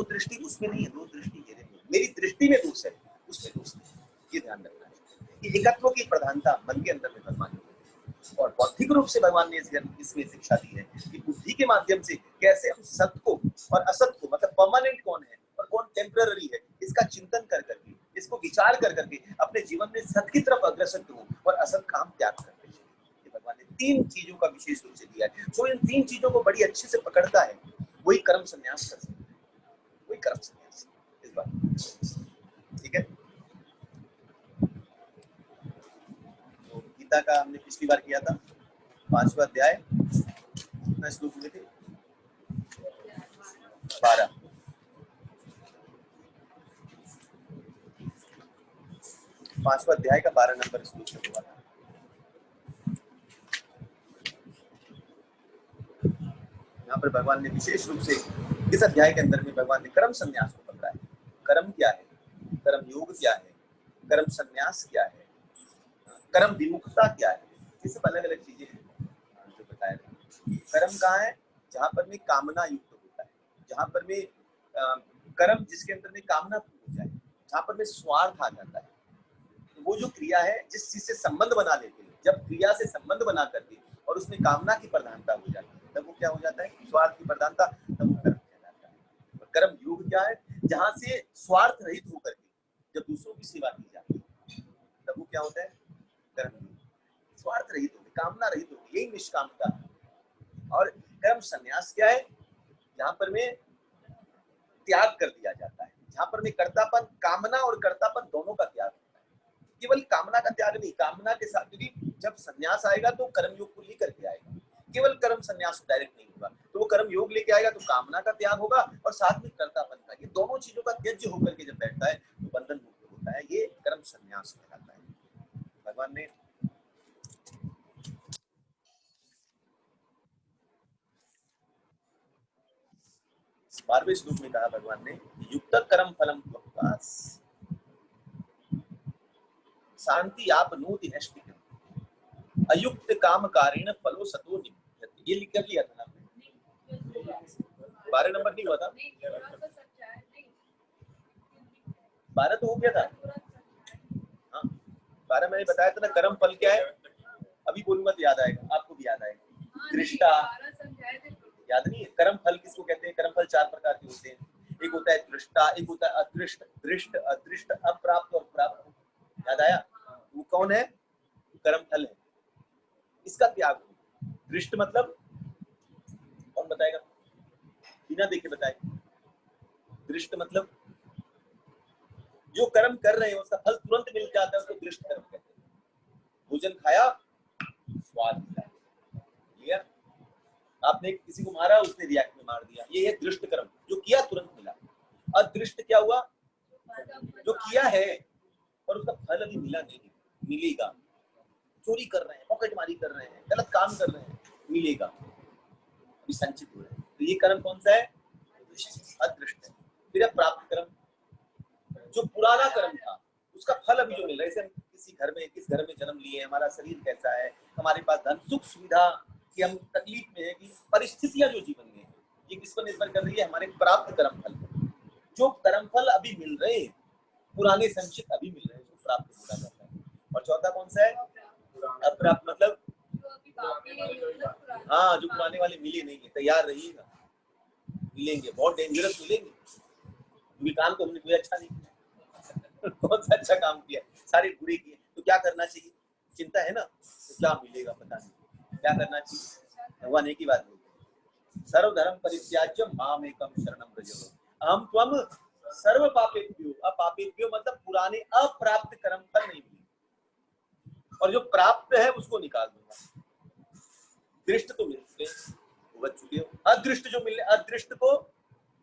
दृष्टि उसमें नहीं है, दोष दृष्टि मेरी दृष्टि में दोष है, उसमें दोष नहीं। ये ध्यान रखना है कि एकत्व की प्रधानता मन के अंदर में भगवान ने, और बौद्धिक रूप से भगवान ने इसमें शिक्षा दी है कि बुद्धि के माध्यम से कैसे हम सत्य को और असत्य को, मतलब परमानेंट कौन है और कौन टेम्पररी है, इसका चिंतन कर करके, इसको विचार कर करके अपने जीवन में सत्य की तरफ अग्रसर करूं और असत का हम त्याग करते हैं। ये भगवान ने 3 चीजों का विशेष रूप से दिया है। जो इन 3 चीजों को बड़ी अच्छे से पकड़ता है वही कर्म संन्यास कर सकता है, वही कर्म संन्यास। इस बात ठीक है। तो गीता का हमने पिछली बार किया था 5वां अध्याय, कितना श्लोक हुए थे? 12। 5वां अध्याय का 12 नंबर श्लोक से हुआ था। यहाँ पर भगवान ने विशेष रूप से इस अध्याय के अंदर में भगवान ने कर्म संन्यास को पकड़ा है। कर्म क्या है, कर्म योग क्या है, कर्म संन्यास क्या है, कर्म विमुखता क्या है, ये सब अलग अलग चीजें हैं जो बताया। कर्म कहाँ है? जहाँ पर में कामना युक्त होता है, जहाँ पर में कर्म जिसके अंदर में कामना पूरी हो जाए, जहाँ पर में स्वार्थ आ जाता है। वो जो क्रिया है जिस चीज से संबंध बना लेते हैं, जब क्रिया से संबंध बना करके और उसमें कामना की प्रधानता हो जाती है, तब वो क्या हो जाता है? स्वार्थ की प्रधानता, तब वो कर्म कहलाता है। और कर्म योग क्या है? जहाँ से स्वार्थ रहित होकर के जब दूसरों की सेवा की जाती है, तब वो क्या होता है? कर्म योग। स्वार्थ रहित होगी, कामना रहित होगी, यही निष्कामता है। और कर्म संन्यास क्या है? जहाँ पर में त्याग कर दिया जाता है, जहाँ पर में कर्तापन, कामना और कर्तापन दोनों का त्याग होता है। केवल कामना का त्याग नहीं, कामना के साथ, क्योंकि जब संन्यास आएगा तो कर्म योग को लेकर के आएगा, केवल कर्म संन्यास डायरेक्ट नहीं होगा। तो वो कर्म योग लेके आएगा तो कामना का त्याग होगा और साथ में कर्तापन का, ये दोनों चीजों का त्याज्य होकर के जब बैठता है तो बंधन मुक्त होता है। ये कर्म संन्यास कहलाता है। भगवान ने बारहवें श्लोक में कहा, भगवान ने युक्त कर्म फलम त्वक्तास शांति आपनोति नैष्ठिकम् अयुक्त काम कारेण फलो सतो निबध्यते। ये लिख लिया था ना आपने? 12 नंबर नहीं हुआ था? 12 तो हो गया था। हाँ 12 मैंने बताया था ना। कर्म फल क्या है? अभी बोलूंगा तो याद आएगा, आपको भी याद आएगा। दृष्टा याद नहीं है? कर्म फल किसको कहते हैं? कर्म फल 4 प्रकार के होते हैं। एक होता है दृष्टा, एक होता है अदृष्ट, दृष्ट, अदृष्ट, अप्राप्त और प्राप्त। याद आया? वो कौन है? कर्म फल है, इसका त्याग। दृष्ट मतलब कौन बताएगा? बिना देखे बताए। दृष्ट मतलब जो कर्म कर रहे हैं उसका फल तुरंत मिल जाता है, उसको दृष्ट कर्म कहते हैं। भोजन खाया, स्वाद लिया, आपने किसी को मारा, उसने रिएक्ट में मार दिया, ये है दृष्ट कर्म, जो किया तुरंत मिला। अदृष्ट क्या हुआ? जो किया है और उसका फल अभी मिला नहीं, मिलेगा। चोरी कर रहे हैं, पॉकेटमारी कर रहे हैं, गलत काम कर रहे हैं, मिलेगा, अभी संचित हो रहे हैं। तो ये कर्म कौन सा है? अदृष्ट है। फिर प्राप्त कर्म, जो पुराना कर्म था उसका फल अभी जो मिल रहा है। जैसे हम किसी घर में, किस घर में जन्म लिए, हमारा शरीर कैसा है, हमारे पास धन सुख सुविधा की हम तकलीफ में है कि परिस्थितियां जो जीवन में है, ये किस पर निर्भर कर रही है? हमारे प्राप्त कर्म फल। जो कर्म फल अभी मिल रहे हैं, पुराने संचित अभी मिल रहे हैं, उसको प्राप्त पूरा करता है। और चौथा कौन सा है? अप्राप्त मतलब हाँ, जो पुराने वाले मिले नहीं है, तैयार रहिएगा, मिलेंगे, बहुत डेंजरस मिलेंगे। क्योंकि काम तो हमने कोई अच्छा नहीं किया कौन सा अच्छा काम किया? सारे बुरे किए। तो क्या करना चाहिए? चिंता है ना, तो क्या मिलेगा पता नहीं। क्या करना चाहिए? भगवान एक ही बात बोलते हैं, सर्वधर्म परित्याज्य मामेकं शरणं व्रज अहं त्वं सर्व पापेभ्यो। अपापेभ्यो मतलब पुराने अप्राप्त कर्म फल नहीं मिले, और जो प्राप्त है उसको निकाल दूंगा। दृष्ट तो मिल चुके, भुगत चुके हो। अदृष्ट जो मिले, अदृष्ट को,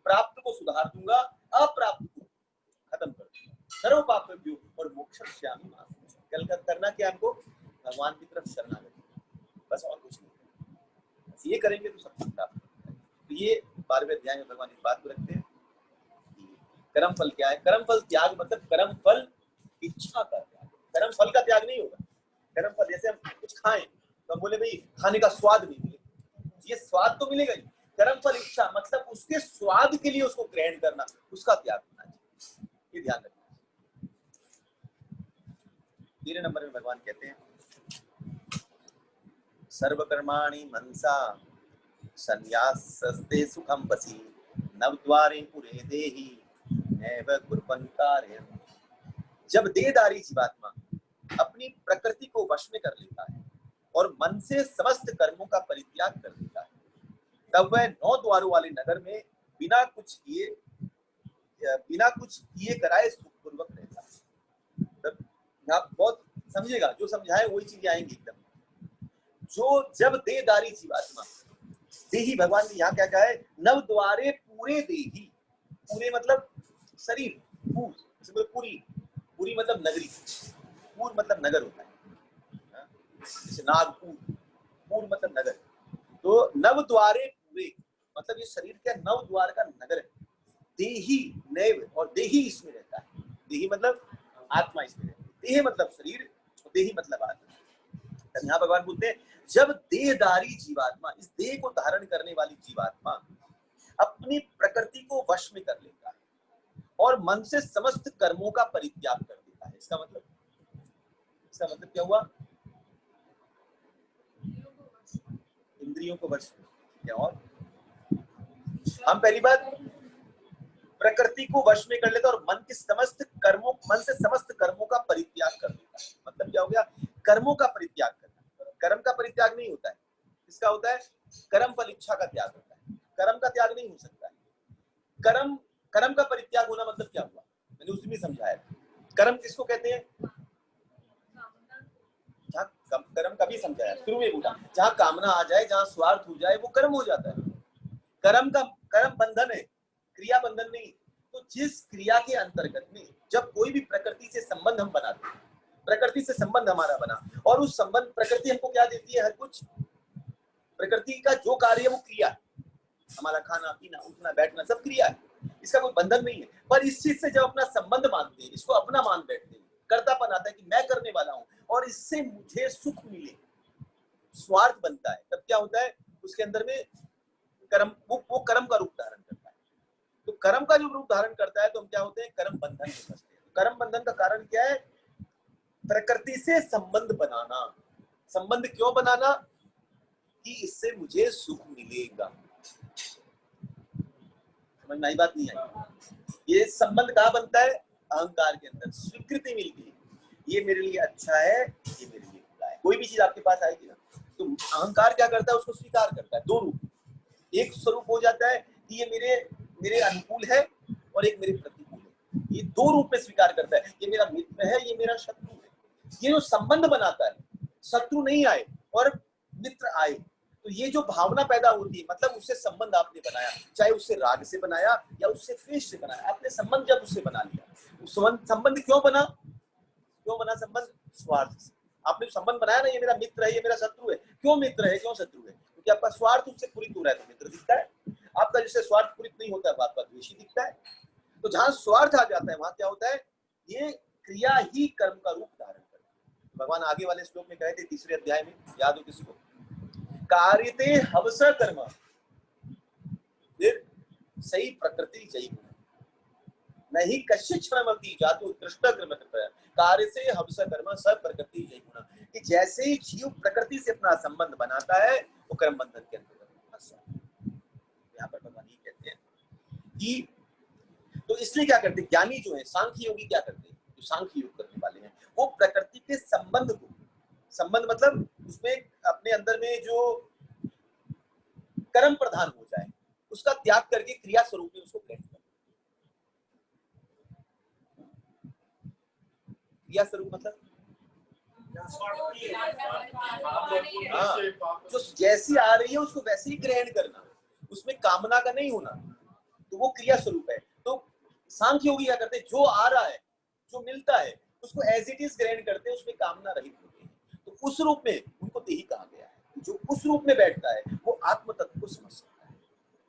प्राप्त को सुधार दूंगा, अप्राप्त को खत्म कर दूंगा। सर्व पापेभ्यो और मोक्षयिष्यामि मा शुचः। कल करना क्या हमको? भगवान की तरफ शरणागति, बस और कुछ नहीं। बस ये करेंगे तो सब कुछ प्राप्त होगा। तो ये 12वें अध्याय में भगवान इस बात को रखते हैं। कर्म फल क्या है? कर्म फल त्याग मतलब कर्म फल इच्छा का त्याग। कर्म फल का त्याग नहीं होगा। कर्म फल, जैसे हम कुछ खाएं तो हम बोले भाई खाने का स्वाद नहीं मिले, ये स्वाद तो मिलेगा ही, कर्म फल इच्छा मतलब उसके स्वाद के लिए उसको ग्रहण करना, उसका त्याग होना चाहिए, ये ध्यान रखना। 3 नंबर में भगवान कहते हैं सर्वकर्माणि मनसा संन्यासस्ते सुखम पसी नवद्वारे पुरे देहि नैव कुर्वन् कार्यम्। जब देहधारी जीवात्मा अपनी प्रकृति को वश में कर लेता है और मन से समस्त कर्मों का परित्याग कर देता है, तब वह 9 द्वारों वाले नगर में बिना कुछ किए कराए सुखपूर्वक रहता है। तब आप बहुत समझिएगा, जो समझाए वही चीजें आएंगी एकदम। जो जब देहधारी जीवात्मा, देही भगवान ने यहाँ क्या कहा है, नव द्वारे पूरे देही, पूरे मतलब शरीर, पूरी, पूरी मतलब नगरी, पूर मतलब नगर होता है, जैसे नागपुर, पूर मतलब नगर। तो नव द्वारे पूरे मतलब ये शरीर का 9 द्वार का नगर है। देही नैव, और देही इसमें रहता है, देही मतलब आत्मा इसमें रहती है, देह मतलब शरीर, देही मतलब आत्मा। यहाँ भगवान बोलते हैं जब देहधारी जीवात्मा, इस देह को धारण करने वाली जीवात्मा अपनी प्रकृति को वश में कर लेता है और मन से समस्त कर्मों का परित्याग कर देता है, इसका मतलब क्या हुआ, इंद्रियों को वश में क्या, और हम पहली बात प्रकृति को वश में कर लेता और मन से समस्त कर्मों का परित्याग कर देता है। मतलब क्या हो गया, कर्मों का परित्याग करना। कर्म का परित्याग नहीं होता है, इसका होता है कर्म फल इच्छा का त्याग होता है, कर्म का त्याग नहीं हो सकता है। कर्म का परित्याग होना मतलब क्या हुआ, मैंने उसी में समझाया। कर्म किसको कहते हैं, जहाँ कर्म कभी समझाया, शुरू में बोला, जहाँ कामना आ जाए, जहाँ स्वार्थ हो जाए, वो कर्म हो जाता है। कर्म बंधन है, क्रिया बंधन नहीं। तो जिस क्रिया के अंतर्गत में जब कोई भी प्रकृति से संबंध हम बनाते हैं, प्रकृति से संबंध हमारा बना, और उस संबंध, प्रकृति हमको क्या देती है, हर कुछ, प्रकृति का जो कार्य है वो क्रिया है, हमारा खाना पीना उठना बैठना सब क्रिया है, इसका कोई बंधन नहीं है। पर इस चीज से जब अपना संबंध मानते हैं, इसको अपना मान बैठते हैं, कर्तापन आता है कि मैं करने वाला हूं और इससे मुझे सुख मिले, स्वार्थ बनता है, तब क्या होता है, उसके अंदर में कर्म, वो कर्म का रूप धारण करता है। तो कर्म का जो रूप धारण करता है तो हम क्या होते हैं, कर्म बंधन में फंसते हैं। कर्म बंधन का कारण क्या है, प्रकृति से संबंध बनाना। संबंध क्यों बनाना, कि इससे मुझे सुख मिलेगा। समझ में आई बात, नहीं आई? ये संबंध कहाँ बनता है, अहंकार के अंदर, स्वीकृति मिलती है, ये मेरे लिए अच्छा है, ये मेरे लिए बुरा है। कोई भी चीज आपके पास आएगी ना, तो अहंकार क्या करता है, उसको स्वीकार करता है। 2 रूप, एक स्वरूप हो जाता है कि ये मेरे अनुकूल है और एक मेरे प्रतिकूल है, ये 2 रूप में स्वीकार करता है, ये मेरा मित्र है, ये मेरा शत्रु है। ये जो संबंध बनाता है, शत्रु नहीं आए और मित्र आए, तो ये जो भावना पैदा होती है, मतलब उससे संबंध आपने बनाया, चाहे उससे राग से बनाया या उससे द्वेष से बनाया, आपने संबंध जब उससे बना लिया, संबंध क्यों बना संबंध, स्वार्थ से। आपने संबंध बनाया ना, ये मेरा मित्र है, ये मेरा शत्रु है, क्यों मित्र है, क्यों शत्रु है, क्योंकि आपका स्वार्थ उससे पूरित हो रहा है तो मित्र दिखता है, आपका जिससे स्वार्थ पूरित नहीं होता है आपका द्वेषी दिखता है। तो जहां स्वार्थ आ जाता है वहां क्या होता है, ये क्रिया ही कर्म का रूप धारण करती है। भगवान आगे वाले श्लोक में कहे थे, 3 अध्याय में, याद हो किसी को, कार्यते हवस कर्म फिर सही प्रकृति जयी नहीं कश्चित क्षणमपि जातु उत्कृष्ट कर्म कृतः कार्य से हवस कर्म सब प्रकृति जयी गुण। कि जैसे ही जीव प्रकृति से अपना संबंध बनाता है वो कर्म बंधन के अंतर्गत फंस जाता है। यहाँ पर भगवान ये कहते हैं कि तो इसलिए क्या करते, ज्ञानी जो है, सांख्य योगी क्या करते हैं, जो सांख्य योग करने वाले हैं, वो प्रकृति के संबंध को, संबंध मतलब उसमें अपने अंदर में जो कर्म प्रधान हो जाए उसका त्याग करके क्रिया स्वरूप में उसको ग्रहण करते। क्रिया स्वरूप मतलब जो जैसी आ रही है उसको वैसे ही ग्रहण करना, उसमें कामना का नहीं होना, तो वो क्रिया स्वरूप है। तो सांख्य योगी क्या करते हैं, जो आ रहा है, जो मिलता है, उसको एज इट इज ग्रहण करते हैं, उसमें कामना रहित होते हैं। तो उस रूप में उनको देही कहा गया है। जो उस रूप में बैठता है वो आत्म तत्व को समझ सकता है,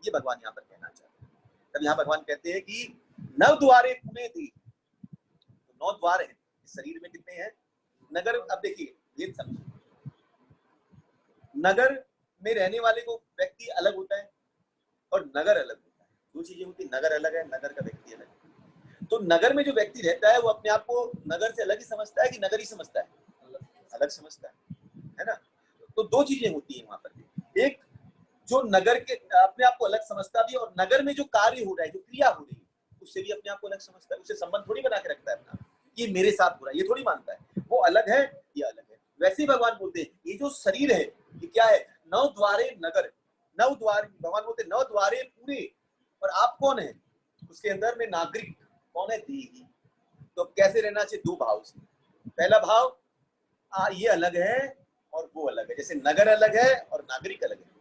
ये भगवान यहाँ पर कहना चाहते हैं। तब यहाँ भगवान कहते हैं कि नव द्वारे पुणे दी, 9 द्वार है इस शरीर में, कितने हैं नगर। अब देखिए ये समझिए, नगर में रहने वाले को व्यक्ति अलग होता है, और नगर अलग होता है। दो चीजें होती है, नगर अलग है, नगर का व्यक्ति अलग है। तो नगर में जो व्यक्ति रहता है वो अपने आप को नगर से अलग ही समझता है कि नगर ही समझता है? अलग समझता है ना। तो दो चीजें होती है वहां पर। एक जो नगर के अपने आप को अलग समझता भी है, और नगर में जो कार्य हो रहा है, जो क्रिया हो रही है, उससे भी अपने आप को अलग समझता है। उससे संबंध थोड़ी बना के रखता है अपना, ये मेरे साथ हो रहा है, ये थोड़ी मानता है। वो अलग है, ये अलग है। वैसे ही भगवान बोलते हैं ये जो शरीर है ये क्या है? नौ द्वारे नगर, नौ द्वार, भगवान बोलते नौ द्वारे पूरे, और आप कौन है उसके अंदर में? नागरिक। कौन है? देही। तो कैसे रहना चाहिए? दो भाव से। पहला भाव, ये अलग है और वो अलग है। जैसे नगर अलग है और नागरिक अलग है,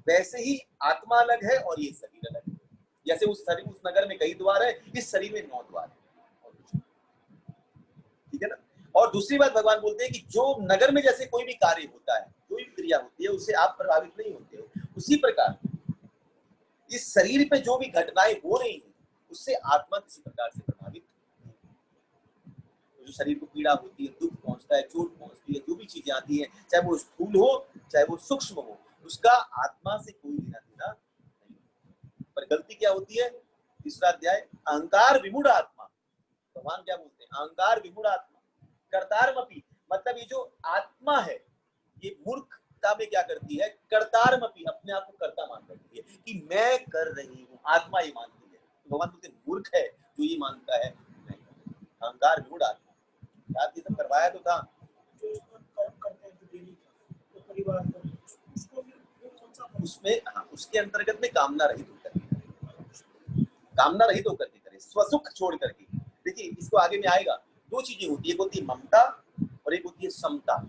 वैसे ही आत्मा अलग है और ये शरीर अलग है। जैसे उस नगर में कई द्वार है, इस शरीर में 9 द्वार है। ठीक है ना। और दूसरी बात भगवान बोलते हैं कि जो नगर में जैसे कोई भी कार्य होता है, कोई भी क्रिया होती है, उससे आप प्रभावित नहीं होते हो, उसी प्रकार इस शरीर पे जो भी घटनाएं हो रही हैं उससे आत्मा किसी प्रकार से प्रभावित नहीं। जो शरीर को पीड़ा होती है, दुख पहुंचता है, चोट पहुंचती है, जो भी चीजें आती है, चाहे वो स्थूल हो चाहे वो सूक्ष्म हो, उसका आत्मा से कोई लेना देना नहीं। पर गलती क्या होती है? तीसरा अध्याय, अहंकार विमूढ़ आत्मा। भगवान क्या बोलते हैं? अहंकार विमूढ़ आत्मा कर्तारमपि, मतलब ये जो आत्मा है ये मूर्खता में क्या करती है? कर्तारमपि, अपने आप को कर्ता मान रही है कि मैं कर रही हूँ। आत्मा ये मानती है। तो भगवान बोलते मूर्ख है जो ये मानता है मैं। अहंकार विमूढ़ आत्मा। याद ये सब करवाया तो था। जो इसमें कर्म करते हैं, जो डेली का, तो परिवार का, उसको भी कौन सा उसमें, हाँ, उसके अंतर्गत में कामना रहित होकर के करें, कामना रहित होकर के करें, स्वसुख छोड़ करके। देखिए इसको आगे में आएगा। दो चीजें होती है, एक होती है ममता और एक होती है समता।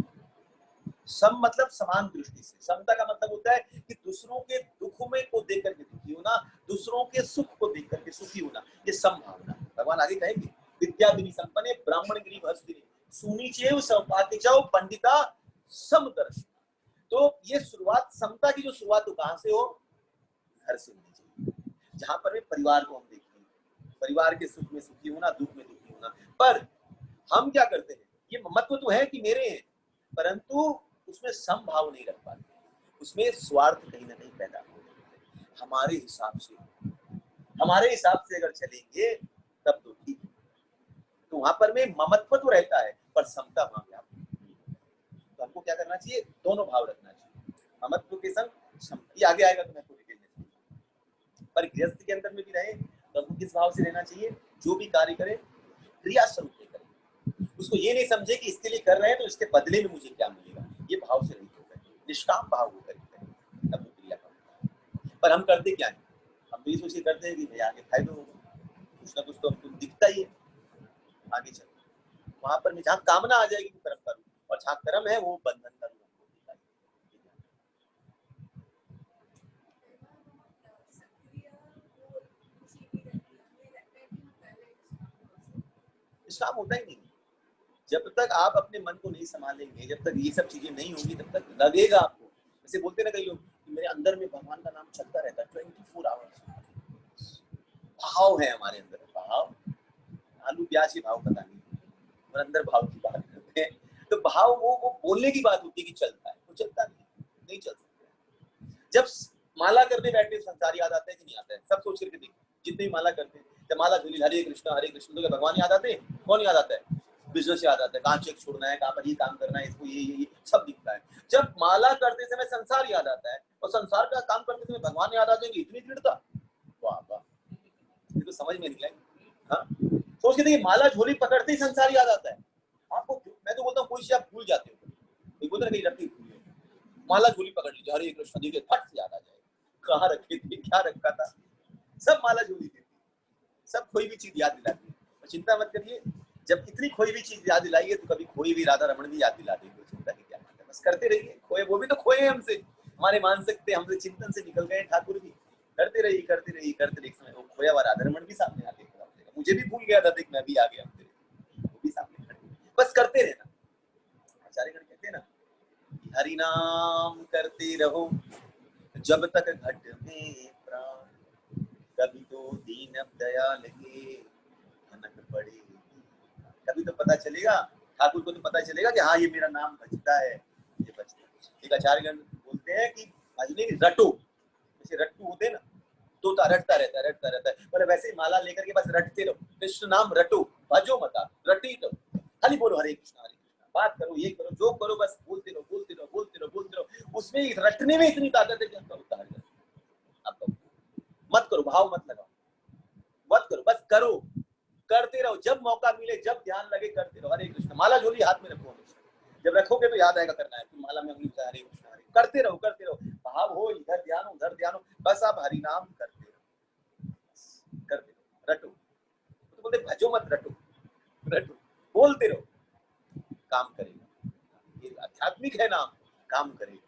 सम मतलब समान दृष्टि से, समता का मतलब होता है कि दूसरों के दुख में को देख करके दुखी होना, दूसरों के सुख को देख करके सुखी होना, ये समभावना। भगवान आगे कहेंगे विद्या विधि संपन्ने ब्राह्मण गिरी भस्तिनी सुनीचेव सौपाति जाओ पंडिता समदर्श। तो ये शुरुआत, समता की जो शुरुआत हो कहां से हो? घर से होनी चाहिए, जहां पर परिवार को हम देखते हैं, परिवार के सुख में सुखी होना, दुख में दुखी होना। पर हम क्या करते हैं? ये ममत्व तो है कि मेरे हैं, परंतु उसमें समभाव नहीं रख पाते, उसमें स्वार्थ कहीं ना कहीं पैदा हो जाता है। हमारे हिसाब से अगर चलेंगे तब तो ठीक। तो वहां पर में ममत्व तो रहता है पर समता वहां पे आपको। तो हमको क्या करना चाहिए? दोनों भाव रखना चाहिए, ममत्व के संग समता। ये आगे आएगा तो मैं आपको डिटेल में समझाऊंगा। पर गृहस्थ के अंदर में भी रहे तो हमको किस भाव से रहना चाहिए? जो भी कार्य करे क्रिया स्वरूप में करे, उसको ये नहीं समझे कि इसके लिए कर रहे हैं तो इसके बदले में मुझे क्या मिलेगा। ये भाव से रहित होकर, निष्काम भाव होकर तब वो क्रिया का। पर हम करते क्या है? हम तो ये सोच के करते हैं कि भाई आगे फायदा होगा, कुछ ना कुछ तो हमको दिखता ही है, आगे चल। वहां पर जहाँ कामना आ जाएगी वो कर्म करूँ, और जहाँ कर्म है वो बंधन का रूप होता है। निष्काम होता ही नहीं। जब तक आप अपने मन को नहीं संभालेंगे, जब तक ये सब चीजें नहीं होंगी, तब तक लगेगा आपको। जैसे बोलते ना कई लोग कि मेरे अंदर में भगवान का नाम चलता रहता है 24 आवर्स। भाव है हमारे अंदर, भाव, आलू प्याज के भाव पता नहीं, और अंदर भाव की बात करते हैं। तो भाव वो बोलने की बात होती है कि चलता है, वो चलता नहीं चल सकता। जब माला करने बैठे संसार याद आता है कि नहीं आता है? सब सोच करके देखो, जितने भी माला करते हैं, जब माला झूली हरे कृष्ण तो क्या भगवान याद आते हैं? कौन याद आता है? बिजनेस याद आता है, कहाँ चेक छोड़ना है, कहाँ पर ये काम करना है, इसको ये सब दिखता है। जब माला करते समय संसार याद आता है और संसार का काम करते समय भगवान याद आ जाएंगे, इतनी दृढ़ता, वाह वाह, ये तो समझ में निकला। हाँ, सोच के देखिए, माला झोली पकड़ते ही संसार याद आता है आपको। मैं तो बोलता हूँ कोई चीज आप भूल जाते हो, एक बोलते नहीं रखी, माला झोली पकड़ लीजिए, हरे कृष्ण देखिए फट से याद आ जाएगा, कहाँ रखे थे, क्या रखा था, सब माला झोली थी, सब कोई भी चीज याद दिलाती है। और चिंता मत करिए, जब इतनी खोई हुई चीज याद दिलाइए तो कभी खोई हुई राधा रमन भी याद दिला देंगे। चिंता की क्या बात है, बस करते रहिए। खोए, वो भी तो खोए हमसे, हमारे मानसिक थे, हमसे चिंतन से निकल गए ठाकुर भी। करते रहिए करते रहिए करते रहिए, समय वो खोया हुआ राधा रमन भी सामने आ गया। मुझे भी भूल गया था, देख मैं भी आ गया, वो भी सामने खड़े। बस करते रहना। आचार्यगण कहते हैं ना, हरि नाम करते रहो जब तक घट में प्राण, कभी तो दीन दयाल के भनक पड़े। कभी तो पता चलेगा, ठाकुर को तो पता चलेगा कि हाँ ये मेरा नाम बजता है, ये बजता है। एक आचार्यगण बोलते हैं कि भजने रटो, जैसे रट्टू होते हैं ना, तोता रटता रहता है। बोले वैसे ही माला लेकर के बस रटते रहो, कृष्ण नाम रटो, भजो मता, रटी रहो, खाली बोलो हरे कृष्णा, बात करो, ये करो, जो करो, बस बोलते रहो। उसमें रटने में इतनी ताकत है कि आपका उद्धार कर, आपका मत करो, भाव मत लगाओ, मत करो, बस करो, करते रहो, जब मौका मिले, जब ध्यान लगे करते रहो। हरे कृष्ण, माला झोली हाथ में रखो, जब रखोगे तो याद आएगा करना है, तो माला में उंगली हरे कृष्ण, करते रहो, भाव हो, इधर ध्यान हो, उधर ध्यान हो, बस आप हरि नाम करते रहो, रटो। तो बोलते भजो मत, रटो, बोलते रहो, काम करेगा। ये आध्यात्मिक है नाम, काम करेगा।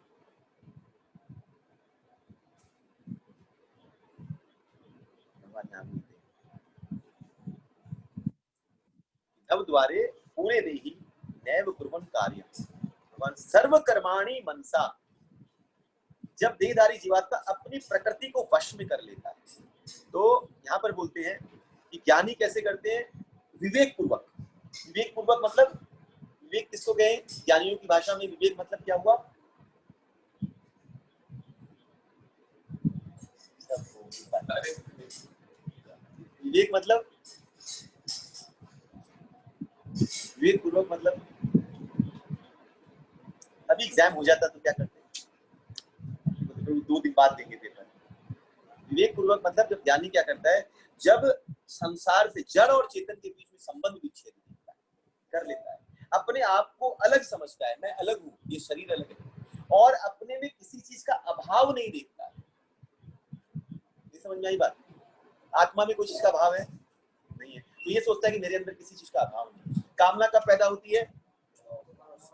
तब द्वारे पूरे देही नैव कुर्वन् कार्यं सर्व कर्माणि मनसा। जब देहधारी जीवात्मा अपनी प्रकृति को वश में कर लेता है, तो यहाँ पर बोलते हैं कि ज्ञानी कैसे करते हैं, विवेक पूर्वक। विवेक पूर्वक मतलब विवेक किसको कहे, ज्ञानियों की भाषा में विवेक मतलब क्या हुआ, विवेक मतलब, विवेक पूर्वक मतलब, अभी एग्जाम हो जाता तो क्या करते, तो 2 दिन बाद देंगे पेपर। विवेक पूर्वक मतलब जब ज्ञानी क्या करता है, जब संसार से, जड़ और चेतन के बीच में संबंध विच्छेद कर लेता है, अपने आप को अलग समझता है, मैं अलग हूँ, ये शरीर अलग है, और अपने में किसी चीज का अभाव नहीं देखता है। ये समझ में आई बात, आत्मा में कोई चीज का अभाव है नहीं है, तो ये सोचता है कि मेरे अंदर किसी चीज का अभाव नहीं। कामना कब पैदा होती है,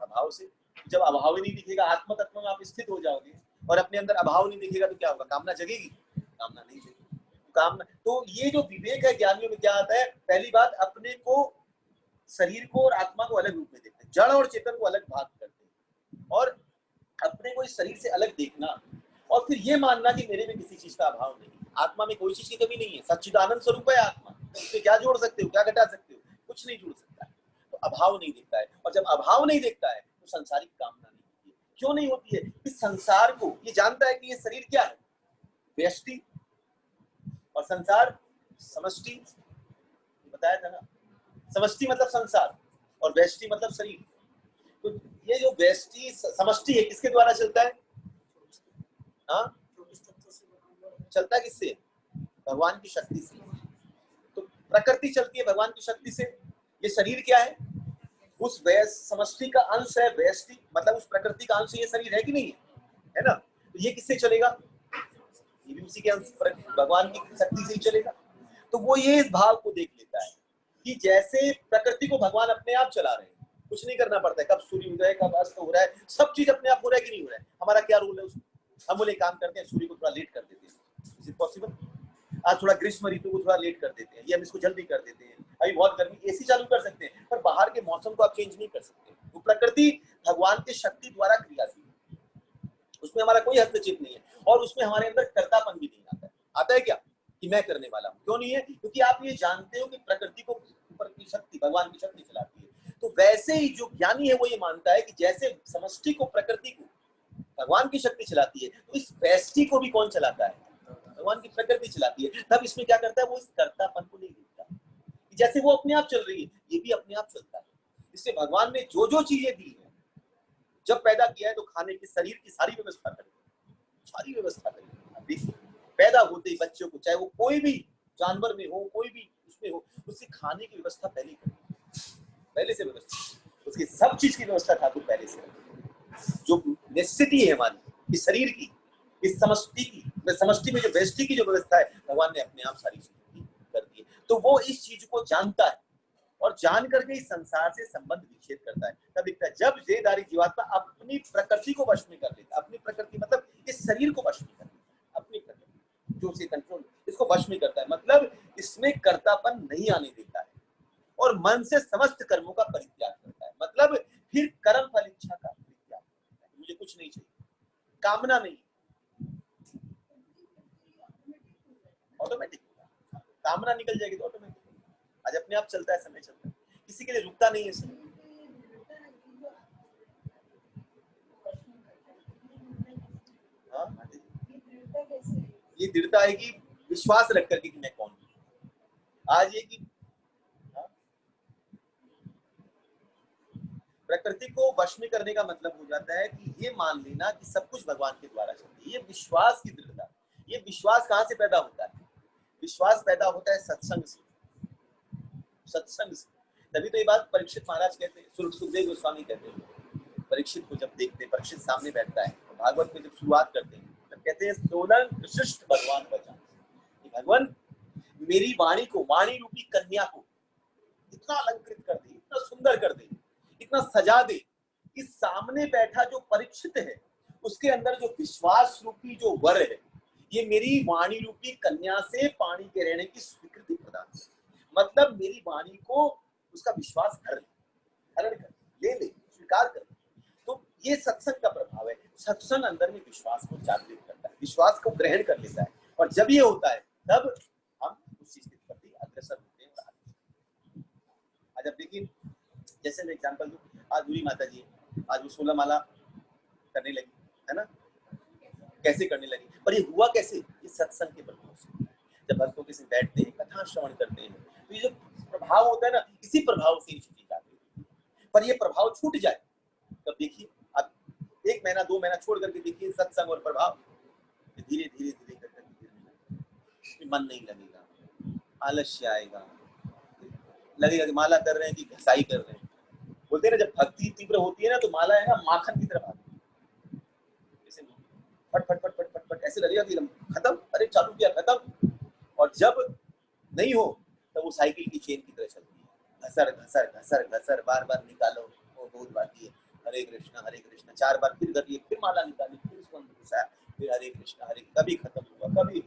अभाव से। जब अभाव ही नहीं दिखेगा, आत्म तत्व में आप स्थित हो जाओगे और अपने अंदर अभाव नहीं दिखेगा, तो क्या होगा, कामना जगेगी, कामना नहीं जगेगी, कामना। तो ये जो विवेक है ज्ञानियों में क्या आता है, पहली बात अपने को, शरीर को और आत्मा को अलग रूप में देखते हैं, जड़ और चेतन को अलग भाग करते हैं, और अपने को इस शरीर से अलग देखना, और फिर ये मानना कि मेरे में किसी चीज का अभाव नहीं, आत्मा में कोई चीज की कमी नहीं है, सच्चिदानंद स्वरूप है आत्मा, उससे क्या जोड़ सकते हो, क्या घटा सकते हो, कुछ नहीं जोड़ सकता है। तो अभाव नहीं देखता है, और जब अभाव नहीं देखता है तो संसारिक कामना नहीं होती है। क्यों नहीं होती है, इस संसार को ये जानता है कि ये शरीर क्या है, व्यष्टि, और संसार समष्टि, बताया था ना, समष्टि मतलब संसार और व्यष्टि मतलब शरीर। तो ये जो व्यष्टि समष्टि है, किसके द्वारा चलता है, हाँ, चलता है किससे, भगवान की शक्ति से। तो प्रकृति चलती है भगवान की शक्ति से, ये शरीर क्या है, उस समष्टि का अंश है, व्यष्टि मतलब उस प्रकृति का अंश ये शरीर है कि नहीं है ना, तो ये किससे चलेगा, ये भी उसी के अंश, भगवान की शक्ति से ही चलेगा। तो वो ये इस भाव को देख लेता है कि जैसे प्रकृति को भगवान अपने आप चला रहे हैं, कुछ नहीं करना पड़ता है, कब सूर्य उदय कब अस्त हो रहा है, सब चीज अपने आप हो रहा है कि नहीं हो रहा है, हमारा क्या रोल है उसमें, हम बोले काम करते हैं, सूर्य को थोड़ा लेट कर देते हैं, इज इट पॉसिबल, आज थोड़ा ग्रीष्म ऋतु को थोड़ा लेट कर देते हैं, ये हम इसको जल्दी कर देते हैं, अभी बहुत गर्मी, एसी चालू कर सकते हैं, पर बाहर के मौसम को आप चेंज नहीं कर सकते। तो प्रकृति भगवान की शक्ति द्वारा क्रियाशील, उसमें हमारा कोई हस्तक्षेप नहीं है, और उसमें हमारे अंदर कर्तापन भी नहीं आता है। आता है क्या कि मैं करने वाला हूँ, क्यों नहीं है, क्योंकि आप ये जानते हो कि प्रकृति को ऊपर की शक्ति, भगवान की शक्ति चलाती है। तो वैसे ही जो ज्ञानी है वो ये मानता है कि जैसे समष्टि को, प्रकृति को भगवान की शक्ति चलाती है, तो इस व्यष्टि को भी कौन चलाता है, भगवान की प्रकृति चलाती है। तब इसमें क्या करता है, वो इस कर्तापन को नहीं देखता, जैसे वो अपने आप चल रही है, ये भी अपने आप चलता है। इससे भगवान ने जो जो चीजें दी है, जब पैदा किया है तो खाने की, शरीर की सारी व्यवस्था करी, सारी व्यवस्था करी। पैदा होते ही बच्चों को, चाहे वो कोई भी जानवर में हो, कोई भी उसमें हो, उससे खाने की व्यवस्था पहले करी, पहले से व्यवस्था, उसकी सब चीज की व्यवस्था ठाकुर पहले से, जो निश्चिति है हमारी इस शरीर की, इस समष्टि की, समष्टि में जो व्यष्टि की जो व्यवस्था है, भगवान ने अपने आप सारी चीजें कर दी है। तो वो इस चीज को जानता है, और जान करके इस संसार से संबंध विच्छेद करता है। तब दिखता है जब देहधारी जीवात्मा अपनी प्रकृति को वश में कर लेता, अपनी प्रकृति मतलब इस शरीर को वश में कर लेता, अपनी प्रकृति जो उसे कंट्रोल, इसको वश में करता है, मतलब इसमें कर्तापन नहीं आने देता है, और मन से समस्त कर्मों का परित्याग करता है, मतलब फिर कर्म फल इच्छा का परित्याग करता है, मुझे कुछ नहीं चाहिए, कामना नहीं, ऑटोमेटिक, कामना निकल जाएगी तो ऑटोमेटिक, आज अपने आप चलता है, समय चलता है, किसी के लिए रुकता नहीं है समय। हाँ, ये दृढ़ता है कि विश्वास रख करके कि मैं कौन हूँ। आज ये कि प्रकृति को वश में करने का मतलब हो जाता है कि ये मान लेना कि सब कुछ भगवान के द्वारा चलती है। ये विश्वास की दृढ़ता, ये विश्वास कहाँ से पैदा होता है? विश्वास पैदा होता है सत्संग से, सत्संग से। तभी तो ये बात परीक्षित महाराज कहते हैं, सुखदेव गोस्वामी कहते हैं, परीक्षित को जब देखते हैं, परीक्षित सामने बैठता है तो भागवत में जब शुरुआत करते हैं तब कहते हैं सोलंग विशिष्ट भगवान बचा, भगवान मेरी वाणी को, वाणी रूपी कन्या को इतना अलंकृत कर दे, इतना सुंदर कर दे, इतना सजा दे कि सामने बैठा जो परीक्षित है उसके अंदर जो विश्वास रूपी जो वर है, ये मेरी वाणी रूपी कन्या से पानी के रहने की स्वीकृति प्रदान करे। मतलब मेरी वाणी को उसका विश्वास कर ले, हरण कर ले, ले स्वीकार कर। तो ये सत्संग का प्रभाव है। सत्संग अंदर में विश्वास को जागृत करता है, विश्वास को ग्रहण कर लेता है, और जब ये होता है तब हम उस चीज के प्रति अग्रसर होते हैं। आज अब देखिए, जैसे मैं एग्जाम्पल दूं, आज दूरी माता जी आज वो 16 माला करने लगी है ना, कैसे करने लगी, पर ये हुआ कैसे? ये सत्संग के प्रभाव से। जब भक्तों के साथ बैठते हैं, कथा श्रवण करते हैं, तो ये जो प्रभाव होता है ना, इसी प्रभाव से चीजें जाती है। पर ये प्रभाव छूट जाए तब देखिए, अब 1 महीना 2 महीना छोड़ करके देखिए सत्संग और प्रभाव धीरे धीरे धीरे करके मन नहीं लगेगा, आलस्य आएगा, लगेगा कि माला कर रहे हैं कि घसाई कर रहे हैं। बोलते हैं ना, जब भक्ति तीव्र होती है ना तो माला है ना माखन की तरफ आती है, जैसे फट फट फट फट फट फट ऐसे लगेगा कि खत्म, अरे चालू किया खत्म, और जब नहीं हो तो वो साइकिल की चेन की तरह चलती है, घसर घसर घसर घसर, बार बार निकालो, वो बहुत बाकी है, हरे कृष्णा 4 बार फिर करिए, फिर माला निकाली, फिर उसको अंदर घुसाया, फिर हरे कृष्णा हरे, कभी खत्म होगा, कभी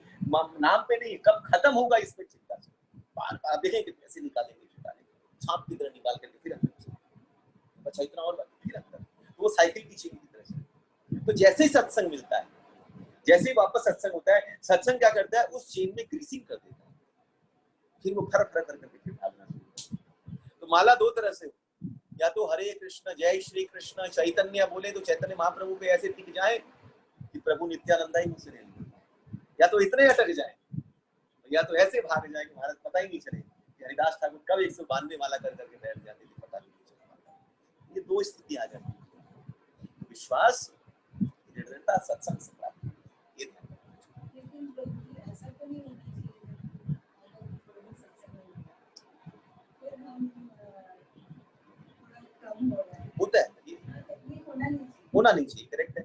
नाम पे नहीं, कब खत्म होगा इसमें चिंता से, बार बार देखेंगे कैसे निकालेंगे, सांप की तरह निकाल करके फिर अंदर, अच्छा इतना और बाकी, फिर अंदर, तो वो साइकिल की चेन की तरह से। तो जैसे ही सत्संग मिलता है, जैसे ही वापस सत्संग होता है, सत्संग क्या करता है, उस चेन में ग्रीसिंग कर देता है, फिर वो फरक फरक करके फिर भागना। तो माला 2 तरह से, या तो हरे कृष्ण जय श्री कृष्ण चैतन्य बोले तो चैतन्य महाप्रभु पे ऐसे टिक जाए कि प्रभु नित्यानंदा ही मुझसे ले, या तो इतने अटक जाए, या तो ऐसे भाग जाए कि महाराज पता ही नहीं चले कि हरिदास ठाकुर कब 192 माला कर करके बैठ जाते थे, पता नहीं चलता। ये 2 स्थिति आ जाती है, विश्वास, दृढ़ता, सत्संग से प्राप्त, ये ध्यान रखना। ऐसा तो नहीं होता है, होना नहीं चाहिए, करेक्ट है,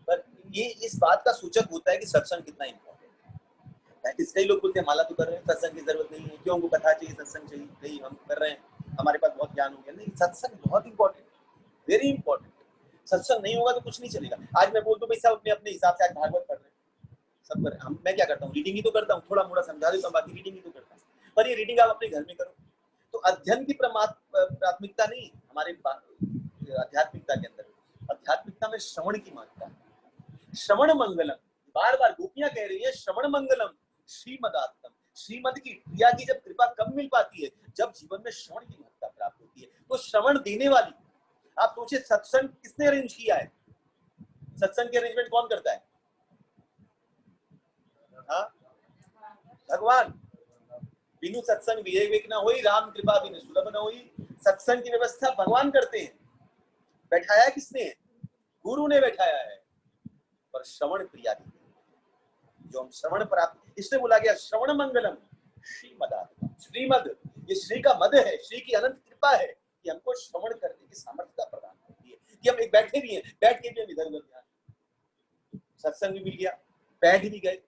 पर ये इस बात का सूचक होता है कि सत्संग कितना इम्पोर्टेंट है। कई लोग बोलते हैं माला तो कर रहे हैं, सत्संग की जरूरत नहीं है, क्यों हमको कथा चाहिए, सत्संग चाहिए नहीं, हम कर रहे हैं, हमारे पास बहुत ज्ञान हो गया। नहीं, सत्संग बहुत इंपॉर्टेंट, वेरी इंपॉर्टेंट। सत्संग नहीं होगा तो कुछ नहीं चलेगा। आज मैं बोल दूं भाई सब अपने अपने हिसाब से आज भागवत पढ़ रहे हैं, सब कर, हम मैं क्या करता हूँ, रीडिंग ही तो करता हूँ, थोड़ा मोड़ा समझा देता हूँ, बाकी रीडिंग ही तो करता हूँ। पर ये रीडिंग आप अपने घर में करो, तो अध्ययन की प्राथमिकता नहीं हमारे आध्यात्मिकता के अंदर, आध्यात्मिकता में श्रवण की महत्ता है। श्रवण मंगलम, बार बार गोपियां कह रही है श्रवण मंगलम श्रीमदात्तम। श्रीमद की क्रिया की जब कृपा कम मिल पाती है, जब जीवन में श्रवण की महत्ता प्राप्त होती है, तो श्रवण देने वाली, आप सोचिए सत्संग किसने अरेंज किया है, सत्संग के अरेंजमेंट कौन करता है? हाँ, भगवान। बिनु सत्संग विवेक न होई, राम कृपा बिनु सुलभ न होई। सत्संग की व्यवस्था भगवान करते हैं, बैठाया किसने? गुरु ने बैठाया है, पर श्रवण क्रिया की जो हम श्रवण प्राप्त, इसलिए बोला गया श्रवण मंगलम श्रीमदात्मा। श्रीमद, ये श्री का मद है, श्री की अनंत कृपा है कि हमको श्रवण करने की सामर्थ्यता प्रदान करती है कि हम एक बैठे भी हैं, बैठ के भी हम इधर उधर ध्यान, सत्संग भी मिल गया, बैठ भी गए,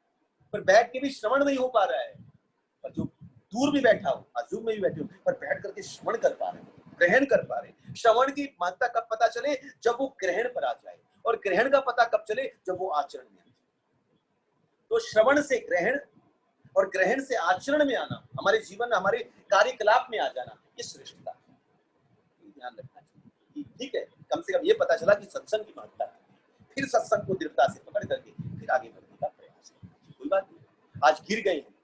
पर बैठ के भी श्रवण नहीं हो पा रहा है। पर जो दूर भी बैठा हो, आजू में भी बैठे हो, पर बैठ करके श्रवण कर पा रहे, ग्रहण कर पा रहे। श्रवण की महत्ता कब पता चले? जब वो ग्रहण पर आ जाए, और ग्रहण का पता कब चले? जब वो आचरण में आ जाए। तो श्रवण से ग्रहण और ग्रहण से आचरण में आना, हमारे जीवन, हमारे कार्यकलाप में आ जाना, ये श्रेष्ठता है, ध्यान रखना चाहिए। ठीक है, कम से कम ये पता चला कि सत्संग की महत्ता है, फिर सत्संग को दृढ़ता से पकड़ करके फिर आगे बढ़ने का प्रयास है। कोई बात नहीं, आज गिर गए हैं,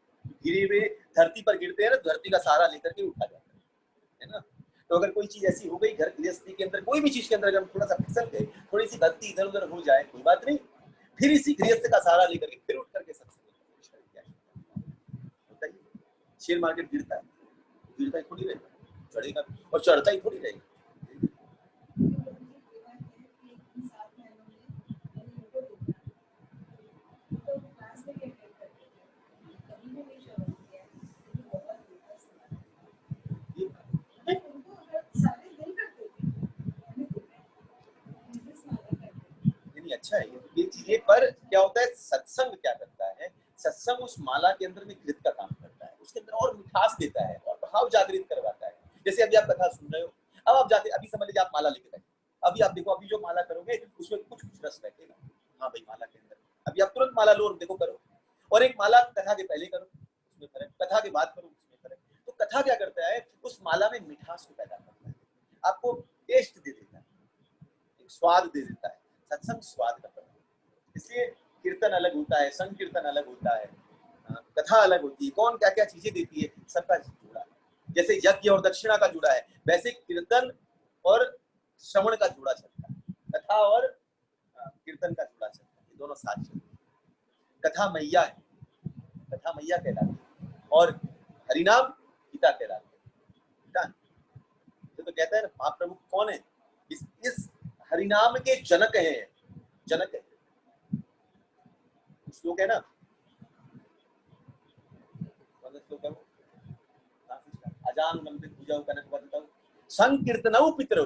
गिरे हुए धरती पर गिरते हैं ना, धरती का सहारा लेकर के उठा जाता है ना। तो अगर कोई चीज ऐसी हो गई घर गृहस्थी के अंदर, कोई भी चीज के अंदर अगर हम थोड़ा सा फिसल गए, थोड़ी सी भक्ति इधर उधर हो जाए, कोई बात नहीं, फिर इसी गृहस्थ का सहारा लेकर के फिर उठ करके सत्संग। शेयर मार्केट गिरता ही थोड़ी रहेगा, चढ़ेगा और चढ़ता ही थोड़ी रहेगा। अच्छा है ये चीजें, पर क्या होता है सत्संग क्या करता है, सत्संग उस माला के अंदर में घृत का काम करता है, उसके अंदर और मिठास देता है और भाव जागृत करवाता है। जैसे अभी आप कथा सुन रहे हो, अब आप जाते, अभी समझ लीजिए आप माला लेके बैठे, अभी आप देखो, अभी जो माला करोगे उसमें कुछ रस बैठेगा, हाँ भाई माला के अंदर, अभी आप तुरंत माला लो और देखो करो, और एक माला कथा के पहले करो उसमें फर्क, कथा के बाद करो उसमें फर्क। तो कथा क्या करता है, उस माला में मिठास को पैदा करता है, आपको टेस्ट दे देता है, एक स्वाद दे देता है। सत्संग स्वाद का प्रतीक, इसलिए कीर्तन अलग होता है, संकीर्तन अलग होता है, कथा अलग होती है, कौन क्या क्या चीजें देती है, सबका जुड़ा है। जैसे यज्ञ और दक्षिणा का जुड़ा है, वैसे कीर्तन और श्रवण का जुड़ा चलता है, कथा और कीर्तन का जुड़ा चलता है, ये दोनों साथ चलते हैं। कथा मैया है, कथा मैया कहलाती है, और हरिनाम पिता कहलाते हैं। तो कहता है ना महाप्रभु कौन है, इस हरिनाम के जनक हैं, जनक है। श्लोक है ना, अजानुलंबित भुजौ कनक वदनौ संकीर्तनौ पितरौ,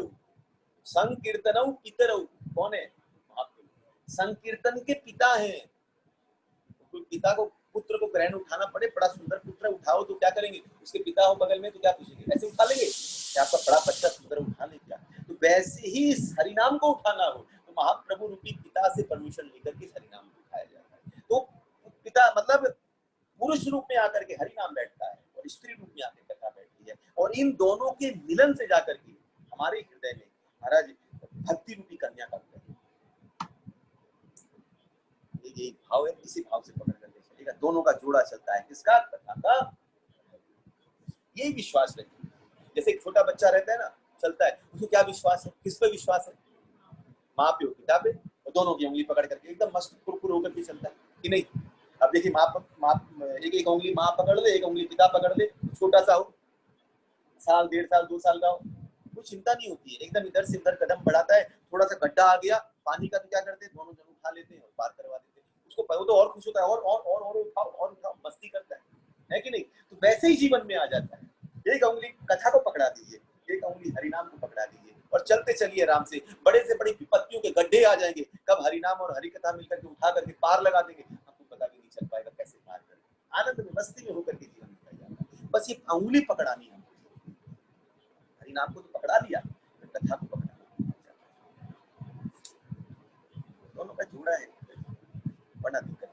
संकीर्तनौ पितरौ कौन है, महाप्रभु संकीर्तन के पिता हैं। कोई पिता को पुत्र को ग्रहण उठाना पड़े, बड़ा सुंदर पुत्र उठाओ तो क्या करेंगे, उसके पिता हो बगल में तो क्या पूछेंगे, ऐसे उठा लेंगे क्या आपका बड़ा बच्चा सुंदर उठा ले क्या, तो वैसे ही इस हरिनाम को उठाना हो तो महाप्रभु रूपी पिता से परमिशन लेकर के हरिनाम को उठाया जाता है। तो पिता मतलब पुरुष रूप में आकर के हरिनाम बैठता है और स्त्री रूप में आकर कथा बैठती है, और इन दोनों के मिलन से जाकर के हमारे हृदय में महाराज भक्ति रूपी कन्या का यही भाव है, इसी भाव से पकड़ करके चलेगा, दोनों का जोड़ा चलता है, किसका, कथा का। यही विश्वास रखिए, जैसे एक छोटा बच्चा रहता है ना, चलता है, उसको क्या विश्वास है, किस पे विश्वास है, माँ पे, पिता पे, और दोनों की उंगली पकड़ करके एकदम मस्त कुरकुर होकर के चलता है कि नहीं। अब देखिए माँ एक उंगली माँ पकड़ ले, एक उंगली पिता पकड़ ले, छोटा सा हो, साल 1.5 साल 2 साल का हो, कुछ चिंता नहीं होती है, एकदम इधर से उधर कदम बढ़ाता है, थोड़ा सा गड्ढा आ गया पानी का तो क्या करते हैं, दोनों जन उठा लेते हैं और पार करवा देते हैं, उसको पहले तो और खुश होता है, और उठाओ मस्ती करता है कि नहीं। तो वैसे ही जीवन में आ जाता है, एक उंगली कथा को पकड़ा दीजिए, एक उंगली हरिनाम को पकड़ा दीजिए और चलते चलिए आराम से, बड़े से बड़ी विपत्तियों के गड्ढे आ जाएंगे, कब हरिनाम और हरिकथा मिलकर के उठा करके पार लगा देंगे, आपको पता भी नहीं चल पाएगा कैसे पार करें, आनंद में मस्ती में होकर के जीवन निकल जाता है। बस ये उंगली पकड़ानी है, हरिनाम को तो पकड़ा लिया, कथा को पकड़ा, दोनों का जोड़ा है, बड़ा दिक्कत।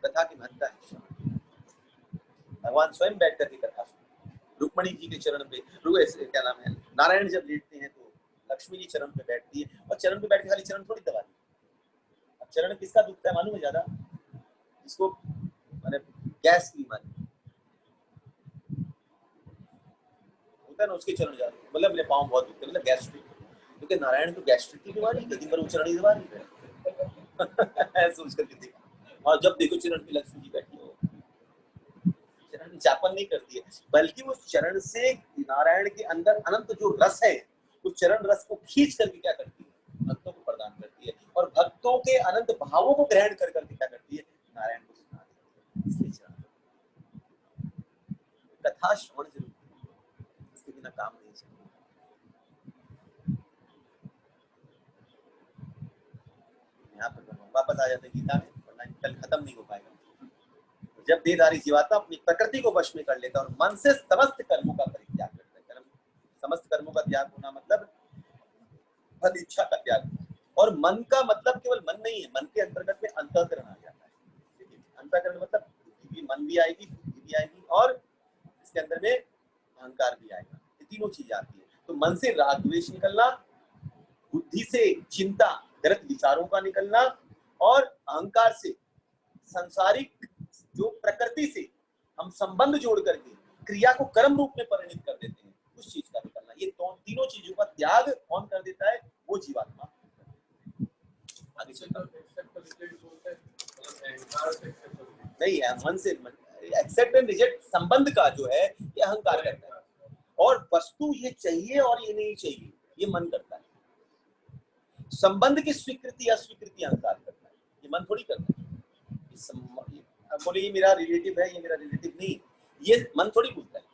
कथा की महत्ता है, भगवान स्वयं बैठ करके कथा सुनते, रुक्मणी जी के चरण पे, क्या नाम है, नारायण जब लेटते हैं तो लक्ष्मी जी चरण पे बैठती है, और चरण पे बैठ के खाली चरण थोड़ी दबाती है। अब चरण किसका दुखता है मालूम है ज्यादा, जिसको माने गैस की बीमारी होता है ना, उसके चरण ज्यादा, मतलब मेरे पाँव बहुत दुखते हैं, मतलब गैस्ट्रिक, क्योंकि नारायण को गैस्ट्रिक की बीमारी है, दिन भर वो चरण ही दबा रही है सोच करके देखा, और जब देखो चरण पे लक्ष्मी जी बैठी हो, चरण जापन नहीं करती है, बल्कि उस चरण से नारायण के अंदर अनंत जो रस है, उस चरण रस को खींच करके क्या करती है, भक्तों को प्रदान करती है, और भक्तों के अनंत भावों को ग्रहण कर करके क्या करती है, नारायण को सुना देती है। कथा श्रवण जरूर, इसके बिना काम नहीं चलेगा। यहाँ पर वापस आ जाते हैं गीता में, वरना कल खत्म नहीं हो पाएगा। जब देहधारी जीवात्मा अपनी प्रकृति को वश में कर लेता है और मन से समस्त कर्मों का परित्याग करता है, समस्त कर्मों का त्याग होना मतलब फल इच्छा का त्याग, और मन का मतलब केवल मन नहीं है, मन के अंतर्गत में अंतःकरण आ जाता है, अंतःकरण मतलब मन भी आएगी, बुद्धि भी आएगी, और इसके अंदर में अहंकार भी आएगा, ये तीनों चीज आती है। तो मन से राग द्वेष निकलना, बुद्धि से चिंता गलत विचारों का निकलना, और अहंकार से संसारिक जो प्रकृति से हम संबंध जोड़ करके क्रिया को कर्म रूप में परिणित कर देते हैं, उस चीज का निकलना, ये तीनों चीजों का त्याग कौन कर देता है, वो जीवात्मा। आगे चलता नहीं है, मन से एक्सेप्ट एंड रिजेक्ट संबंध का जो है ये अहंकार करता है, और वस्तु ये चाहिए और ये नहीं चाहिए ये मन करता है। संबंध की स्वीकृति अस्वीकृति अहंकार करता है, ये मन थोड़ी करता है। अब बोले ये मेरा रिलेटिव है, ये मेरा रिलेटिव नहीं, ये मन थोड़ी बोलता है,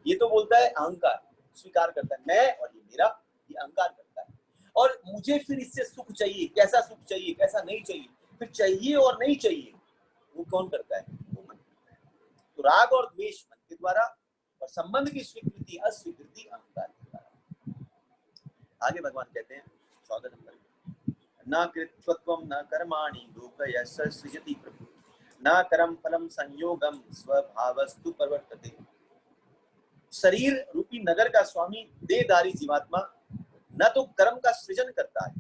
ये तो बोलता है अहंकार, स्वीकार करता है मैं और ये मेरा, ये अहंकार करता है। और मुझे फिर इससे सुख चाहिए, कैसा सुख चाहिए कैसा नहीं चाहिए, फिर चाहिए और नहीं चाहिए वो कौन करता है? वो मन करता है। तो राग और द्वेष मन के द्वारा और संबंध की स्वीकृति अस्वीकृति अहंकार के द्वारा। आगे भगवान कहते हैं 14 नंबर, न कृत्वत्वं न कर्माणि लोकयश सृजति प्रभु, न कर्म फलम संयोगम स्वभावस्तु प्रवर्तते। शरीर रूपी नगर का स्वामी देहधारी जीवात्मा न तो कर्म का सृजन करता है,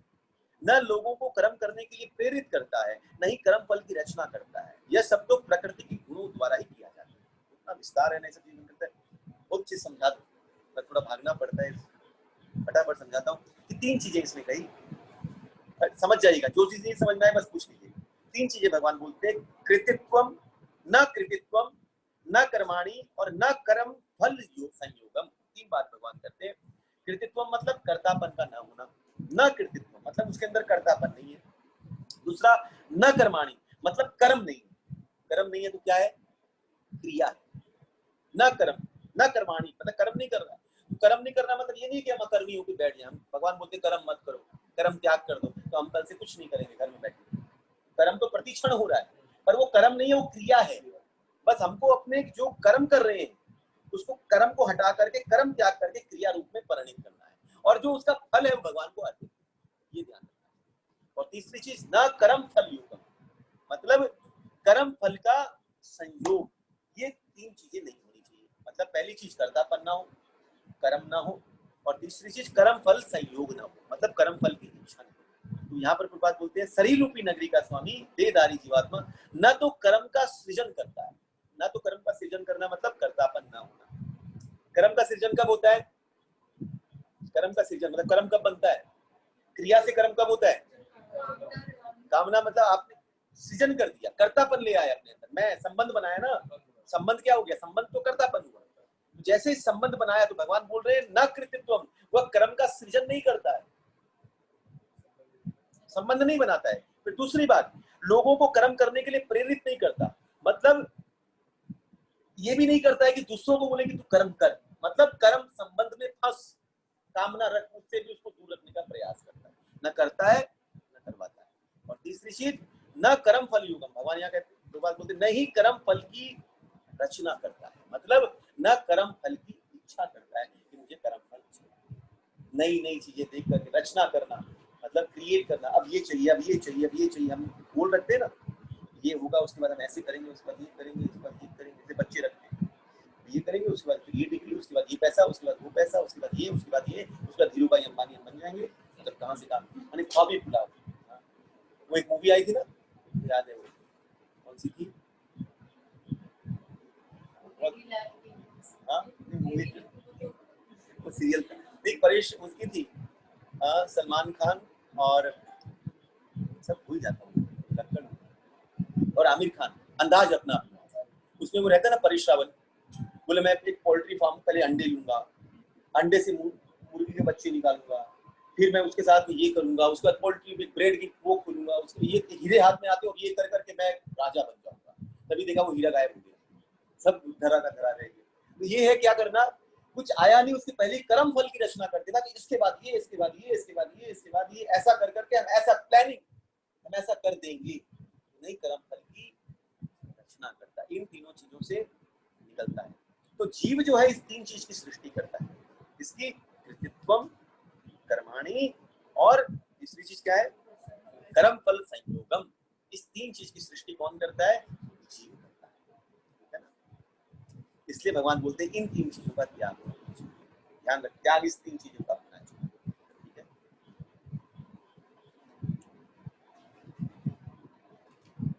न लोगों को कर्म करने के लिए प्रेरित करता है, न ही कर्म फल की रचना करता है। यह सब तो प्रकृति के गुणों द्वारा ही किया जाता है। इतना विस्तार है ना सब चीज करता है, बहुत चीज समझा दो, मैं थोड़ा भागना पड़ता है, फटाफट समझाता हूँ कि 3 चीजें इसमें कही, समझ जाइएगा। जो चीज नहीं समझ में आए बस पूछ लीजिए। 3 चीजें भगवान बोलते हैं, कृतित्वम न कृतित्वम न कर्माणि और न कर्म फल संयोगम। 3 बात भगवान करते हैं। कृतित्वम मतलब कर्तापन का न होना, न कृतित्व मतलब उसके अंदर कर्तापन नहीं है। दूसरा न कर्माणि मतलब कर्म नहीं है, कर्म नहीं है तो क्या है? क्रिया है। न कर्म न कर्माणि मतलब कर्म नहीं कर रहा। कर्म नहीं करना मतलब ये नहीं कि हम अकर्मी होकर बैठ जाए। भगवान बोलते कर्म मत करो, कर्म त्याग कर दो, तो हम कल से कुछ नहीं करेंगे, घर में बैठे। कर्म तो प्रतिक्षण हो रहा है, पर वो कर्म नहीं है, वो क्रिया है। बस हमको अपने जो कर्म कर रहे हैं उसको कर्म को हटा करके कर्म त्याग करके क्रिया रूप में परिणित करना है, और जो उसका फल है वो भगवान को अर्पित, ये ध्यान रखना है। और तीसरी चीज न कर्म फल योग, मतलब कर्म फल का संयोग, ये 3 चीजें नहीं होनी चाहिए। मतलब पहली चीज कर्तापन ना हो, कर्म ना हो, और तीसरी चीज कर्म फल संयोग ना हो, मतलब कर्म फल की इच्छा नहीं। तो यहाँ पर प्रभुपाद बोलते हैं शरीर रूपी नगरी का स्वामी देहधारी जीवात्मा न तो कर्म का सृजन करता है, न तो कर्म का सृजन करना मतलब कर्तापन ना होना। कर्म का सृजन कब होता है? कर्म का सृजन मतलब कर्म कब बनता है? क्रिया से कर्म कब होता है? कामना मतलब आपने सृजन कर दिया, कर्तापन ले आया अपने अंदर, मैं संबंध बनाया ना, संबंध क्या हो गया? संबंध तो कर्तापन हुआ। जैसे ही संबंध बनाया तो भगवान बोल रहे हैं न कृतित्वम, वह कर्म का सृजन नहीं करता है, संबंध नहीं बनाता है। फिर दूसरी बात, लोगों को कर्म करने के लिए प्रेरित नहीं करता, मतलब ये भी नहीं करता है कि दूसरों को बोले कि तू कर्म कर, मतलब कर्म संबंध में फंस कामना रख, उससे भी उसको दूर रखने का प्रयास करता है, न करता है न करवाता है। और तीसरी चीज न कर्म फल युगम, भगवान यहाँ कहते हैं, दो बात बोलते, नहीं कर्म फल की रचना करता है, मतलब न कर्म फल की इच्छा करता है कि मुझे कर्म फल चाहिए। नई नई चीजें देख करके रचना करना मतलब क्रिएट करना, अब ये चाहिए, अब ये चाहिए, अब ये चाहिए, हम बोल रखते हैं ना, ये होगा उसके बाद हम ऐसे करेंगे, उसके बाद ये करेंगे, उसके बाद ये करेंगे, जैसे बच्चे रखते हैं, ये करेंगे उसके बाद फिर ये डिग्री, उसके बाद ये पैसा, उसके बाद वो पैसा, उसके बाद ये, उसके बाद ये, उसके बाद धीरू भाई अंबानी बन जाएंगे, मतलब कहाँ से कहाँ, यानी ख्वाब ही खुला। वो एक मूवी आई थी ना, याद है वो कौन सी थी? हाँ मूवी थी, वो सीरियल था, एक परेश उसकी थी, सलमान खान और सब भूल जाता हूँ, और आमिर खान, अंदाज अपना अपना, उसमें वो रहता है ना परेश रावल, बोले मैं एक पोल्ट्री फार्म, पहले अंडे लूंगा, अंडे से मुर्गी के बच्चे निकालूंगा, फिर मैं उसके साथ में ये करूंगा, उसके बाद पोल्ट्री ब्रेड की वो खोलूंगा, उसके ये हीरे हाथ में आते और ये कर करके मैं राजा बन जाऊंगा। तभी देखा वो हीरा गायब हो गया, सब धरा का धरा रह गया। तो ये है क्या करना, कुछ आया नहीं, उसके पहले कर्म फल की रचना करते ना, कि इसके बाद ये, इसके बाद ये, इसके बाद ये, इसके बाद ये, ऐसा कर करके हम ऐसा प्लानिंग, हम ऐसा कर देंगे, नहीं कर्म फल की रचना करता, इन तीनों चीजों से निकलता है। तो जीव जो है इस 3 चीज की सृष्टि करता है, इसकी कृतित्वम, कर्माणि, और तीसरी चीज क्या है? कर्म फल संयोगम। इस 3 चीज की सृष्टि कौन करता है? जीव करता है ना। इसलिए भगवान बोलते हैं इन 3 चीजों का त्याग होना चाहिए, ध्यान रख, त्याग इस 3 चीजों का होना चाहिए, ठीक है।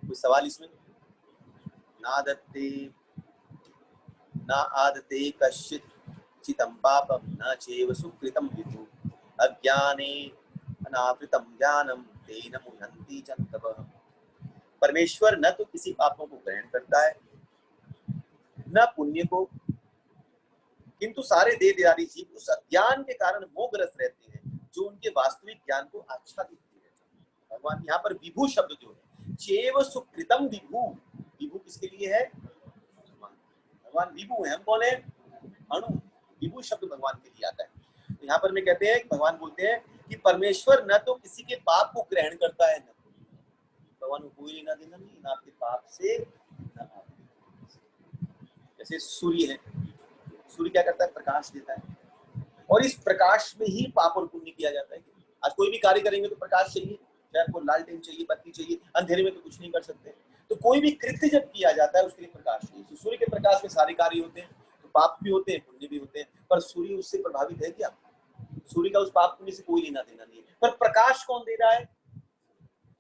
कोई सवाल इसमें? न आदते कश्चित् चितं पापं न चैव सुकृतं विभु अज्ञाने अनावृतं ज्ञानं तेन मुह्यन्ति जन्तवः। परमेश्वर न तो किसी पापों को ग्रहण करता है न पुण्य को, किंतु सारे देहधारी जीव उस अज्ञान के कारण मोहग्रस्त रहते हैं जो उनके वास्तविक ज्ञान को आच्छादित किए रहते हैं। भगवान यहाँ पर विभू शब्द जो है, चेव सुकृतम विभू, विभू किसके लिए है? भगवान विभू है, हम कौन है? अणु। विभू शब्द भगवान के लिए आता है। तो यहाँ पर में कहते हैं, भगवान बोलते हैं कि परमेश्वर न तो किसी के पाप को ग्रहण करता है, न भगवान को कोई लेना देना नहीं, ना आपके पाप से न आपके। जैसे सूर्य है, सूर्य क्या करता है? प्रकाश देता है, और इस प्रकाश में ही पाप और पुण्य किया जाता है। आज कोई भी कार्य करेंगे तो प्रकाश चाहिए, चाहे आपको लालटेन चाहिए, बत्ती चाहिए, अंधेरे में तो कुछ नहीं कर सकते। तो कोई भी कृत्य जब किया जाता है उसके लिए प्रकाश चाहिए। तो सूर्य के प्रकाश में सारे कार्य होते हैं, तो पाप भी होते हैं, पुण्य भी होते हैं। पर सूर्य उससे प्रभावित है क्या? सूर्य का उस पाप पुण्य से कोई लेना देना नहीं है। पर प्रकाश कौन दे रहा है?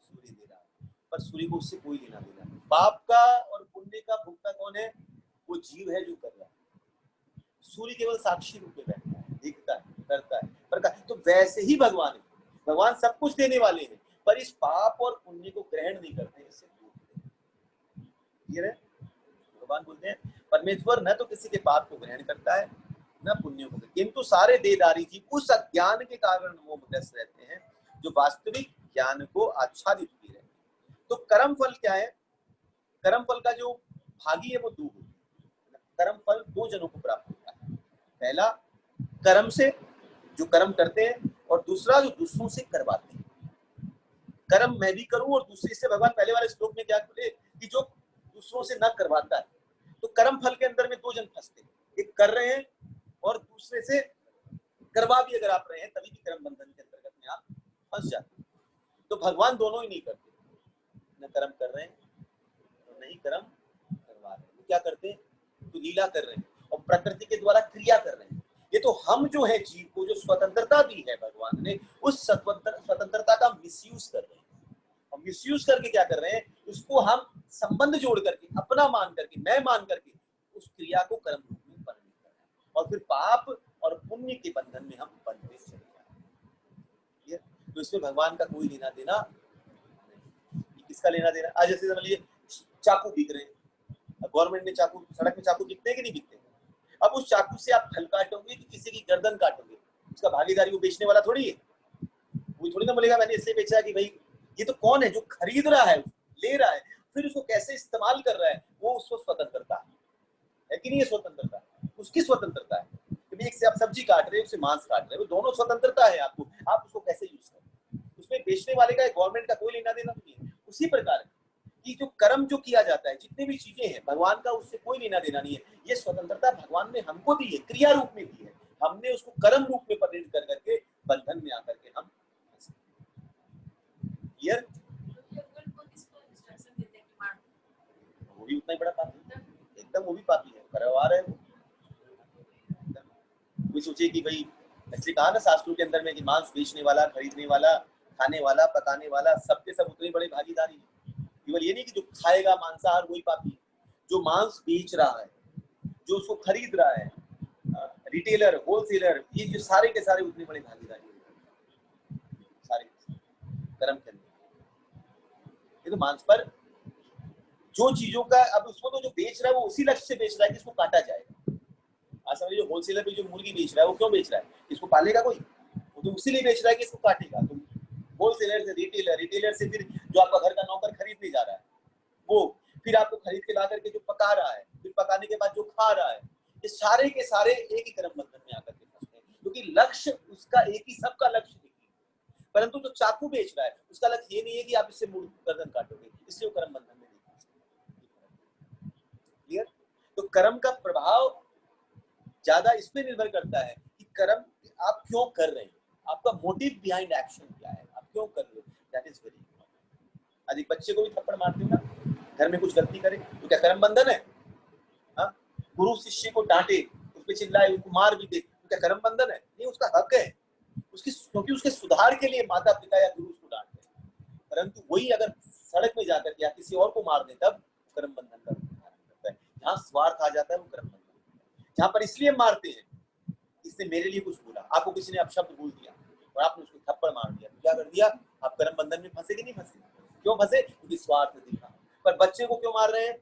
सूर्य दे रहा है, पर सूर्य को उससे कोई लेना देना नहीं। पाप का और पुण्य का भुगता कौन है? वो जीव है जो कर रहा है। सूर्य केवल साक्षी रूप में बैठता है, देखता है, करता है, प्रकाश। तो वैसे ही भगवान है, भगवान सब कुछ देने वाले हैं, पर इस पाप और पुण्य को ग्रहण नहीं करते, इससे दूर है। भगवान बोलते हैं परमेश्वर न तो किसी के पाप को ग्रहण करता है, न पुण्य को, किंतु सारे देहधारी जीव उस अज्ञान के कारण मोहग्रस्त रहते हैं जो वास्तविक ज्ञान को आच्छादित किए रहते हैं। तो कर्म फल क्या है? कर्म फल का जो भागी है वो दो है। कर्म फल दो जनों को प्राप्त होता है। पहला कर्म से जो कर्म करते हैं, और दूसरा जो दूसरों से करवाते हैं। कर्म मैं भी करूं, और दूसरे से, भगवान पहले वाले श्लोक में क्या बोले कि जो दूसरों से ना करवाता है। तो कर्म फल के अंदर में दो जन फंसते हैं, एक कर रहे हैं और दूसरे से करवा भी अगर आप रहे हैं तभी भी कर्म बंधन के अंतर्गत में आप फंस जाते हैं। तो भगवान दोनों ही नहीं करते, न कर्म कर रहे हैं और नहीं कर्म करवा रहे हैं। वो क्या करते हैं? तो लीला कर रहे हैं और प्रकृति के द्वारा क्रिया कर रहे हैं। ये तो हम जो है जीव को जो स्वतंत्रता दी है भगवान ने, उस स्वतंत्रता का मिसयूज कर रहे हैं। और मिसयूज करके क्या कर रहे हैं? उसको हम संबंध जोड़ करके, अपना मान करके, मैं मान करके उस क्रिया को कर्म रूप में परिणत कर रहे हैं, और फिर पाप और पुण्य के बंधन में हम बंधे चले जाते हैं। तो इसमें भगवान का कोई लेना देना नहीं। किसका लेना देना? आज जैसे समझ लीजिए चाकू बिक रहे हैं, गवर्नमेंट ने चाकू, सड़क में चाकू बिकते हैं कि नहीं बिकते? अब उस चाकू से आप फल काटोगे कि किसी की गर्दन काटोगे? उसका भागीदारी वो बेचने वाला थोड़ी है। वो थोड़ी ना बोलेगा मैंने इसलिए बेचा कि भाई ये तो कौन है जो खरीद रहा है, ले रहा है, फिर उसको कैसे इस्तेमाल कर रहा है, वो उसको स्वतंत्रता है कि नहीं? है स्वतंत्रता, उसकी स्वतंत्रता है। कभी एक से आप सब्जी काट रहे हो, उससे मांस काट रहे हो, दोनों स्वतंत्रता है आपको, आप उसको कैसे यूज करें। उसमें बेचने वाले का, गवर्नमेंट का कोई लेना देना नहीं है। उसी प्रकार कि जो कर्म जो किया जाता है, जितनी भी चीजें हैं, भगवान का उससे कोई लेना देना नहीं है। ये स्वतंत्रता भगवान ने हमको दी है, क्रिया रूप में दी है। हमने उसको कर्म रूप में परिणत कर करके बंधन में आकर के हम वो भी उतना ही बड़ा पापी है, एकदम वो भी पापी है, करवा रहे हैं वो। कोई सोचे कि भाई, इसलिए कहा ना शास्त्रों के अंदर में कि मांस बेचने वाला, खरीदने वाला, खाने वाला, पकाने वाला, सबके सब उतने बड़े भागीदारी है। केवल ये नहीं कि जो खाएगा मांसाहार वही पापी है, जो मांस बेच रहा है, जो उसको खरीद रहा है, रिटेलर, होलसेलर, ये जो सारे के सारे उतने बड़े भागीदारी है, सारे कर्म के अंदर। ये तो मांस पर जो चीजों का, अब उसको तो जो बेच रहा है वो उसी लक्ष्य से बेच रहा है कि इसको काटा जाएगा। आज समझिए जो होलसेलर भी जो मुर्गी बेच रहा है वो क्यों बेच रहा है? इसको पालेगा कोई, वो तो उसी लिए बेच रहा है कि इसको काटेगा। तो होलसेलर से रिटेलर, रिटेलर से फिर जो आपका घर का नौकर खरीदने जा रहा है वो, फिर आपको खरीद के ला करके जो पका रहा है, फिर पकाने के बाद जो खा रहा है, ये सारे के सारे एक ही कर्म बंधन में आकर के फंसते हैं, क्योंकि लक्ष्य उसका एक ही, सबका लक्ष्य एक ही। परंतु जो चाकू बेच रहा है उसका लक्ष्य ये नहीं है कि आप इससे गर्दन काटोगे, इससे वो कर्म बंधन में नहीं फंसते। क्लियर? तो कर्म का प्रभाव ज्यादा इस पे निर्भर करता है कि कर्म आप क्यों कर रहे हैं, आपका मोटिव बिहाइंड एक्शन क्या है, आप क्यों कर रहे हो, दैट इज वेरी इंपॉर्टेंट। आज एक बच्चे को भी थप्पड़ मारते हो ना, घर में कुछ गलती करे तो क्या कर्म बंधन है? गुरु शिष्य को डांटे, उस पर चिल्लाए, उसको मार भी दे, तो क्या कर्म बंधन है? नहीं, उसका हक है, उसकी, क्योंकि उसके सुधार के लिए माता पिता या गुरु उसको डांटते हैं। परंतु वही अगर सड़क में जाकर या किसी और को मार दे तब कर्म बंधन का करता है। जहाँ स्वार्थ आ जाता है वो कर्म बंधन। जहाँ पर इसलिए मारते हैं, इसने मेरे लिए कुछ बोला, आपको किसी ने अपशब्द बोल दिया और आपने उसको थप्पड़ मार दिया, तो क्या कर दिया? आप कर्म बंधन में फंसे कि नहीं फंसे? क्यों फंसे? क्योंकि स्वार्थ दिखा। पर बच्चे को क्यों मार रहे हैं?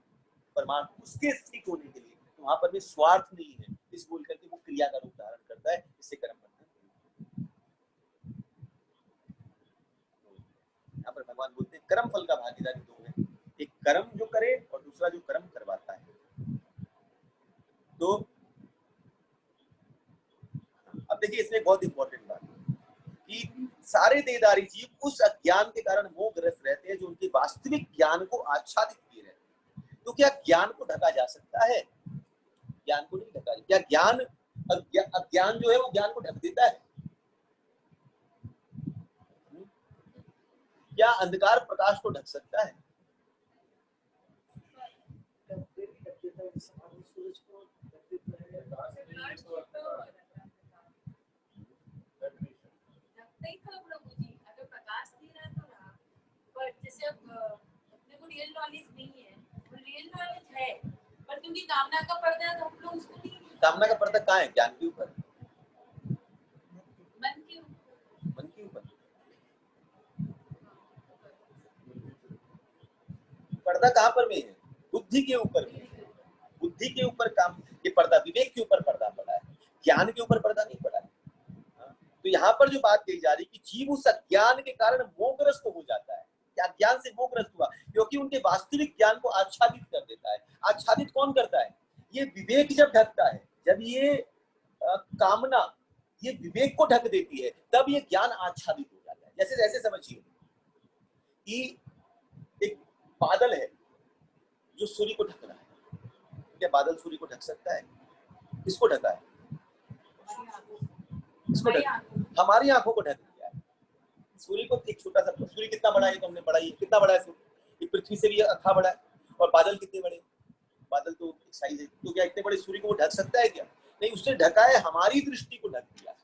परमात्मा उसके ठीक होने के लिए, वहां पर भी स्वार्थ नहीं है, इस बोल करके वो क्रिया का रूप धारण करता है, इससे कर्म बनता है। यहाँ पर भगवान बोलते हैं कर्म फल का भागीदारी दो है, एक कर्म जो करे और दूसरा जो कर्म करवाता है। तो अब देखिए इसमें बहुत इंपॉर्टेंट बात कि सारे देहधारी जीव उस अज्ञान के कारण मोहग्रस्त रहते हैं जो उनके वास्तविक ज्ञान को आच्छादित किए रहते हैं। तो क्या ज्ञान को ढका जा सकता है? ज्ञान को नहीं ढका। क्या ज्ञान अज्ञान जो है वो ज्ञान को ढक देता है? क्या अंधकार प्रकाश को ढक सकता है? जैसे अपने को रियल नॉलेज नहीं है, रियल नॉलेज है पर क्योंकि कामना का पर्दा है तो हम लोग उसको नहीं। कामना का पर्दा कहाँ है? ज्ञान के ऊपर, मन के ऊपर। मन के ऊपर पर्दा कहाँ पर में है? बुद्धि के ऊपर में। बुद्धि के ऊपर काम ये पर्दा, विवेक के ऊपर पर्दा पड़ा है, ज्ञान के ऊपर पर्दा नहीं पड़ा है। तो यहाँ पर जो बात कही जा रही कि जीव उस अज्ञान के कारण मोहग्रस्त हो जाता है। क्या ज्ञान से मोहग्रस्त हुआ? क्योंकि उनके वास्तविक ज्ञान को आच्छादित कर देता है। आच्छादित कौन करता है? ये विवेक जब ढकता है, जब ये कामना ये विवेक को ढक देती है, तब ये ज्ञान आच्छादित हो जाता है। जैसे जैसे समझिए कि एक बादल है जो सूर्य को ढक रहा है। क्या बादल सूर्य को ढक सकता है? किसको ढका है? इसको ढक, हमारी आंखों को ढक दिया है। सूर्य को एक छोटा सा, सूर्य कितना बड़ा है तो हमने बड़ा ही, कितना बड़ा है सूर्य? ये पृथ्वी से भी अथा बड़ा है। और बादल कितने बड़े? बादल तो एक साइज है। तो क्या इतने बड़े सूर्य को वो ढक सकता है क्या? नहीं, उसने ढका है, हमारी दृष्टि को ढक दिया,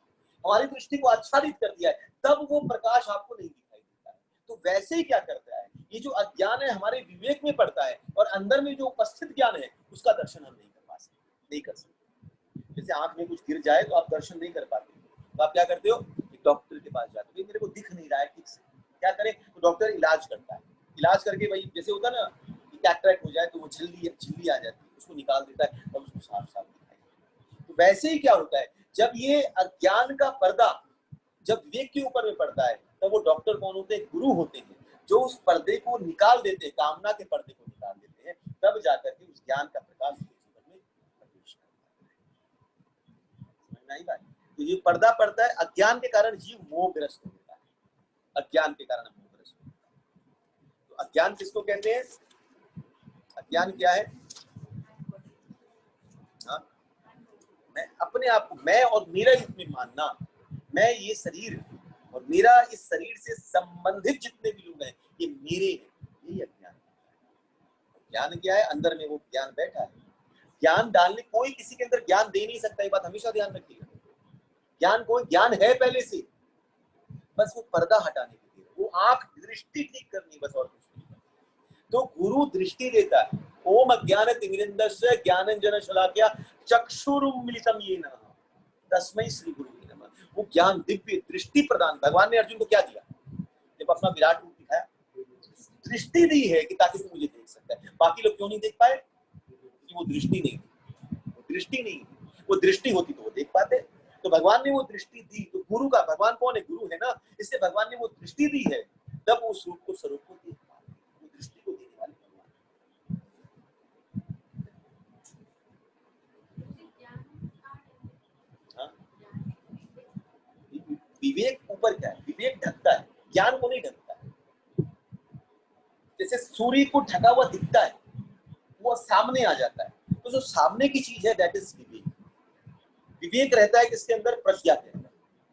हमारी दृष्टि को आच्छादित कर दिया है, तब वो प्रकाश आपको नहीं दिखाई देता है। तो वैसे ही क्या करता है, ये जो अज्ञान है हमारे विवेक में पड़ता है और अंदर में जो उपस्थित ज्ञान है उसका दर्शन हम नहीं कर पा सकते, नहीं कर सकते। जैसे आंख में कुछ गिर जाए तो आप दर्शन नहीं कर पाते, तो आप क्या करते हो? डॉक्टर के पास जाते हो, मेरे को दिख नहीं रहा है ठीक से, क्या करें? तो डॉक्टर इलाज करता है, इलाज करके भाई जैसे होता है ना कि कैटरेक्ट हो जाए तो वो झिल्ली आ जाती है, उसको निकाल देता है और उसको साफ साफ दिखाई। तो वैसे ही क्या होता है, जब ये अज्ञान का पर्दा जब विवेक के ऊपर में पड़ता है, तब वो डॉक्टर कौन होते हैं? गुरु होते हैं, जो उस पर्दे को निकाल देते हैं, कामना के पर्दे को निकाल देते हैं, तब जाकर के उस ज्ञान का प्रकाश जीवन में प्रवेश करता है। समझ में आई बात? तो ये पर्दा पड़ता है, अज्ञान के कारण जीव मोहग्रस्त होता है, अज्ञान के कारण मोहग्रस्त होता है। तो अज्ञान किसको कहते हैं? अज्ञान क्या है? हाँ, मैं अपने आप को, मैं और मेरा इसमें मानना, मैं ये शरीर और मेरा इस शरीर से संबंधित जितने भी लोग हैं ये मेरे हैं, यही अज्ञान। ज्ञान क्या है? अंदर में वो ज्ञान बैठा है। ज्ञान डालने, कोई किसी के अंदर ज्ञान दे नहीं सकता, ये बात हमेशा ध्यान रखिएगा। ज्ञान कोई ज्ञान है पहले से, बस वो पर्दा हटाने के लिए, वो आंख दृष्टि ठीक करनी, बस और कुछ नहीं। तो गुरु दृष्टि देता है। ओम अज्ञान तिमिरन्धस्य ज्ञानांजन शलाकया चक्षुरुन्मीलितं येन तस्मै श्री गुरु नमः। वो ज्ञान दिव्य दृष्टि प्रदान, भगवान ने अर्जुन को क्या दिया? जब अपना विराट रूप दिखाया, दृष्टि दी है कि ताकि तू मुझे देख सकता है। बाकी लोग क्यों नहीं देख पाए? कि वो दृष्टि नहीं, वो दृष्टि नहीं, वो दृष्टि होती तो वो देख पाते। तो भगवान ने वो दृष्टि दी। तो गुरु का, भगवान कौन है? गुरु है ना, इसलिए भगवान ने वो दृष्टि दी है, तब उस रूप को, स्वरूप को देख पाए। वो दृष्टि को देने वाले भगवान। हाँ, विवेक ऊपर क्या है? विवेक ढकता है, ज्ञान को नहीं ढकता है। जैसे सूर्य को ढका हुआ दिखता है, वो सामने आ जाता है, तो जो सामने की चीज है दैट इज विवेक। विवेक रहता है किसके अंदर? प्रज्ञा के अंदर।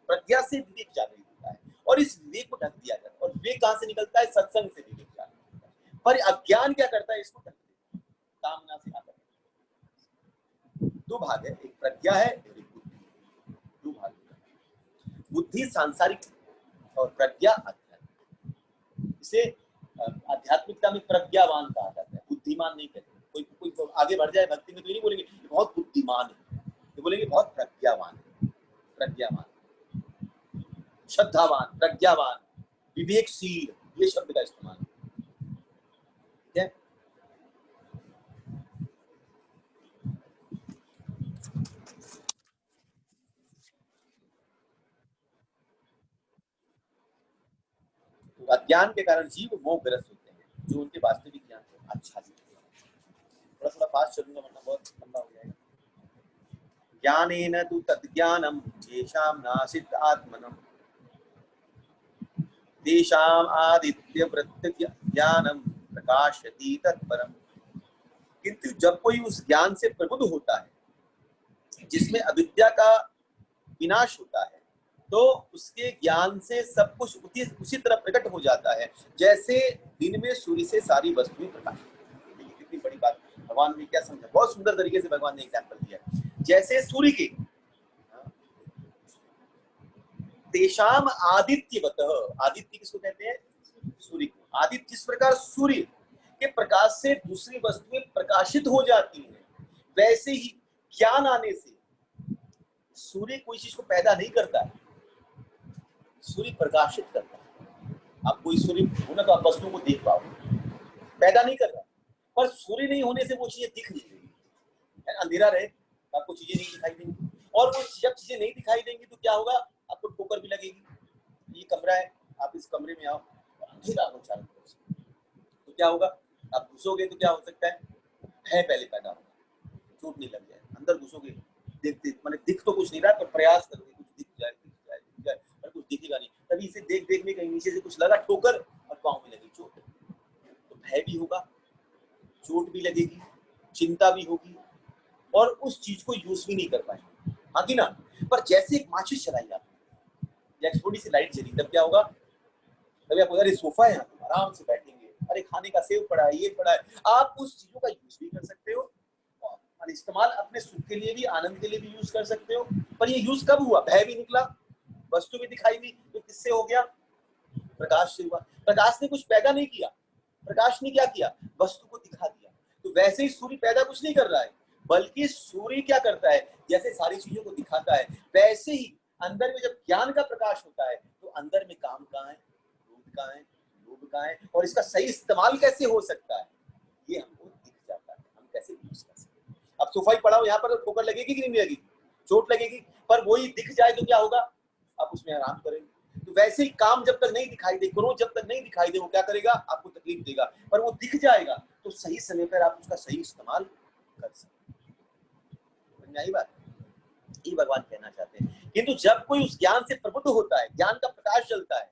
प्रज्ञा से विवेक जागृत होता है और इस विवेक को ढक दिया जाता है। और विवेक कहां से निकलता है? सत्संग से विवेक जागृत होता है। पर अज्ञान क्या करता है? इसको ढक देता है, कामना से आकर। दो भाग है, एक प्रज्ञा है और एक बुद्धि। दो भाग है। बुद्धि सांसारिक और प्रज्ञा आध्यात्मिक। इसे आध्यात्मिकता में प्रज्ञावान कहा जाता है, बुद्धिमान नहीं कहते। कोई कोई आगे बढ़ जाए भक्ति में तो ये नहीं बोलेंगे बहुत बुद्धिमान है, तो बोलेंगे बहुत प्रज्ञावान है। प्रज्ञावान, श्रद्धावान, प्रज्ञावान, विवेकशील, ये शब्द का इस्तेमाल। ठीक है? तो अज्ञान के कारण जीव मोहग्रस्त होते हैं, जो उनके वास्तविक ज्ञान को आच्छादित करते हैं। थोड़ा थोड़ा फास्ट चलूंगा वरना बहुत लंबा हो जाएगा। ज्ञानेन तु तद्ज्ञानम येषां नासीत् आत्मनम् तेषाम् आदित्य प्रत्यज्ञानम प्रकाशति तत्परम। किंतु जब कोई उस ज्ञान से प्रबुद्ध होता है जिसमें अविद्या का विनाश होता है, तो उसके ज्ञान से सब कुछ उसी तरह प्रकट हो जाता है जैसे दिन में सूर्य से सारी वस्तुएं प्रकाशित होती हैं। कितनी बड़ी बात भगवान ने क्या समझा, बहुत सुंदर तरीके से भगवान ने एग्जाम्पल दिया। जैसे सूर्य के तेषाम आदित्यवत, आदित्य किसको कहते हैं? सूर्य को। आदित्य जिस प्रकार सूर्य के प्रकाश से दूसरी वस्तुएं प्रकाशित हो जाती हैं, वैसे ही ज्ञान आने से सूर्य कोई चीज को पैदा नहीं करता है, सूर्य प्रकाशित करता है। आप कोई सूर्य हो ना तो आप वस्तुओं को देख पाओगे, पैदा नहीं कर रहा, पर सूर्य नहीं होने से वो चीजें दिख नहीं रही। अंधेरा रहे तो आपको चीजें नहीं दिखाई देंगी, और वो जब चीजें नहीं दिखाई देंगी तो क्या होगा, आपको ठोकर भी लगेगी। ये कमरा है, आप इस कमरे में आओ, अंधेरा हो चारों तरफ से, तो क्या होगा, आप घुसोगे तो क्या हो सकता है, भय पहले पैदा होगा, चोट नहीं लग जाए। अंदर घुसोगे, देखते माने दिख तो कुछ नहीं रहा, पर प्रयास करोगे कुछ दिख जाए, पर कुछ दिखेगा नहीं। तभी इसे देख देख में कहीं नीचे से कुछ लगा ठोकर और पाँव में लगी चोट, तो भय भी होगा, चोट भी लगेगी, चिंता भी होगी, और उस चीज को यूज भी नहीं कर पाएंगे, हाँ कि ना। पर जैसे एक माचिस चलाई आपने या थोड़ी सी लाइट जली, तब क्या होगा, तभी आपको अरे सोफा है यहाँ, आराम से बैठेंगे, अरे खाने का सेव पड़ा है, ये पड़ा है, आप उस चीजों का यूज भी कर सकते हो और इस्तेमाल अपने सुख के लिए भी, आनंद के लिए भी यूज कर सकते हो। पर ये यूज कब हुआ, भय भी निकला, वस्तु भी दिखाई दी, तो किससे हो गया, प्रकाश से हुआ। प्रकाश ने कुछ पैदा नहीं किया, प्रकाश ने क्या किया, वस्तु को दिखा दिया। तो वैसे ही सूर्य पैदा कुछ नहीं कर रहा है, बल्कि सूर्य क्या करता है, जैसे सारी चीजों को दिखाता है, वैसे ही अंदर में जब ज्ञान का प्रकाश होता है तो अंदर में काम कहाँ है, क्रोध कहाँ है, लोभ कहाँ है, और इसका सही इस्तेमाल कैसे हो सकता है, ये हमको दिख जाता है, हम कैसे यूज कर सकते हैं। अब सोफा ही पड़ा हो यहाँ पर, तो ठोकर लगेगी कि नहीं लगेगी, चोट लगेगी, पर वही दिख जाए तो क्या होगा, आप उसमें आराम करेंगे। तो वैसे ही काम जब तक नहीं दिखाई दे, क्रोध जब तक नहीं दिखाई दे, वो क्या करेगा, आपको तकलीफ देगा, पर वो दिख जाएगा तो सही समय पर आप उसका सही इस्तेमाल कर सकते हैं। यही बात ये भगवान कहना चाहते हैं। किंतु जब कोई उस ज्ञान से प्रबुद्ध होता है, ज्ञान का प्रकाश चलता है,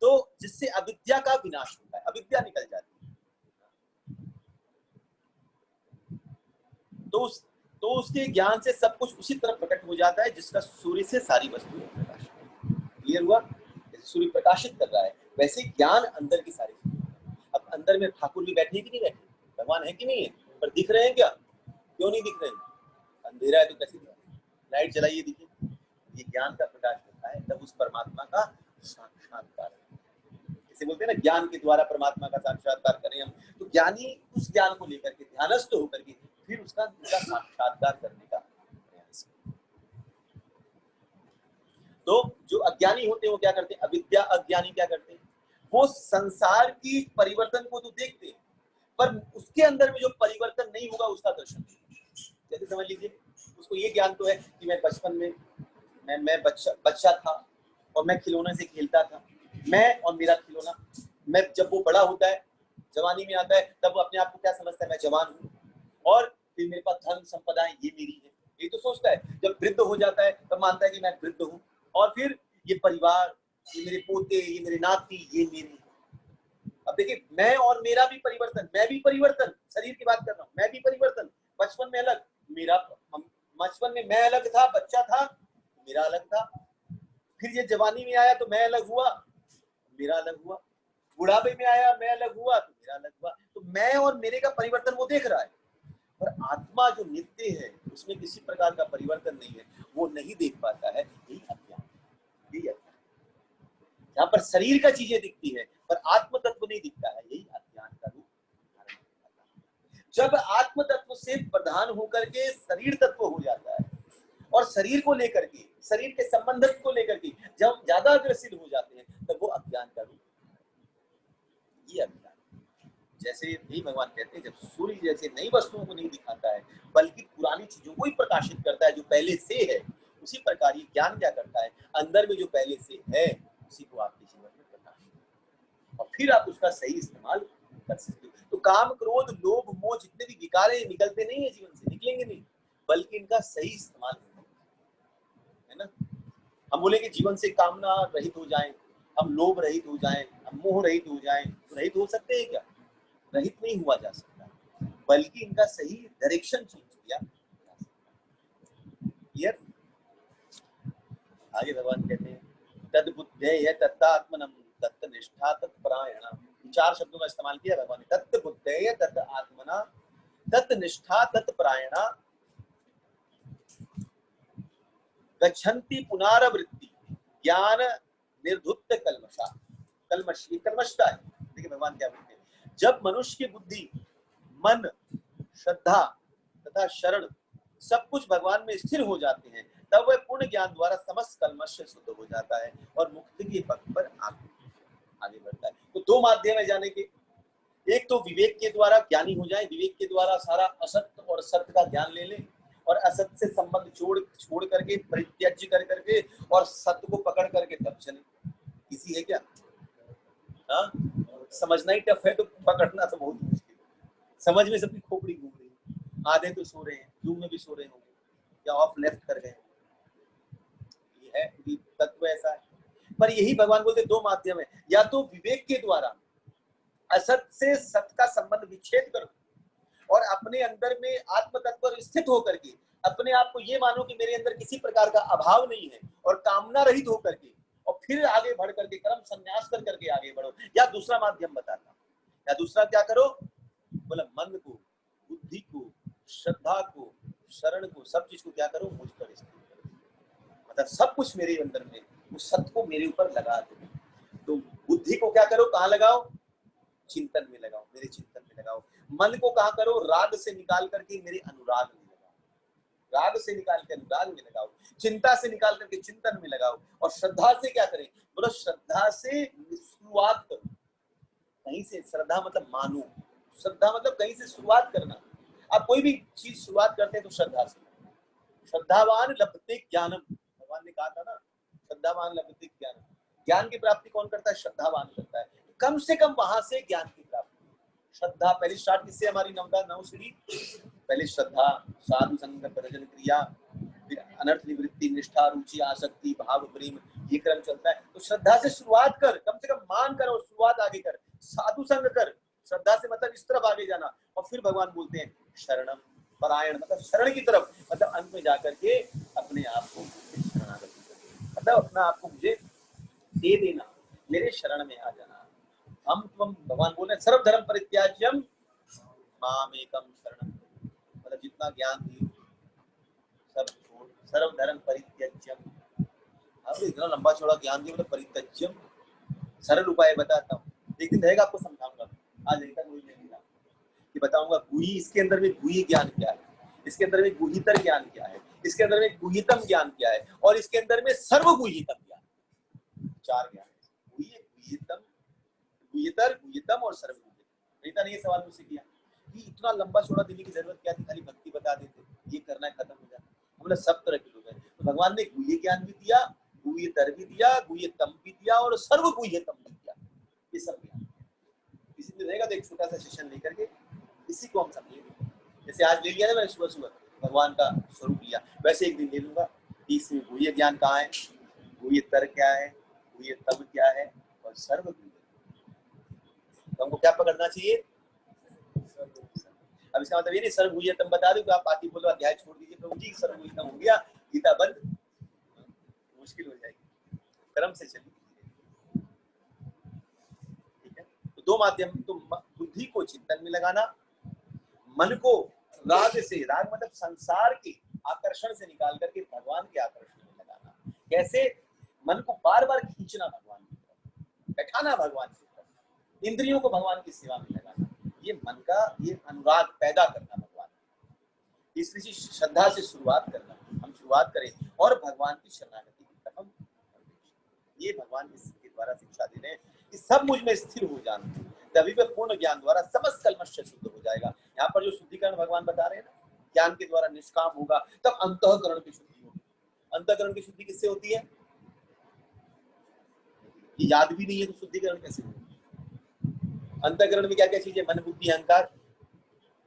तो जिससे अविद्या का विनाश होता है, अविद्या निकल जाती है, तो उसके ज्ञान से सब कुछ उसी तरह प्रकट हो जाता है जिसका सूर्य से सारी वस्तुएं प्रकाशित। क्लियर हुआ? जैसे सूर्य प्रकाशित कर रहा है, वैसे ज्ञान अंदर की सारी चीजें। अब अंदर में ठाकुर भी बैठे कि नहीं बैठे, भगवान है कि नहीं है, पर दिख रहे हैं क्या, क्यों नहीं दिख रहे हैं, अंधेरा है तो कैसे दिख रहा है, लाइट जलाइए दिखे, ये ज्ञान का प्रकाश होता है, तब उस परमात्मा का साक्षात्कार। जैसे बोलते हैं ना, ज्ञान के द्वारा परमात्मा का साक्षात्कार करें हम, तो ज्ञानी उस ज्ञान को लेकर के ध्यानस्थ होकर के फिर उसका साक्षात्कार करने का प्रयास करें। तो जो अज्ञानी होते हैं वो क्या करते हैं, अविद्या अज्ञानी क्या करते हैं, वो संसार की परिवर्तन को तो देखते हैं, पर उसके अंदर में जो परिवर्तन नहीं होगा उसका दर्शन नहीं। जैसे समझ लीजिए, उसको ये ज्ञान तो है कि मैं बचपन में मैं बच्चा था और मैं खिलौने से खेलता था, मैं और मेरा खिलौना। मैं जब वो बड़ा होता है, जवानी में आता है, तब वो अपने आप को क्या समझता है, मैं जवान हूँ और फिर मेरे पास धन संपदा है, ये मेरी है, ये तो सोचता है। जब वृद्ध हो जाता है तब मानता है कि मैं वृद्ध हूँ, और फिर ये परिवार, ये मेरे पोते, ये मेरे नाती, ये मेरे। अब देखिए, मैं और मेरा भी परिवर्तन, मैं भी परिवर्तन, शरीर की बात कर रहा हूँ, मैं भी परिवर्तन। बचपन में अलग, बचपन में मैं अलग था, बच्चा था, मेरा अलग था। फिर ये जवानी में आया तो मैं अलग हुआ, मेरा अलग हुआ। बुढ़ापे में आया, मैं अलग हुआ तो मेरा अलग हुआ। तो मैं और मेरे का परिवर्तन वो देख रहा है, पर आत्मा जो नित्य है उसमें किसी प्रकार का परिवर्तन नहीं है, वो नहीं देख पाता है। यही अज्ञान, यही अज्ञान। जहाँ पर शरीर का चीजें दिखती है पर आत्म तत्व नहीं दिखता है, यही अज्ञान का रूप धारण करता है। जब आत्म तत्व से प्रधान होकर के शरीर तत्व हो जाता है और शरीर को लेकर के, शरीर के संबंध को लेकर के जब ज्यादा अग्रसित हो जाते हैं, तब वो अज्ञान का रूप, ये अज्ञान। जैसे यही भगवान कहते हैं, जब सूर्य जैसे नई वस्तुओं को नहीं दिखाता है बल्कि पुरानी चीजों को ही प्रकाशित करता है जो पहले से है, उसी प्रकार ये ज्ञान क्या करता है, अंदर में जो पहले से है उसी को आपके जीवन में प्रकाशित। फिर आप उसका सही इस्तेमाल कर सकते हो। तो काम, क्रोध, लोभ, मोह जितने भी विकार है निकलते नहीं है जीवन से, निकलेंगे नहीं, बल्कि इनका सही इस्तेमाल है ना। हम बोले कि जीवन से कामना रहित हो जाएं, हम लोभ रहित हो जाएं, हम मोह रहित हो जाएं, तो रहित हो सकते हैं क्या? रहित नहीं हुआ जा सकता, बल्कि इनका सही डायरेक्शन चेंज किया जा सकता। क्लियर? आगे भगवान कहते हैं तद बुद्धेय तत्तात्मनम तत्निष्ठा तत्परायण। चार शब्दों का इस्तेमाल किया भगवान ने, तत् बुद्धेय तत् आत्मना तत्निष्ठा तत्परायण गच्छन्ति पुनरावृत्ति ज्ञान निर्धुत्त कल्मषा। कल्मष, ये कल्मषता है। देखिए भगवान क्या बोलते हैं, जब मनुष्य की बुद्धि, मन, श्रद्धा तथा शरण सब कुछ भगवान में स्थिर हो जाते हैं, तब वह पूर्ण ज्ञान द्वारा समस्त कल्मष से शुद्ध हो जाता है और मुक्ति के पथ पर आगे बढ़ता है। तो दो माध्यम है जाने के, एक तो विवेक के द्वारा ज्ञानी हो जाए, विवेक के द्वारा सारा असत्य और सत्य का ज्ञान ले लें और असत्य से संबंध छोड़ करके, परित्याज्य कर करके और सत्य को पकड़ करके तब चले। इसी है क्या? हाँ, समझना ही टफ है तो पकड़ना तो बहुत मुश्किल है। समझ में सबकी खोपड़ी घूम रही है, आधे तो सो रहे हैं, जूम में भी सो रहे होंगे या ऑफ लेफ्ट कर गए, ये है तत्व ऐसा है। पर यही भगवान बोलते दो माध्यम है, या तो विवेक के द्वारा असत से सत्य का संबंध विच्छेद करो और अपने अंदर में आत्म तत्व पर स्थित होकर के अपने आप को ये मानो कि मेरे अंदर किसी प्रकार का अभाव नहीं है और कामना रहित होकर के और फिर आगे बढ़ करके कर्म संन्यास कर करके आगे बढ़ो। या दूसरा माध्यम बताता, या दूसरा क्या करो, बोला मन को, बुद्धि को, श्रद्धा को, शरण को, सब चीज को क्या करो, मुझ पर स्थिर करो। मतलब सब कुछ मेरे अंदर में, उस सत्य को मेरे ऊपर लगा दो। तो बुद्धि को क्या करो, कहाँ लगाओ, चिंतन में लगाओ, मेरे चिंतन में लगाओ। मन को कहाँ करो, राग से निकाल करके मेरे अनुराग में लगाओ, राग से निकाल के अनुराग में लगाओ, चिंता से निकाल करके चिंतन में लगाओ। और श्रद्धा से क्या करें, बोलो श्रद्धा से शुरुआत करो। कहीं से, श्रद्धा मतलब मानो, श्रद्धा मतलब कहीं से शुरुआत करना। आप कोई भी चीज शुरुआत करते हैं तो श्रद्धा से। श्रद्धावान लभते ज्ञानम, भगवान ने कहा था ना, श्रद्धावान लभते ज्ञानम। ज्ञान की प्राप्ति कौन करता है, श्रद्धावान करता है। कम से कम वहां से ज्ञान की प्राप्ति। श्रद्धा पहली स्टार्ट किससे, हमारी नव सीढ़ी, पहले श्रद्धा, साधु संग, प्रजन क्रिया, फिर अनर्थ निवृत्ति, निष्ठा, रुचि, आसक्ति, भाव, प्रेम, ये क्रम चलता है। तो श्रद्धा से शुरुआत कर, कम से कम मान कर और शुरुआत आगे कर। साधु संग कर, श्रद्धा से मतलब इस तरफ आगे जाना। और फिर भगवान बोलते हैं शरणम परायण, मतलब शरण की तरफ, मतलब अंत में जाकर के अपने आप को शरणागति, मतलब अपना आपको मुझे दे देना, मेरे शरण में आ जाना। हम तुम, भगवान बोल रहे हैं सर्व धर्म परित्याज्यम मामेकम शरणम, मतलब जितना ज्ञान दियो सब छोड़, सर्व धर्म परित्याज्यम। अब इतना लंबा चौड़ा ज्ञान दिया, मतलब परित्याज्यम। सरल उपाय बताता हूँ, एक दिन रहेगा आपको समझाऊंगा, आज नहीं तक वही नहीं कि बताऊंगा गुही, इसके अंदर में गुही ज्ञान क्या है, इसके अंदर में गुहितर ज्ञान क्या है, इसके अंदर में गुहितम ज्ञान क्या है, और इसके अंदर में सर्व गुहितम ज्ञान। चार ज्ञान, गुहितम, गुहितर, गुहितम और सर्व गुहितम। नहीं था नहीं, सवाल मुझसे किया कि इतना लंबा चौड़ा देने की जरूरत क्या थी, खाली भक्ति बता देते, ये करना है खत्म हो जाए। हमने सब तरह के लोग हैं, तो भगवान ने गुह्य ज्ञान भी दिया, गुह्यतर भी दिया, गुह्यतम भी दिया और सर्व गुह्यतम भी दिया। ये सब ज्ञान किसी दिन रहेगा तो एक छोटा सा सेशन लेकर के इसी को हम समझेंगे। जैसे आज ले लिया ना मैंने सुबह सुबह भगवान का स्वरूप लिया, वैसे एक दिन ले लूंगा कि इसमें गुह्य ज्ञान कहाँ है, गुह्यतर क्या है, गुह्यतम क्या है और सर्व गुह्य। तो हमको क्या पकड़ना चाहिए, अब इसका मतलब ये नहीं सर्व गुह्यतम बता दूं तो आप बाकी बोलो अध्याय छोड़ दीजिए, प्रभु जी सर्व गुह्यतम हो गया, गीता बंद, मुश्किल हो जाएगी। क्रम से चलिए, ठीक है। तो दो माध्यम, तो बुद्धि को चिंतन में लगाना, मन को राग से, राग मतलब संसार के आकर्षण से निकाल करके भगवान के आकर्षण में लगाना। कैसे, मन को बार बार खींचना भगवान की तरफ, बैठाना भगवान की तरफ, इंद्रियों को भगवान की सेवा में लगाना, ये मन का ये अनुराग पैदा करना भगवान। इसलिए श्रद्धा से शुरुआत करना, हम शुरुआत करें और भगवान की शरणागति की तरफ हम, ये भगवान इसके द्वारा शिक्षा दे रहे हैं कि सब मुझ में स्थिर हो जाना, तभी वह पूर्ण ज्ञान द्वारा समस्त कल्मष से शुद्ध हो जाएगा। यहाँ पर जो शुद्धिकरण भगवान बता रहे हैं ना, ज्ञान के द्वारा निष्काम होगा तब अंतःकरण की शुद्धि होगी। अंतःकरण की शुद्धि किससे होती है, याद भी नहीं है तो शुद्धिकरण कैसे होगी। अंतःकरण में क्या क्या चीजें, मन बुद्धि अहंकार,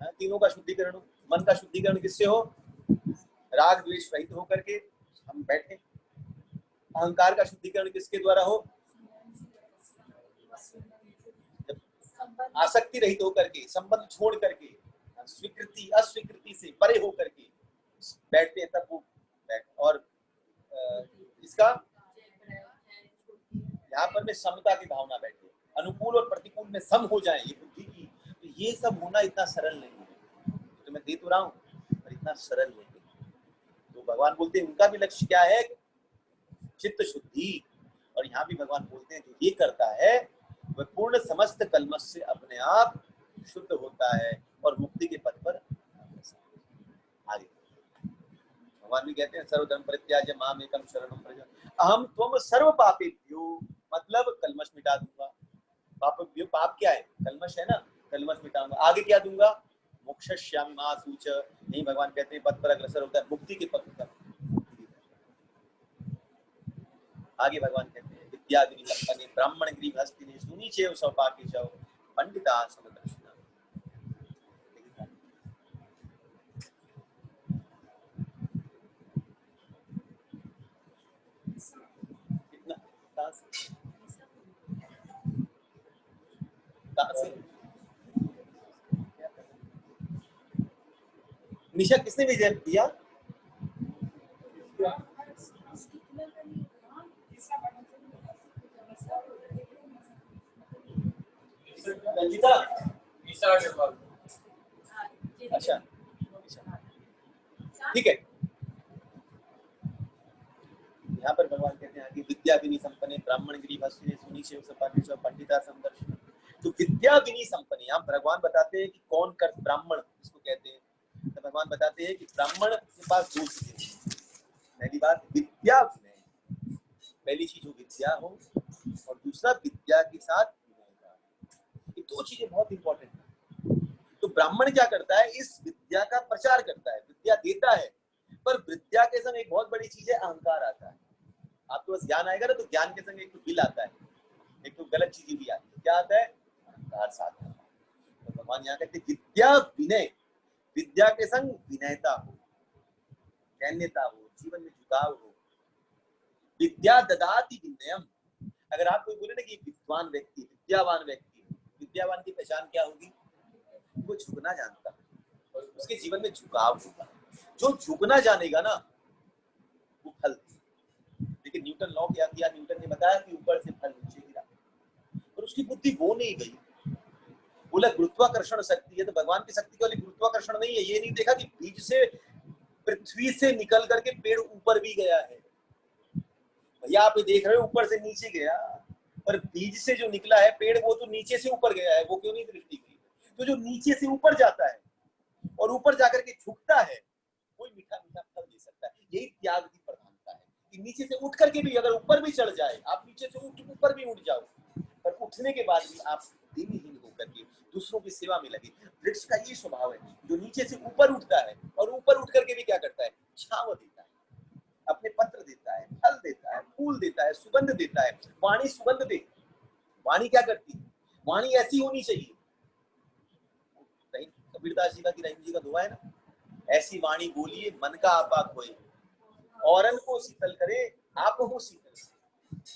तीनों का शुद्धिकरण हो। मन का शुद्धिकरण किससे हो? राग द्वेष रहित होकर के हम बैठे। अहंकार का शुद्धिकरण किसके द्वारा हो? जब आसक्ति रहित होकर के, संबंध छोड़ करके, स्वीकृति अस्वीकृति से परे होकर के बैठते हैं, तब वो बैठ। और इसका यहाँ पर में समता की भावना बैठे, अनुकूल और प्रतिकूल में सम हो जाए ये बुद्धि की। तो ये सब होना इतना सरल नहीं है, तो मैं दे तो रहा हूँ पर इतना सरल नहीं है। तो भगवान बोलते हैं उनका भी लक्ष्य क्या है? चित्त शुद्धि। और यहाँ भी भगवान बोलते हैं जो ये करता है वह पूर्ण समस्त कल्मश से अपने आप शुद्ध होता है और मुक्ति के पथ पर आगे। भगवान भी कहते हैं सर्वधर्म परित्याज्य माम एकम शरणम व्रज अहम त्वम सर्व पापेभ्यो, मतलब कल्मश मिटा दूंगा। पापेभ्यो, पाप क्या है? कल्मश है ना, कल्मश मिटाऊंगा। आगे क्या दूंगा? मोक्षयिष्यामि मा शुच। नहीं, भगवान कहते हैं पथ पर अग्रसर होता है, मुक्ति के पथ पर। आगे भगवान कहते हैं विद्याग्नि संपन्ने ब्राह्मण गृहस्थिने सुनीचेव सौपाकेशव पंडिता समदर्शिना। कितना कहां से निशा किसने भेजा दिया? रंजिता, अच्छा ठीक है। यहाँ पर भगवान कहते हैं कि विद्या विनी संपन्ने ब्राह्मण गृहस्थिने सुनीचेव सौपाकेशव पंडिता समदर्शिना। तो विद्या विनी संपन्ने, यहाँ भगवान बताते हैं कि कौन कर ब्राह्मण इसको कहते हैं। तो भगवान बताते हैं कि ब्राह्मण के पास दो चीजें। पहली बात विद्या विनय, पहली चीज हो विद्या हो, और दूसरा विद्या के साथ विनय। ये दो चीजें बहुत इंपॉर्टेंट है। तो ब्राह्मण क्या करता है? इस विद्या का प्रचार करता है, विद्या देता है, पर विद्या के संग एक बहुत बड़ी चीज है अहंकार आता है। आपके पास ज्ञान आएगा ना, तो ज्ञान के संग एक तो बिल आता है, एक तो गलत चीजें भी आती है। क्या आता है? अहंकार साथ आता है। तो भगवान यहाँ कहते विद्या विनय, विद्या के संग विनयता हो, दैन्यता हो, जीवन में झुकाव हो। विद्या ददाति विनयम। अगर आप कोई बोले ना कि विद्वान व्यक्ति, विद्यावान व्यक्ति, विद्यावान की पहचान क्या होगी? वो झुकना जानता है, उसके जीवन में झुकाव होगा। जो झुकना जानेगा ना वो फल। लेकिन न्यूटन लॉ क्या किया? न्यूटन ने बताया कि ऊपर से फल नीचे गिरा, और उसकी बुद्धि वो नहीं गई। बोला गुरुत्वाकर्षण शक्ति है, तो भगवान की शक्ति केवल गुरुत्वाकर्षण नहीं है। ये नहीं देखा कि बीज से, पृथ्वी से निकल करके पेड़ ऊपर भी गया है। भैया आप ये देख रहे हो ऊपर से नीचे गया, पर बीज से जो निकला है पेड़ वो तो नीचे से ऊपर गया है। वो क्यों नहीं दृष्टि की? तो जो नीचे से ऊपर जाता है और ऊपर जाकर के झुकता है, कोई मीठा मीठा फल दे सकता है। यही त्याग की प्रधानता है कि नीचे से उठ करके भी अगर ऊपर भी चढ़ जाए, आप नीचे से ऊपर भी उठ जाओ, पर उठने के बाद भी आप दीनहीन होकर के दूसरों की सेवा में लगे। वृक्ष का ये स्वभाव है, जो नीचे से ऊपर उठता है और ऊपर उठ करके भी क्या करता है? छांव देता है, अपने पत्र देता है, फल देता है, फूल देता है, सुगंध देता है। वाणी सुगंध दे। वाणी क्या करती है? वाणी ऐसी होनी चाहिए। कबीरदास जी का कि रहीम जी का दुआ है ना, ऐसी वाणी बोलिए मन का आपा खोए, औरन को शीतल करे आप हो शीतल।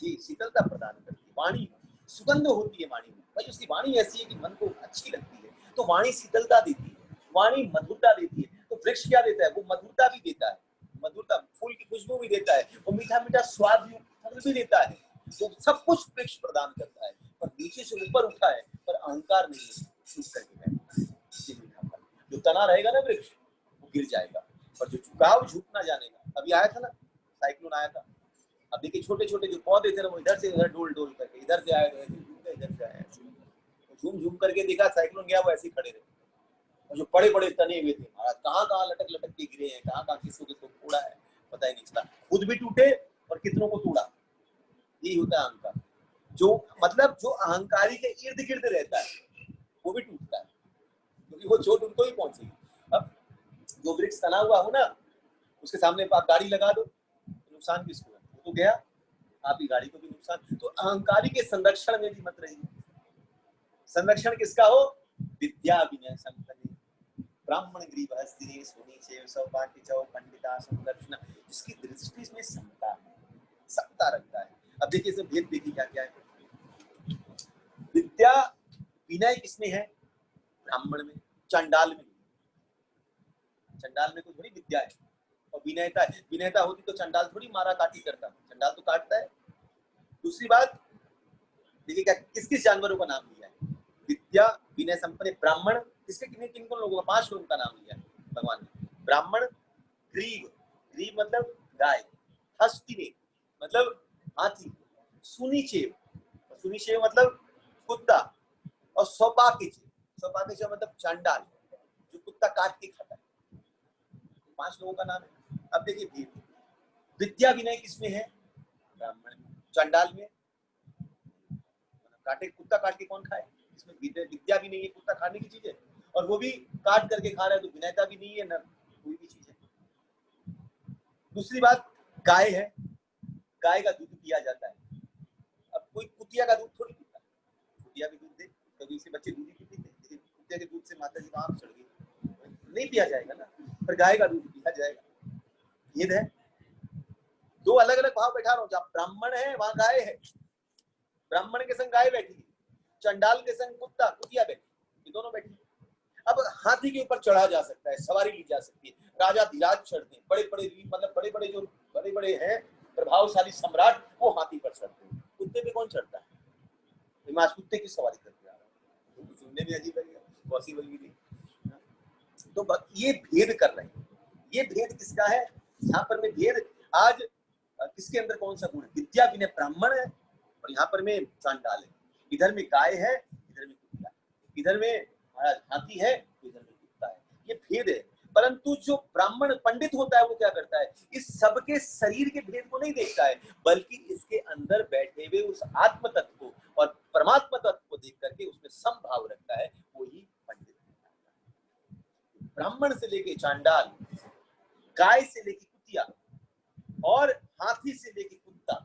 ये शीतलता प्रदान करती है वाणी, सुगंध होती है वाणी में। भाई उसकी वाणी ऐसी है कि मन को अच्छी लगती है, तो वाणी शीतलता देती है, वाणी मधुरता देती है। तो वृक्ष क्या देता है? वो मधुरता भी देता है, मधुरता, फूल की खुशबू भी देता है, वो मीठा मीठा स्वाद फल भी देता है। वो सब कुछ वृक्ष प्रदान करता है, पर नीचे से ऊपर उठा है, पर अहंकार नहीं है, चुप करके बैठा है। जो तना रहेगा ना वृक्ष, वो गिर जाएगा, पर जो झुकाव झुकना जानेगा। अभी आया था ना, साइक्लोन आया था। अब देखिए छोटे छोटे जो पौधे थे ना, वो इधर से उधर डोल डोल करके, इधर से आए तो इधर से आए, झूम झूम करके देखा साइक्लोन गया, वो ऐसे खड़े रहे। और जो बड़े बड़े तने हुए थे महाराज, कहाँ कहाँ लटक लटक के गिरे हैं, कहाँ कहाँ किसको किसको तोड़ा है, पता ही नहीं चला। खुद भी टूटे और कितनों को तोड़ा। यही होता है अहंकार। जो मतलब जो अहंकारी के इर्द गिर्द रहता है वो भी टूटता है, क्योंकि वो चोट उनको ही पहुंचेगी। अब जो वृक्ष तना हुआ हो ना, उसके सामने आप गाड़ी लगा दो, नुकसान किसको है? वो तो गया, आपकी गाड़ी को भी नुकसान। तो अहंकारी के संरक्षण में भी मत रहिए। संरक्षण किसका हो? विद्या विनय संपन्न ब्राह्मण ग्रीव हस्तिनी सुनीचे सौभाग्य चौ पंडिता संरक्षण, जिसकी दृष्टि में समता है, समता रखता है। अब देखिए इसमें भेद देखिए क्या क्या है। विद्या विनय किसमें है? ब्राह्मण में, चंडाल में। चंडाल में कोई थोड़ी विद्या है और विनयता है। विनयता होती तो चंडाल थोड़ी मारा काटी करता, चंडाल तो काटता है। दूसरी बात देखिए क्या किस किस जानवरों का नाम लिया है? विद्या विनय संपन्न ब्राह्मण, किसके किन लोगों का? 5 लोगों का नाम लिया है भगवान ने। ब्राह्मण, ग्रीव, ग्रीव मतलब गाय, हस्तिनी मतलब हाथी, सुनीचेव, सुनीचेव मतलब कुत्ता, और सौपाकिच, सौपाकिच मतलब चंडाल जो कुत्ता काट के खाता है। 5 लोगों का नाम है। अब देखिए भेद, विद्या विनय किसमें है? ब्राह्मण में। चंडाल में काटे, कुत्ता काट के कौन खाए? इसमें विद्या भी नहीं है, कुत्ता खाने की चीज है, और वो भी काट करके खा रहा है, तो विनयता भी नहीं है, न कोई भी चीज है। दूसरी बात गाय है, गाय का दूध पिया जाता है। अब कोई कुतिया का दूध थोड़ी पीता है, कुतिया भी दूध दे, कभी इसे बच्चे दूध ही पीते थे, कुतिया के दूध से माता जी को आंख चढ़ गई, नहीं पिया जाएगा ना, पर गाय का दूध पिया जाएगा। भेद है, दो अलग अलग भाव बैठा रहा हूँ। जहाँ ब्राह्मण है वहां गाय है, ब्राह्मण के संग गाय बैठी है, चंडाल के संग कुत्ता कुतिया बैठी, ये दोनों बैठी। अब हाथी के ऊपर चढ़ा जा सकता है, सवारी ली जा सकती है, राजा धीराज चढ़ते हैं, बड़े बड़े मतलब बड़े बड़े जो बड़े बड़े हैं प्रभावशाली सम्राट, वो हाथी पर चढ़ते हैं। कुत्ते पे कौन चढ़ता है? मैं आज कुत्ते की सवारी करके आ रहा हूँ, तो सुनने में अजीब लगेगा, पॉसिबल भी नहीं। तो ये भेद कर रहे हैं, ये भेद किसका है? यहाँ पर में भेद आज किसके अंदर कौन सा गुण है? विद्या विनय ब्राह्मण है, और यहाँ पर में चांडाल है। इधर में गाय है, इधर में कुत्ता है, इधर में महाराज हाथी है, इधर में कुत्ता है। ये भेद है। परंतु जो ब्राह्मण पंडित होता है वो क्या करता है? इस सबके शरीर के भेद को नहीं देखता है, बल्कि इसके अंदर बैठे हुए उस आत्म तत्व को और परमात्मा तत्व को देख करके उसमें समभाव रखता है, वही पंडित है। ब्राह्मण से लेके चांडाल, गाय से लेके कुतिया और हाथी से लेके कुत्ता,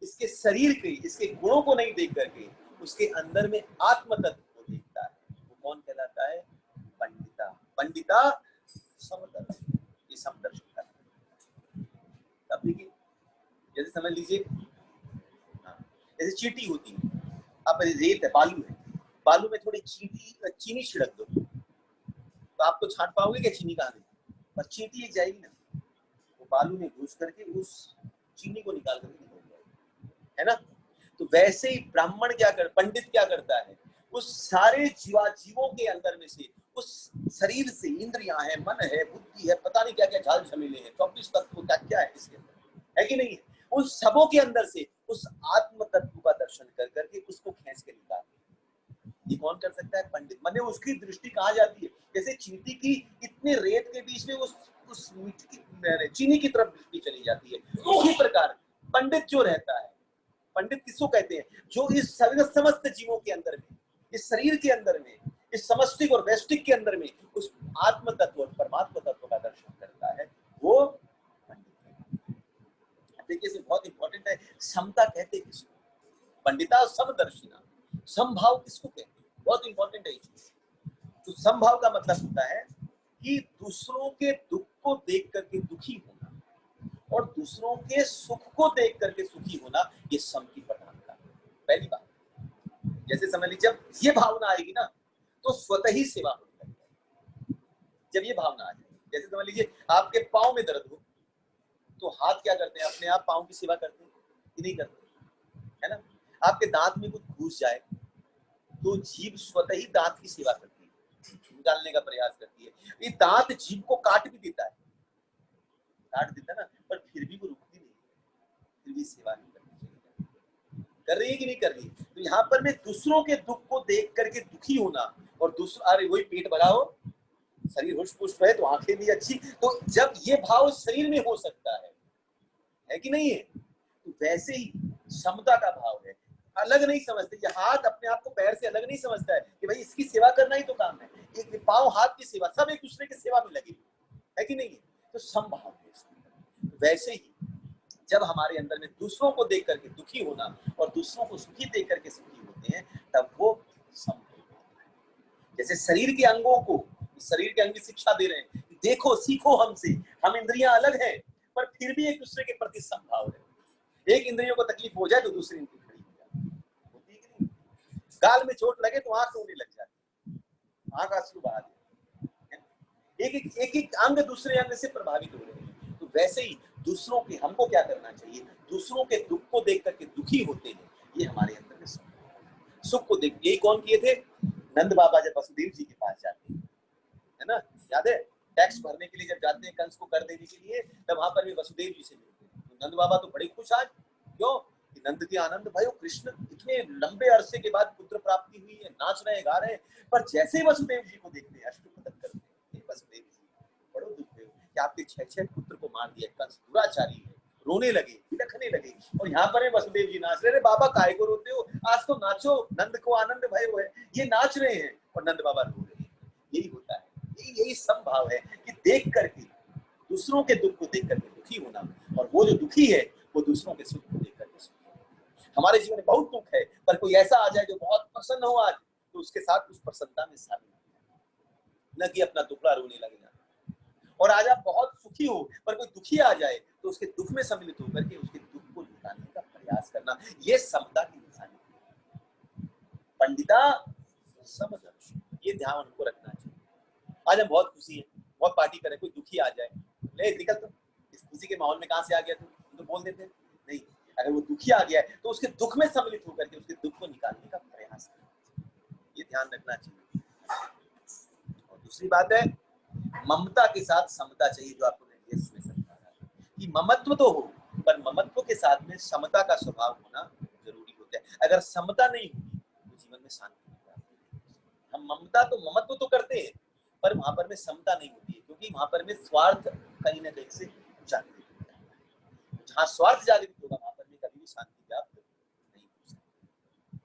इसके शरीर के इसके गुणों को नहीं देख करके उसके अंदर में आत्म तत्व को देखता है, वो कौन कहलाता है? पंडिता। पंडिता समदर्शी, ये समदर्शी का। अब देखिए जैसे समझ लीजिए, जैसे चींटी होती है, अब रेत है, बालू है, बालू में थोड़ी चीनी छिड़क दो तो आप तो छांट पाओगे क्या चीनी कहाँ गई? पर चींटी एक जाएगी ना, वो बालू में घुस करके उस चीनी को निकाल करके निकल जाएगी, है ना? तो वैसे ही ब्राह्मण क्या कर, पंडित क्या करता है? उस सारे जीवों के अंदर में से, उस शरीर से, इंद्रियां है, मन है, बुद्धि है, पता नहीं क्या क्या झाल झमेले हैं, 24 तत्व क्या क्या है इसके अंदर, है कि नहीं? उन सबों के अंदर से उस आत्म तत्व का दर्शन कर करके उसको खींच के निकाल, ये कौन कर सकता है? पंडित। माने उसकी दृष्टि कहाँ जाती है? जैसे चींटी की इतने रेत के बीच में उस मिट्टी की चीनी की तरफ दृष्टि चली जाती है, उसी प्रकार पंडित जो रहता है, पंडित किसको कहते हैं? जो इस समस्त जीवों के अंदर में, इस शरीर के अंदर में, इस समष्टिक और वैष्टिक के अंदर में उस आत्म तत्व और परमात्मा तत्व का दर्शन करता है, वो पंडित है। देखिए इसमें बहुत इंपॉर्टेंट है, समता कहते किसको? पंडिता समदर्शिना। समभाव किसको कहते हैं? बहुत इंपॉर्टेंट है ये चीज। तो समभाव का मतलब होता है कि दूसरों के दुख को देख करके दुखी होना और दूसरों के सुख को देख करके सुखी होना, ये सम की प्रधानता है। पहली बात, जैसे समझ लीजिए जब ये भावना आएगी ना तो स्वतः ही सेवा होने लगेगी। जब ये भावना आ जाए, जैसे समझ लीजिए आपके पाँव में दर्द हो तो हाथ क्या करते हैं? अपने आप पाँव की सेवा करते हैं कि नहीं करते? है ना? आपके दांत में कुछ घुस जाए तो जीभ स्वतः ही दांत की सेवा करती है, निकालने का प्रयास करती है। ये दांत जीभ को काट भी देता है, काट देता है ना, पर फिर भी वो रुकती नहीं, फिर भी सेवा नहीं करती, कर रही है कि नहीं कर रही? तो यहाँ पर मैं दूसरों के दुख को देख करके दुखी होना और दूसरा, अरे वही पेट भरा हो, शरीर हुष्ट पुष्ट है तो आंखें भी अच्छी, तो जब ये भाव शरीर में हो सकता है कि नहीं है? तो वैसे ही समता का भाव है। अलग नहीं समझते, ये हाथ अपने आप को पैर से अलग नहीं समझता है कि भाई इसकी सेवा करना ही तो काम है, एक पाँव हाथ की सेवा, सब एक दूसरे की सेवा में लगे, है कि नहीं है? तो समभाव है। वैसे ही जब हमारे अंदर में दूसरों को देख करके दुखी होना और दूसरों को सुखी देख करके सुखी होते हैं, तब वो सम। जैसे शरीर के अंगों को, शरीर के अंग की शिक्षा दे रहे हैं, देखो सीखो हमसे, हम इंद्रियां अलग हैं पर फिर भी एक दूसरे के प्रति समभाव है। एक इंद्रियों को तकलीफ हो जाए तो दूसरी इंद्रिय खड़ी हो जाती है, होती है कि नहीं? गाल में चोट लगे तो आंख रोने लग जाती है, आंख आंसू बहा दे। एक एक अंग दूसरे अंग से प्रभावित हो रहे हैं। तो वैसे ही दूसरों के, हमको क्या करना चाहिए? दूसरों के दुख को देख करके दुखी होते हैं, ये हमारे अंदर में सुख को देख। यही कौन किए थे? नंद बाबा जब वसुदेव जी के पास जाते हैं, है ना, याद है? टैक्स भरने के लिए जब जाते हैं कंस को कर देने के लिए, तब वहां पर भी वसुदेव जी से मिलते हैं। तो नंद बाबा तो बड़े खुश आज, क्यों? कि नंद के आनंद भयो, कृष्ण इतने लंबे अरसे के बाद पुत्र प्राप्ति हुई है, नाच रहे हैं, गा रहे हैं। पर जैसे ही वसुदेव जी को देखते हैं, अष्टपदन करते हैं, वसुदेव जी बड़ो दुख हुए कि आपके 6 पुत्र को मार दिया, कंस दुराचारी है। रोने लगे, बिलखने लगे। और यहाँ पर वसुदेव जी नाच रहे हैं। बाबा काहे को रोते हो? आज तो नाचो, नंद को आनंद भयो है। ये नाच रहे हैं और नंद बाबा रो रहे हैं। यही होता है, यही संभाव है कि देख करके, दूसरों के दुख को देख करके दुखी होना, और वो जो दुखी है वो दूसरों के सुख को देख करके सुखी। हमारे जीवन में बहुत दुख है, पर कोई ऐसा आ जाए जो बहुत प्रसन्न हो आज, तो उसके साथ उस प्रसन्नता में शामिल, न कि अपना दुखड़ा रोने लगे। और आज आप बहुत सुखी हो, पर कोई दुखी आ जाए तो उसके दुख में सम्मिलित होकर के उसके दुख को निकालने का प्रयास करना, ये समता की निशानी। पंडिता समदर्श, ये ध्यान हमको रखना चाहिए। आज हम बहुत खुशी है, बहुत पार्टी करें, कोई दुखी आ जाए, ले निकल तुम, इस खुशी के माहौल में कहां से आ गया तुम, तो बोल देते नहीं। अगर वो दुखी आ गया है तो उसके दुख में सम्मिलित होकर के उसके दुख को निकालने का प्रयास करना, ये ध्यान रखना चाहिए। और दूसरी बात है, ममता के साथ समता चाहिए, जो आपको मैंने इसमें समझाया कि ममत्व तो हो, पर ममत्व के साथ में समता का स्वभाव होना जरूरी होता है। अगर समता नहीं होगी तो जीवन में शांति नहीं आती। हम ममता तो, ममत्व तो करते हैं, पर वहां पर में समता नहीं होती है, क्योंकि वहां पर में स्वार्थ कहीं ना कहीं से जागृत होता है। जहां स्वार्थ जागृत होगा वहां पर में कभी भी शांति प्राप्त नहीं हो सकती।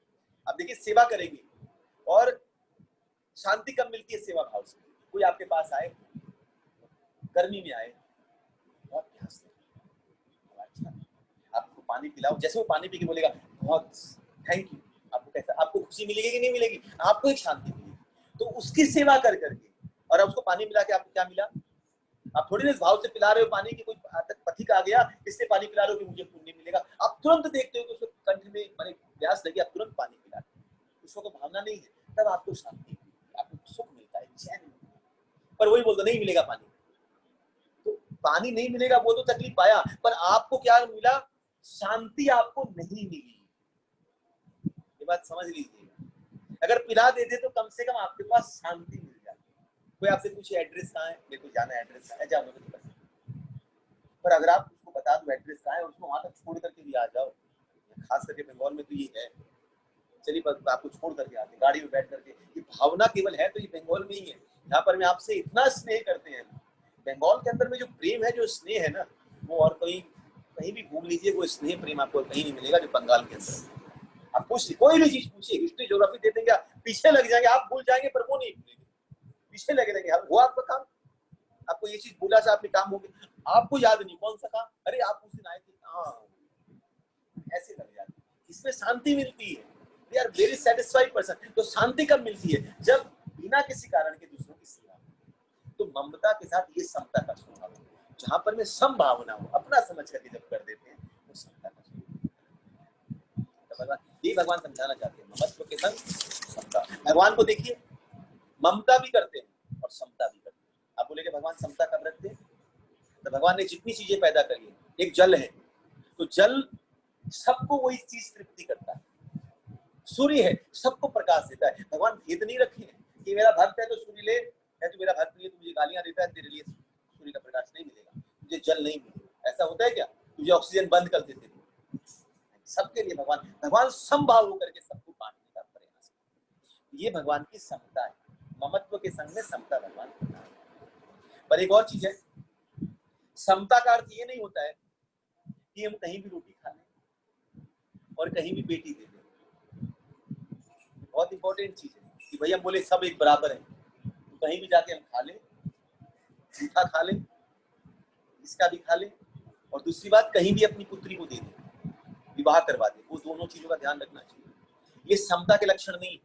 अब देखिए, सेवा करेंगे और शांति कब मिलती है? सेवा भाव से। कोई आपके पास आए, गर्मी में आए, बहुत प्यास लगी, अच्छा आपको पानी पिलाओ, जैसे वो पानी पी के बोलेगा बहुत थैंक यू, आपको कैसा, आपको खुशी मिलेगी कि नहीं मिलेगी? आपको एक शांति मिलेगी। तो उसकी सेवा कर करके, और अब उसको पानी मिला के आपको क्या मिला? आप थोड़ी देर भाव से पिला रहे हो पानी की, कोई पथिक आ गया, इससे पानी पिला रहे हो कि मुझे पुण्य मिलेगा। आप तुरंत देखते हो कि उसको कंठ में माने प्यास लगी, आप तुरंत पानी पिलाते हो, उसको तो भावना नहीं है, तब आपको शांति, आपको सुख मिलता है, चैन। पर वही बोलते नहीं मिलेगा पानी, तो पानी नहीं मिलेगा, वो तो तकलीफ पाया, पर आपको क्या मिला? शांति आपको नहीं मिली। ये बात समझ लीजिए। अगर पिला देते तो कम से कम आपके पास शांति मिल जाती। कोई आपसे पूछे एड्रेस कहाँ है, मेरे को जाना है, एड्रेस कहाँ है, जाओ मुझे बता। पर अगर आप उसको बता दो एड्रेस कहाँ है, उसको वहां तक छोड़ करके भी आ जाओ, खास करके बंगाल में तो ये है, चलिए आपको छोड़ करके आते, गाड़ी में बैठ करके, ये भावना केवल है तो ये बंगाल में ही है। यहाँ पर मैं आपसे इतना स्नेह करते हैं, बंगाल के अंदर में जो प्रेम है, जो स्नेह है ना, वो और कहीं भी घूम लीजिए, वो स्नेह प्रेम आपको कहीं नहीं मिलेगा जो बंगाल के अंदर। आप पूछिए, कोई भी चीज पूछिए, हिस्ट्री ज्योग्राफी दे देंगे, पीछे लग जाएंगे, आप भूल जाएंगे, पर वो नहीं भूलेंगे, पीछे लगे रहेंगे। वो आपका काम, आपको ये चीज बोला था, आपने काम हो गया, आपको याद नहीं कौन सा काम, अरे आप उस दिन आए थे, हाँ, ऐसे लग जाते। इसमें शांति मिलती है, we are very satisfied person. तो शांति कब मिलती है? जब बिना किसी कारण के दूसरों की सेवा। तो ममता के साथ ये समता का स्वभाव है, जहां पर में संभावना हो, अपना समझ करके जब कर देते हैं वो समता का स्वभाव। ये भगवान समझाना चाहते हैं, ममत्व के संग समता। भगवान को देखिए, ममता भी करते हैं और समता भी करते हैं। आप बोलेंगे भगवान समता कब रखते हैं? तो भगवान ने जितनी चीजें पैदा करी है, एक जल है, तो जल सबको वही चीज तृप्ति करता है। सूर्य है, सबको प्रकाश देता है। भगवान भेद नहीं रखे हैं कि मेरा भक्त है तो सूर्य ले, है तो मेरा भक्त नहीं है तो मुझे गालियां देता है, तेरे लिए सूर्य का प्रकाश नहीं मिलेगा, मुझे जल नहीं मिलेगा। ऐसा होता है क्या? तुझे ऑक्सीजन बंद कर देते थे। सबके लिए भगवान समभाव होकर के सबको बांटने का प्रयास करते। ये भगवान की समता है, ममत्व के संग में समता भगवान करता है। पर एक और चीज है, समता का अर्थ ये नहीं होता है कि हम कहीं भी रोटी खा लें और कहीं भी बेटी दे दें। बहुत इंपॉर्टेंट चीज है कि भैया बोले सब एक बराबर है, तो कहीं भी जाके हम खा लें, जूठा खा लें, इसका भी खा लें, और दूसरी बात कहीं भी अपनी पुत्री को दे दें, विवाह करवा दें। वो दोनों चीजों का ध्यान रखना चाहिए। ये समता के लक्षण नहीं।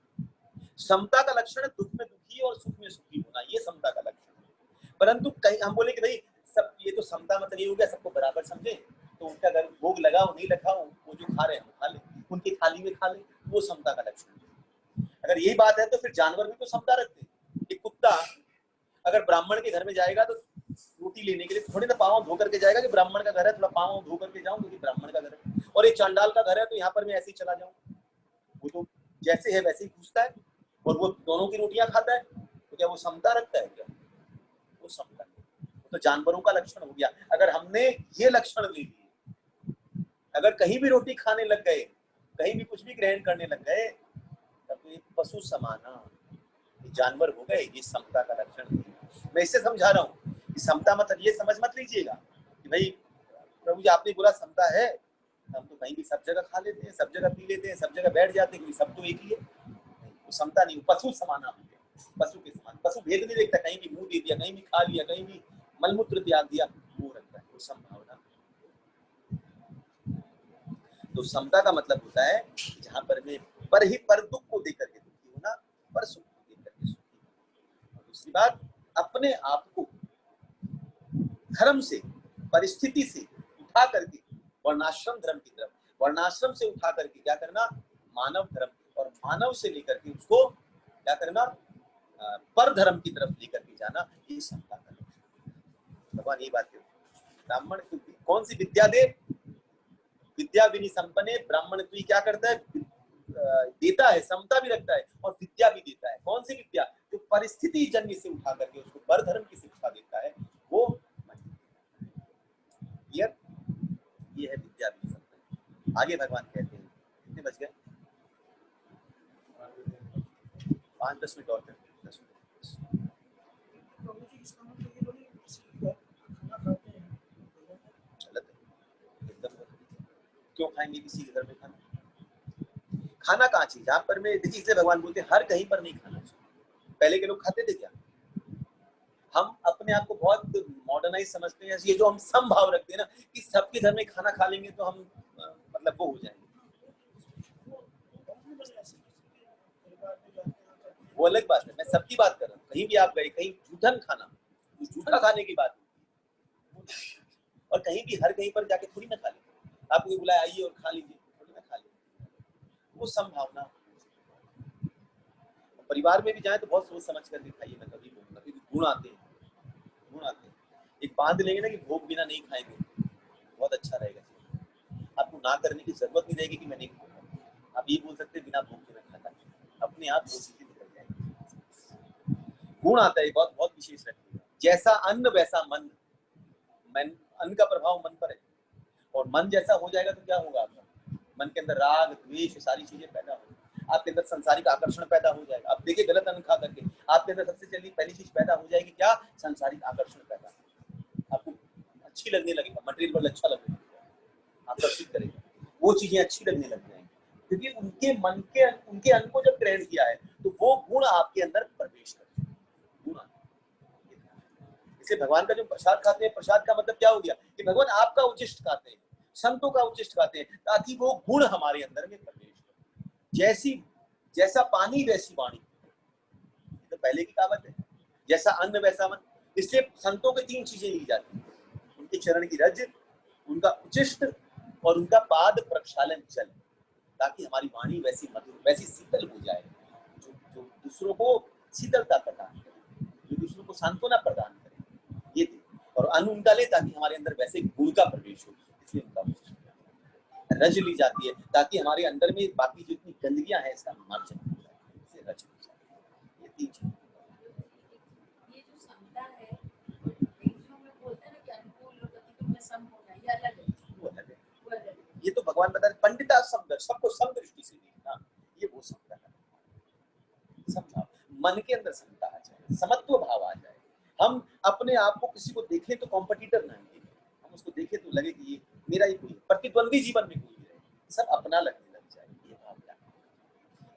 समता का लक्षण है दुख में दुखी और सुख में सुखी होना, ये समता का लक्षण है। परंतु कहीं हम बोले कि भाई सब ये तो समता मतलब ये हो गया सबको बराबर समझे, तो उनका अगर भोग लगाओ नहीं लगाओ, वो जो खा रहे हैं खा ले, उनकी थाली में खा ले, वो समता का लक्षण है। अगर यही बात है तो फिर जानवर भी तो समता रखते हैं। एक कुत्ता अगर ब्राह्मण के घर में जाएगा तो रोटी लेने के लिए थोड़ी ना पाँव धो करके जाएगा कि ब्राह्मण का घर है थोड़ा पाँव धो करके जाऊं क्योंकि ब्राह्मण का घर है, और एक चांडाल का घर है तो यहाँ पर मैं ऐसे ही चला जाऊं। वो तो जैसे है वैसे ही पूछता है और वो दोनों की रोटियां खाता है, तो क्या वो समता रखता है? क्या वो समता है? तो जानवरों का लक्षण हो गया। अगर हमने ये लक्षण ले लिए, अगर कहीं भी रोटी खाने लग गए, कहीं भी कुछ भी ग्रहण करने लग गए, तब तो ये पशु समाना, ये जानवर हो गए, ये समता का लक्षण नहीं है। मैं इससे समझा रहा हूँ कि समता मतलब ये समझ मत लीजिएगा कि भाई प्रभु जी आपने बोला समता है, हम तो कहीं भी सब जगह खा लेते हैं, सब जगह पी लेते हैं, सब जगह बैठ जाते हैं क्योंकि सब तो एक ही है। वो समता नहीं, पशु समाना हो गया, पशु के समान। पशु भेद नहीं देखता, कहीं भी मुंह दे दिया, कहीं भी खा लिया, कहीं भी मलमूत्र त्याग दिया, वो रखता है, वो संभावना। तो समता का मतलब होता है जहां पर मैं पर ही पर दुख को देकर के दुखी होना, पर सुख को देकर के सुखी होना। दूसरी बात, अपने आप को धर्म से, परिस्थिति से उठा करके वर्णाश्रम धर्म की तरफ, वर्णाश्रम से उठा करके क्या करना, मानव धर्म, और मानव से लेकर के उसको क्या करना, पर धर्म की तरफ लेकर के जाना, ये समता का लक्षण। भगवान ये बात कहते हैं, ब्राह्मण कौन सी विद्या दे, विद्या विनी संपन्ने, ब्राह्मण तो क्या करता है, देता है, समता भी रखता है और विद्या भी देता है। कौन सी विद्या? जो परिस्थिति जन्य से उठा करके उसको पर धर्म की शिक्षा देता है, वो ये है विद्या विनी संपन्न। आगे भगवान कहते हैं, कितने बज गए? 5-10 मिनट और करते हैं, 10 मिनट। प्रभु जी इसका मतलब ये बोले किसी घर खाना खाते हैं गलत है, एकदम गलत है। क्यों खाएंगे किसी के घर में खाना? खाना कहाँ चाहिए? जहाँ पर मैं देखिए, इसलिए भगवान बोलते हैं हर कहीं पर नहीं खाना चाहिए। पहले के लोग खाते थे क्या? हम अपने आप को बहुत मॉडर्नाइज समझते हैं, ये जो हम समभाव रखते हैं ना कि सबके घर में खाना खा लेंगे तो हम मतलब वो हो जाएंगे, वो अलग बात है। मैं सबकी बात कर रहा हूँ, कहीं भी आप गए, कहीं जूठन खाना, जूठा खाने की बात है, और कहीं भी हर कहीं पर जाके थोड़ी ना खा लेंगे। आपको बुलाया आइए और खा लीजिए, थोड़ी ना खा लेंगे, वो संभावना। परिवार में भी जाए तो बहुत सोच समझ कर दिखाइए। मैं कभी बोलूंगा क्योंकि गुण आते हैं, गुण आते हैं। एक बांध लेंगे ना कि भोग बिना नहीं खाएंगे, बहुत अच्छा रहेगा। आपको ना करने की जरूरत नहीं रहेगी कि मैं नहीं खाऊंगा, आप ये बोल सकते बिना भोग के मैं खाता, अपने आप वो चीजें निकल जाएगी। गुण आता है, बहुत बहुत विशेष रखिएगा। जैसा अन्न वैसा मन, अन्न का प्रभाव मन पर है, और मन जैसा हो जाएगा तो क्या होगा? आपका मन के अंदर राग द्वेष सारी चीजें पैदा होंगी, आपके अंदर संसारिक आकर्षण पैदा हो जाएगा। आप देखिए गलत अन्न खा करके आपके अंदर सबसे पहली चीज पैदा हो जाएगी क्या? संसारिक आकर्षण पैदा। आपको अच्छी लगने लगेगा, मटेरियल वर्ल्ड अच्छा लगने लगेगा, आकर्षित करेगा, वो चीजें अच्छी लगने लग जाएंगी क्योंकि उनके मन के उनके अन्न को जब ग्रहण किया है तो वो गुण आपके अंदर प्रवेश करते हैं, गुण। इसलिए भगवान का जो प्रसाद खाते हैं, प्रसाद का मतलब क्या हो गया कि भगवान आपका उचिष्ट खाते हैं, संतों का उचिष्ट खाते हैं, ताकि वो गुण हमारे अंदर में प्रवेश हो। जैसा पानी वैसी वाणी, तो पहले की कहावत है, जैसा अन्न वैसा मन। इसलिए संतों की 3 चीजें ली जाती हैं, उनके चरण की रज, उनका उचिष्ट और उनका पाद प्रक्षालन जल, ताकि हमारी वाणी वैसी मधुर, वैसी शीतल हो जाए, जो दूसरों को शीतलता प्रदान करे, जो दूसरों को सांत्वना प्रदान करे, ये और अन्न उनका ले ताकि हमारे अंदर वैसे गुण का प्रवेश हो। इसलिए उनका रज ली जाती है ताकि हमारे अंदर में बाकी जितनी गंदगियां हैं इसका मार्जन हो जाए, इसे रज ली जाती है। ये 3 चीजें। ये जो समता है, जो हम लोग बोलते हैं ना कि अनुकूल और प्रतिकूल में सम होना, ये अलग है, वो अलग है। वो अलग है। ये तो भगवान बता रहे पंडिता समदर्श, सबको सम दृष्टि से देखना, ये वो समता है। समझा, मन के अंदर समता आ जाए, समत्व भाव आ जाए। हम अपने आप को किसी को देखें तो कॉम्पिटिटर ना देखें, हम उसको देखें तो लगे कि ये मेरा ही कोई प्रतिद्वंदी जीवन में कोई है, सब अपना लगने लग जाए, ये भावना।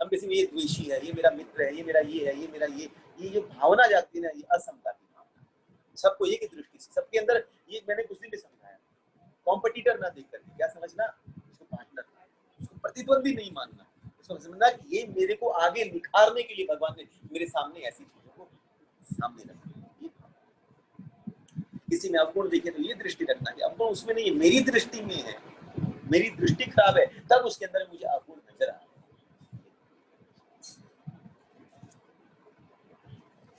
हम किसी में ये द्वेषी है, ये मेरा मित्र है, ये मेरा ये है, ये मेरा ये जो भावना जाती है ना, ये असमता की भावना। सबको एक ही दृष्टि से, सबके अंदर ये मैंने कुछ दिन में समझाया, कॉम्पिटिटर ना देख करके क्या समझना, उसको पार्टनर, उसको प्रतिद्वंदी नहीं मानना, समझना कि ये मेरे को आगे निखारने के लिए भगवान ने मेरे सामने ऐसी चीजों को सामने रखा। किसी में अवगुण देखे तो ये दृष्टि रखना कि अवगुण उसमें नहीं है, मेरी दृष्टि में है, मेरी दृष्टि खराब है, तब उसके अंदर मुझे अवगुण नजर आ रहा है।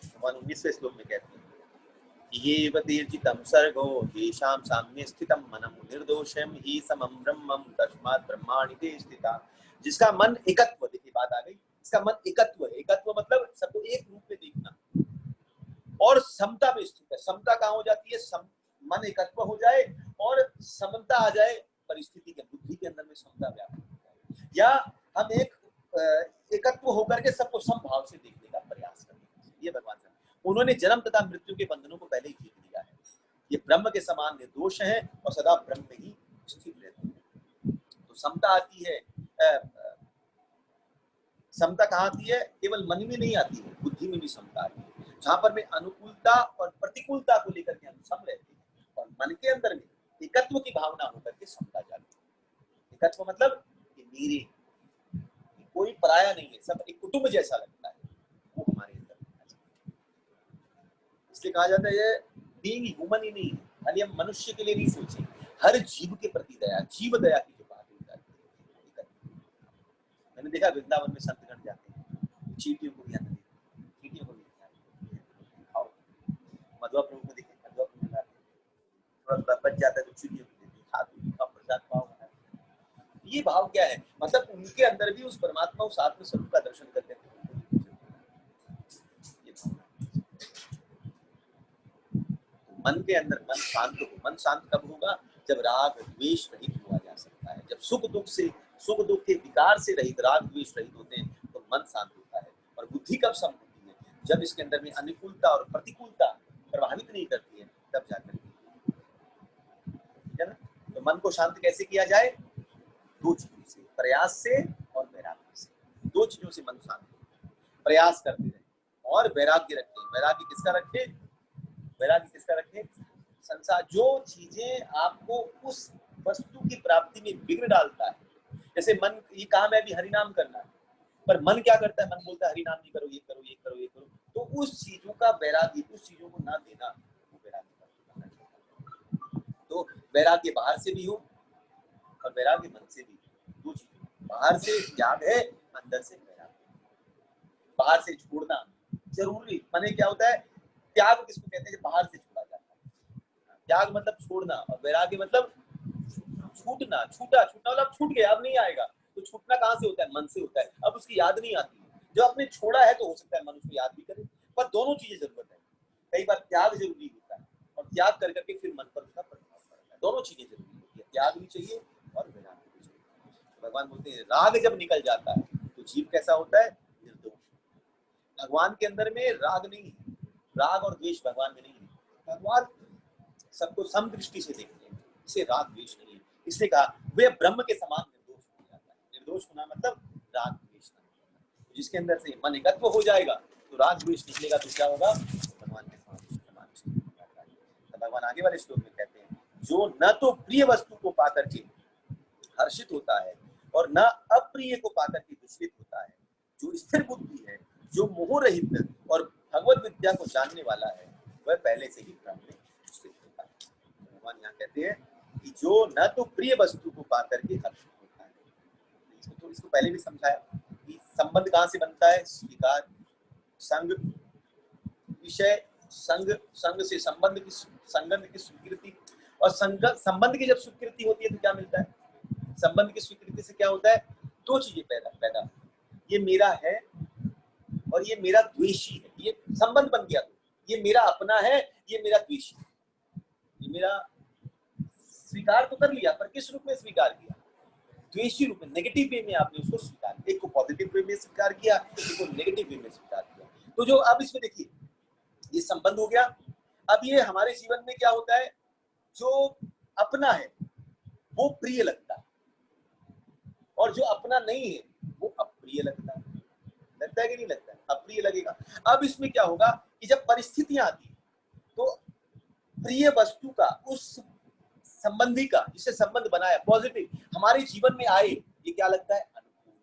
भगवान 19वें श्लोक में कहते हैं ये वतीर्जितम सर्गो येषां साम्ये स्थितं मनम् निर्दोषं हि समं ब्रह्मं तस्मात् ब्रह्माणि ते स्थिता। जिसका मन एकत्व, देखिए बात आ गई, इसका मन एकत्व है। एकत्व मतलब सबको एक रूप में देखना और समता में स्थित है। समता कहाँ हो जाती है? मन एकत्व हो जाए और समता आ जाए परिस्थिति के, बुद्धि के अंदर में समता व्याप्त हो जाए, या हम एक एकत्व होकर के सबको समभाव से देखने का प्रयास करें। ये भगवान से उन्होंने जन्म तथा मृत्यु के बंधनों को पहले ही जीत लिया है। ये ब्रह्म के समान निर्दोष है और सदा ब्रह्म में ही स्थित रहते हैं। तो समता आती है, समता कहाँ आती है? केवल मन में नहीं आती है, बुद्धि में भी समता आती है। जहां पर में अनुकूलता और प्रतिकूलता को लेकर के हम सम रहते हैं और मन के अंदर में एकत्व की भावना होकर के समता जाती है। एकत्व मतलब कि मेरे, कोई पराया नहीं है, सब एक कुटुंब जैसा लगता है, वो हमारे अंदर। इसलिए कहा जाता है ये बीइंग ह्यूमन ही नहीं है, खाली हम मनुष्य के लिए नहीं सोचें, हर जीव के प्रति दया, जीव दया की जो बात हो जाती है। मैंने देखा वृंदावन में संतगण जाते हैं, चींटियों को भी आते हैं, चींटियों को भी आओ मधुआ प्रभु को देखें, मधुआ प्रभु में आते हैं, थोड़ा बच जाता है तो चींटियों को देते हैं, खाते का प्रसाद पाओ। ये भाव क्या है? मतलब उनके अंदर भी उस परमात्मा, उस आत्म स्वरूप का दर्शन करते हैं। मन के अंदर मन शांत हो। मन शांत कब होगा? जब राग द्वेष रहित हुआ जा सकता है, जब सुख दुख के विकार से रहित, राग द्वेष रहित होते हैं तो मन शांत होता है। और बुद्धि कब शांत होती है? जब इसके अंदर में अनुकूलता और प्रतिकूलता प्रभावित नहीं करती है, तब जाकर, ठीक है ना? तो मन को शांत कैसे किया जाए? दो चीजों से, प्रयास से और वैराग्य से। दो चीजों से मन शांत हो। प्रयास करते रहे और वैराग्य रखें। वैराग्य किसका रखें? वैराग्य किसका रखें? संसार, जो चीजें आपको उस वस्तु की प्राप्ति में विघ्न डालता है। जैसे मन, ये काम है अभी हरि नाम करना है, पर मन क्या करता है? मन बोलता है हरि नाम नहीं करो, ये करो, ये करो, ये करो। तो उस चीजों का वैराग्य, उस चीजों को ना देना, वो वैराग्य। तो वैराग्य बाहर से भी हो और वैराग्य मन से भी। दो चीजें, बाहर से त्याग है, अंदर से वैराग्य। बाहर से छोड़ना जरूरी, माने क्या होता है? त्याग किसको कहते हैं? बाहर से छोड़ा जाता है। त्याग मतलब छोड़ना, और वैराग्य मतलब छूटना। छूटा मतलब छूट गया, अब नहीं आएगा। तो छूटना कहाँ से होता है? मन से होता है। अब उसकी याद नहीं आती। जो आपने छोड़ा है तो हो सकता है मन उसको याद भी करे, पर दोनों चीजें जरूरत है। कई बार त्याग जरूरी होता है और त्याग कर करके फिर मन पर उसका प्रभाव पड़ता है। दोनों चीजें जरूरी होती है, त्याग भी चाहिए और वैराग्य भी चाहिए। भगवान बोलते हैं राग जब निकल जाता है तो जीव कैसा होता है? निर्दोष। भगवान के अंदर में राग नहीं है, राग और द्वेष भगवान में नहीं है। भगवान सबको सम दृष्टि से देखते हैं, इसे राग द्वेष नहीं है। इसलिए कहा वे ब्रह्म के समान निर्दोष हो जाता है। निर्दोष होना मतलब राग द्वेष नहीं। जिसके अंदर से मन एकत्व हो जाएगा तो राग द्वेष निकलेगा, तो क्या होगा? भगवान के समान। तो भगवान आगे वाले श्लोक में कहते हैं जो न तो प्रिय वस्तु को पाकर के हर्षित होता है और न अप्रिय को पाकर के दुष्टित होता है, जो स्थिर बुद्धि है, जो मोह रहित और भगवत विद्या को जानने वाला है, वह पहले से ही ब्रह्म में स्थित होता है। भगवान यहाँ कहते हैं कि जो न तो प्रिय वस्तु को पाकर के हर्षित होता है। इसको पहले भी समझाया कि संबंध कहाँ से बनता है? स्वीकार, संग, विषय, संग से संबंध की स्वीकृति, और संबंध की जब स्वीकृति होती है तो क्या मिलता है? संबंध की स्वीकृति से क्या होता है? दो चीजें पैदा, ये मेरा है और ये मेरा द्वेषी है। ये संबंध बन गया, तो ये मेरा अपना है, ये मेरा द्वेषी है। ये मेरा स्वीकार तो कर लिया, पर किस रूप में स्वीकार किया? द्वेषी रूप में, नेगेटिव वे में आपने उसको स्वीकार किया। एक को पॉजिटिव वे में स्वीकार किया, एक को नेगेटिव वे में स्वीकार किया। तो जो अब इसमें देखिए ये संबंध हो गया। अब ये हमारे जीवन में क्या होता है? जो अपना है वो प्रिय लगता है और जो अपना नहीं है वो अप्रिय लगता है। लगता है कि नहीं लगता है? अप्रिय लगेगा। अब इसमें क्या होगा कि जब परिस्थितियां आती तो प्रिय वस्तु का, उस संबंधी का जिससे संबंध बनाया, पॉजिटिव हमारे जीवन में आए, ये क्या लगता है? अनुकूल।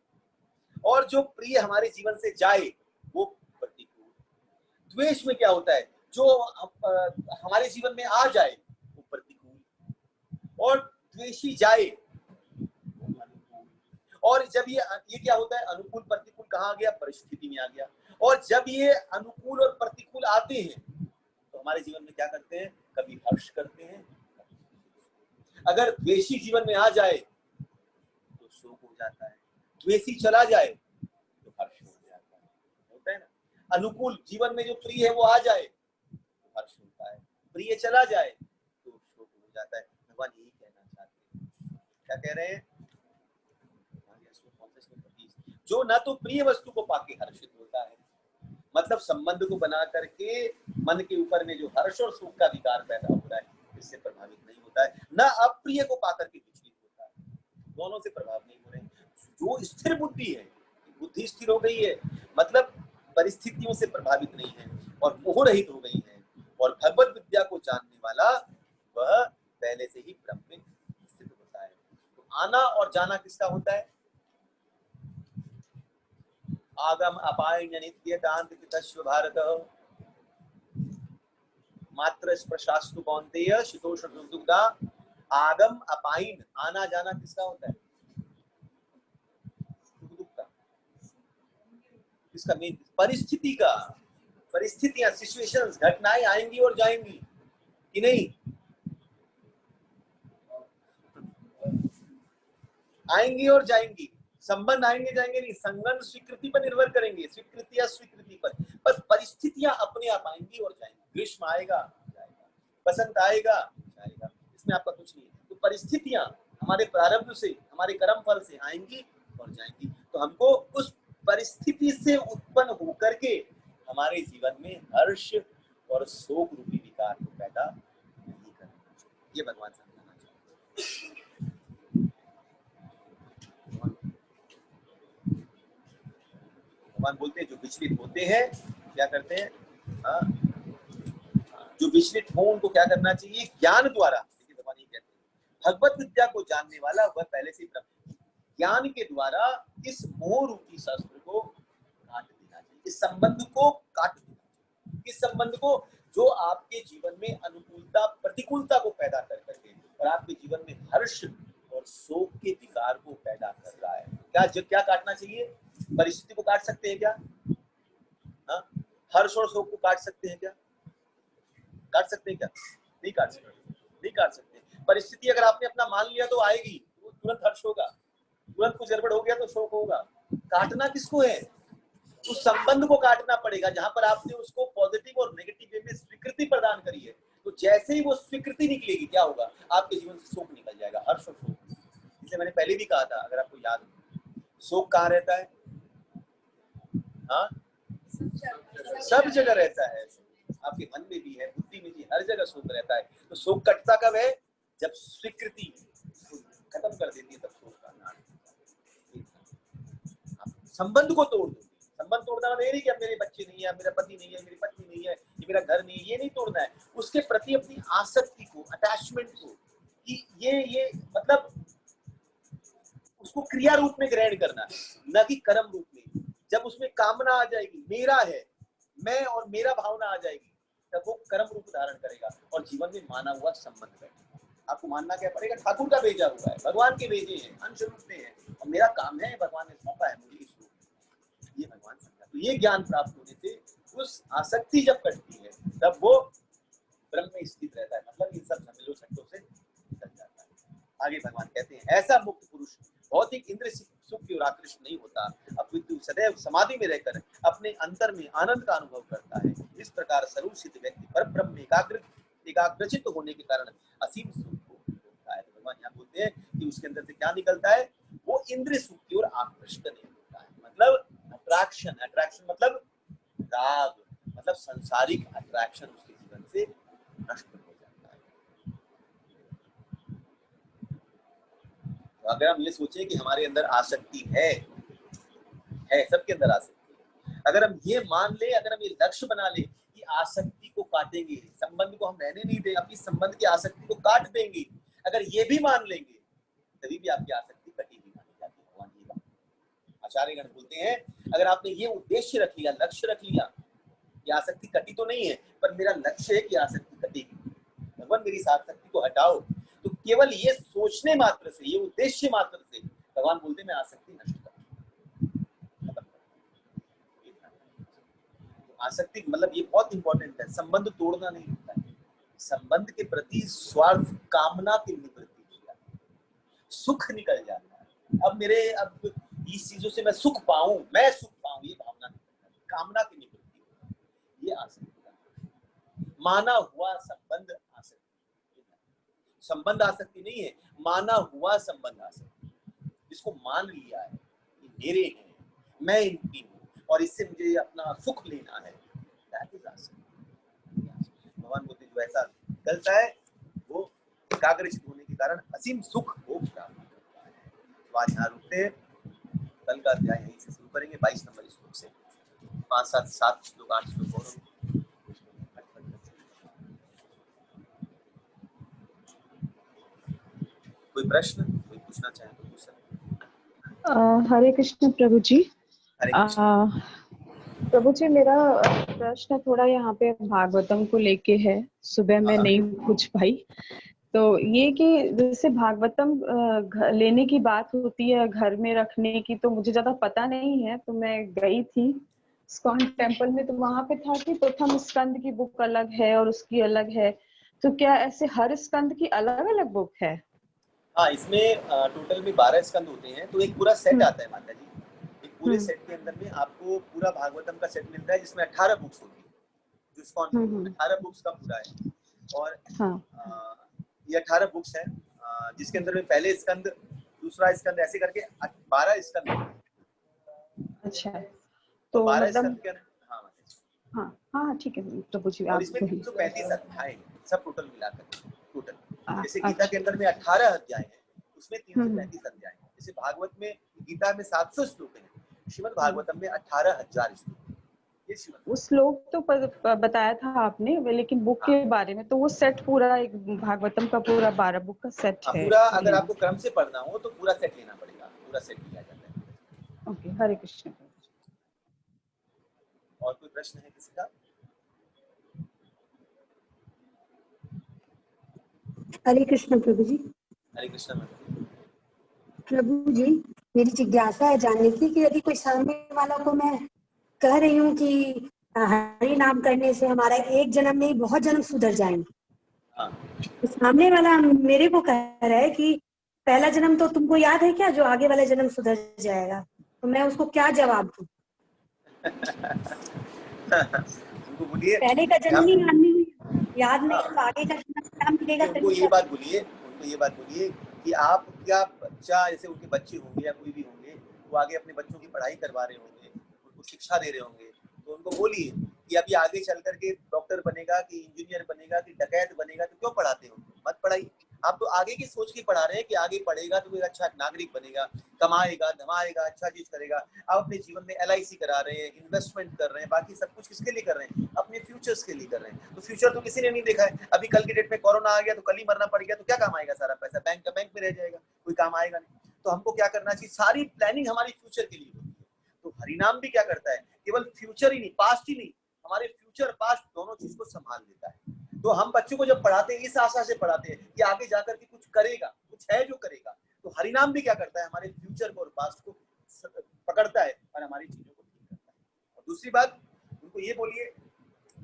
और जो प्रिय हमारे जीवन से जाए वो प्रतिकूल। द्वेष में क्या होता है, जो हमारे जीवन में आ जाए वो प्रतिकूल, और द्वेषी जाए वो अनुकूल। और जब ये क्या होता है, अनुकूल प्रतिकूल कहाँ आ गया, परिस्थिति में आ गया। और जब ये अनुकूल और प्रतिकूल आते हैं तो हमारे जीवन में क्या करते हैं, कभी हर्ष करते हैं। अगर द्वेषी जीवन में आ जाए तो शोक हो जाता है, द्वेषी चला जाए तो हर्ष हो जाता है, होता है ना। अनुकूल जीवन में जो प्रिय है वो आ जाए तो हर्ष होता है, प्रिय चला जाए तो शोक हो जाता है। भगवान यही कहना चाहते हैं, क्या कह रहे हैं, जो न तो प्रिय वस्तु को पाके हर्षित होता है, मतलब संबंध को बना करके मन के ऊपर में जो हर्ष और सुख का विकार पैदा हो रहा है इससे प्रभावित नहीं होता है, न अप्रिय को पाकर के विचलित होता है, दोनों से प्रभाव नहीं हो रहे। जो स्थिर बुद्धि है, बुद्धि स्थिर हो गई है, मतलब परिस्थितियों से प्रभावित नहीं है और मोह रहित हो गई है, और भगवत विद्या को जानने वाला वह पहले से ही ब्रह्म में स्थित होता है। तो आना और जाना किसका होता है, आगम अपायन नित्य दांत कितस्व भारत मात्र स्पर्शास्तु कौन्तेय शीतोष्ण दुग्धा। आगम अपायन, आना जाना किसका होता है, किसका, मेन परिस्थिति का। परिस्थितियां, सिचुएशंस, घटनाएं आएंगी और जाएंगी कि नहीं, आएंगी और जाएंगी। संबंध आएंगे जाएंगे नहीं, संबंध स्वीकृति पर निर्भर करेंगे, स्वीकृति या स्वीकृति पर परिस्थितियां अपने आप आएंगी और जाएंगी। ग्रीष्म आएगा जाएगा, बसंत आएगा जाएगा, इसमें आपका कुछ नहीं है। तो परिस्थितियां हमारे प्रारब्ध से, हमारे कर्म फल से आएंगी और जाएंगी। तो हमको उस परिस्थिति से उत्पन्न होकर के हमारे जीवन में हर्ष और शोक रूपी विकार को पैदा नहीं करना चाहिए, ये भगवान समझाना चाहते हैं। भगवान बोलते हैं जो विचलित होते हैं क्या करते हैं, जो विचलित हो उनको क्या करना चाहिए, ज्ञान द्वारा। देखिए भगवान ये कहते हैं भगवत विद्या को जानने वाला वह पहले से ब्रह्म, ज्ञान के द्वारा इस मोह रूपी शस्त्र को काट देना चाहिए, इस संबंध को काट देना चाहिए, इस संबंध को जो आपके जीवन में अनुकूलता प्रतिकूलता को पैदा कर करके और आपके जीवन में हर्ष और शोक के विकार को पैदा कर रहा है। क्या काटना चाहिए, परिस्थिति को काट सकते हैं क्या, हर्ष और शोक को काट सकते हैं क्या, काट सकते हैं क्या, नहीं काट सकते, नहीं काट सकते। परिस्थिति अगर आपने अपना मान लिया तो आएगी, तो तुरंत हर्ष होगा, तुरंत कुछ गड़बड़ हो गया तो शोक होगा। काटना किसको है, उस संबंध को काटना पड़ेगा जहां पर आपने उसको पॉजिटिव और नेगेटिव वे में स्वीकृति प्रदान करी है। तो जैसे ही वो स्वीकृति निकलेगी क्या होगा, आपके जीवन से शोक निकल जाएगा, हर्ष और शोक। जिसे मैंने पहले भी कहा था, अगर आपको याद हो, शोक कहाँ रहता है, हाँ सब जगह रहता है, आपके मन में भी है, बुद्धि में भी, हर जगह शोक रहता है। तो शोक कटता कब है, जब स्वीकृति खत्म कर देती है, तब शोक का नाश। संबंध को तोड़ दो, संबंध तोड़ना मतलब नहीं कि अब मेरे बच्चे नहीं है, मेरा पति नहीं है, मेरी पत्नी नहीं है, ये मेरा घर नहीं है, ये नहीं तोड़ना है। उसके प्रति अपनी आसक्ति को, अटैचमेंट को, कि ये मतलब उसको क्रिया रूप में ग्रहण करना है, न कि कर्म रूप में। जब उसमें कामना आ जाएगी, मेरा है, मैं और मेरा भावना आ जाएगी, तब वो कर्म रूप धारण करेगा और जीवन में माना हुआ संबंध बैठेगा। आपको मानना क्या पड़ेगा, ठाकुर का भेजा हुआ है, भगवान के भेजे हैं, अंश रूप में है, और मेरा काम है, भगवान ने सौंपा है मुझे इस रूप। ये भगवान समझा। तो ये ज्ञान प्राप्त होने से उस आसक्ति जब कटती है तब वो ब्रह्म में स्थित रहता है, मतलब इन सब झमेलों शक्तों से निकल जाता है। आगे भगवान कहते हैं ऐसा मुक्त पुरुष भौतिक इंद्र सुख की ओर आकृष्ट नहीं होता, अपितु सदैव समाधि में रहकर अपने अंतर में आनंद का अनुभव करता है। इस प्रकार सर्व सिद्ध व्यक्ति परब्रह्म में एकाग्रचित होने के कारण असीम सुख को होता है। भगवान यहाँ बोलते हैं कि उसके अंदर से क्या निकलता है, वो इंद्र सुख की ओर आकृष्ट नहीं होता है, मतलब अट्रैक्शन, अट्रैक्शन मतलब राग, मतलब संसारिक अट्रैक्शन उसके जीवन से नष्ट हो जाता है। तो अगर हम ये सोचें कि हमारे अंदर आसक्ति है, सबके अंदर आसक्ति है, अगर हम ये मान ले, अगर हम ये लक्ष्य बना ले कि आसक्ति को काटेंगे, संबंध को हम रहने नहीं देंगे, अपनी संबंध की आसक्ति को काट देंगे, अगर ये भी मान लेंगे तभी भी आपकी आसक्ति कटेगी मानी जाती है। भगवान ये बात, आचार्यगण बोलते हैं अगर आपने ये उद्देश्य रख लिया, लक्ष्य रख लिया कि आसक्ति कटी तो नहीं है पर मेरा लक्ष्य है कि आसक्ति कटेगी, भगवान मेरी इस आसक्ति को हटाओ, तो केवल ये सोचने मात्र से, ये उद्देश्य मात्र से भगवान बोलते मैं आसक्ति नष्ट कर। आसक्ति मतलब ये बहुत इंपॉर्टेंट है, संबंध तोड़ना नहीं होता है, संबंध के प्रति स्वार्थ कामना की निवृत्ति हो जाती है, सुख निकल जाता है। अब इस चीजों से मैं सुख पाऊं, मैं सुख पाऊं, ये भावना निकल जाती है, कामना की निवृत्ति, ये आसक्ति का माना हुआ संबंध आसक्ति, संबंध आसक्ति नहीं है, माना हुआ संबंध आसक्ति, जिसको मान लिया है ये मेरे हैं, मैं इनकी हूँ और इससे मुझे अपना सुख लेना है, दैट इज आसक्ति। भगवान बोलते जो ऐसा निकलता है वो एकाग्रचित होने के कारण असीम सुख को प्राप्त करता है। तो आज यहाँ रुकते हैं, कल का अध्याय यहीं से शुरू करेंगे 22 नंबर श्लोक से, 5, 7, 7 श्लोक 8 श्लोक और कोई प्रश्न कोई पूछना चाहे तो पूछ सकते। हरे कृष्ण प्रभु जी। हरे कृष्ण। प्रभु जी मेरा प्रश्न थोड़ा यहाँ पे भागवतम को लेके है, सुबह मैं नहीं पूछ पाई। तो ये कि जैसे भागवतम लेने की बात होती है घर में रखने की, तो मुझे ज्यादा पता नहीं है, तो मैं गई थी इस्कॉन टेम्पल में, तो वहां पे था कि प्रथम स्कंद की बुक अलग है और उसकी अलग है, तो क्या ऐसे हर स्कंद की अलग अलग बुक है? हाँ, इसमें टोटल में 12 स्कंद होते हैं, तो एक पूरा सेट आता है माता जी। एक पूरे सेट के अंदर में आपको पूरा भागवतम का सेट मिलता है जिसमें 18 बुक्स होती है, जो इस्कॉन 18 बुक्स का पूरा है। और ये 18 बुक्स हैं जिसके अंदर में पहले स्कंद, दूसरा स्कंद, ऐसे करके 12 स्कंद। अच्छा, तो 12 मतलब स्कंद के हाँ हाँ ठीक है प्रभु जी। और इसमें 335 अध्याय सब टोटल मिलाकर टोटल। जैसे गीता के अंदर में 18 अध्याय हैं, उसमें 335 अध्याय हैं। जैसे भागवत में, गीता में 700 श्लोक हैं, श्रीमद् भागवतम में 18,000 श्लोक। ये श्रीमद् उस श्लोक तो बताया था आपने, लेकिन बुक के बारे में तो वो सेट पूरा एक भागवतम का पूरा 12 बुक का सेट है पूरा। अगर आपको क्रम से पढ़ना हो तो पूरा सेट लेना पड़ेगा, पूरा सेट लिया जाता है। ओके, हरे कृष्ण। और कोई प्रश्न है किसी का? हरे कृष्ण प्रभु जी। हरे कृष्ण प्रभु जी, मेरी जिज्ञासा है जानने की कि यदि कोई सामने वाला को मैं कह रही हूँ कि हरि नाम करने से हमारा एक जन्म नहीं बहुत जन्म सुधर जाएंगे, तो सामने वाला मेरे को कह रहा है कि पहला जन्म तो तुमको याद है क्या जो आगे वाला जन्म सुधर जाएगा, तो मैं उसको क्या जवाब दूं? पहले का जन्म ही याद नहीं, तो आगे का जन्म क्या मिलेगा? उनको ये बात बोलिए कि आप क्या बच्चा, जैसे उनके बच्चे होंगे या कोई भी होंगे, वो आगे अपने बच्चों की पढ़ाई करवा रहे होंगे, उनको शिक्षा दे रहे होंगे, तो उनको बोलिए कि अभी आगे चल करके डॉक्टर बनेगा कि इंजीनियर बनेगा कि डकैत बनेगा, तो क्यों पढ़ाते हो? मत पढ़ाइए। आप तो आगे की सोच के पढ़ा रहे हैं कि आगे पढ़ेगा तो एक अच्छा नागरिक बनेगा, कमाएगा, धमाएगा, अच्छा चीज करेगा। आप अपने जीवन में LIC करा रहे हैं, इन्वेस्टमेंट कर रहे हैं, बाकी सब कुछ किसके लिए कर रहे हैं? अपने फ्यूचर्स के लिए कर रहे हैं। तो फ्यूचर तो किसी ने नहीं देखा है। अभी कल की डेट में कोरोना आ गया तो कल ही मरना पड़ गया, तो क्या काम आएगा? सारा पैसा बैंक का बैंक में रह जाएगा, कोई काम आएगा नहीं। तो हमको क्या करना चाहिए? सारी प्लानिंग हमारी फ्यूचर के लिए होती है। तो हरिनाम भी क्या करता है? केवल फ्यूचर ही नहीं, पास्ट ही नहीं, हमारे फ्यूचर पास्ट दोनों चीज को संभाल लेता है। तो हम बच्चों को जब पढ़ाते हैं इस आशा से पढ़ाते हैं कि आगे जाकर के कुछ करेगा, कुछ है जो करेगा। तो हरिनाम भी क्या करता है? हमारे फ्यूचर को और पास्ट को पकड़ता है और हमारी चीजों को ठीक करता है। और दूसरी बात, उनको ये बोलिए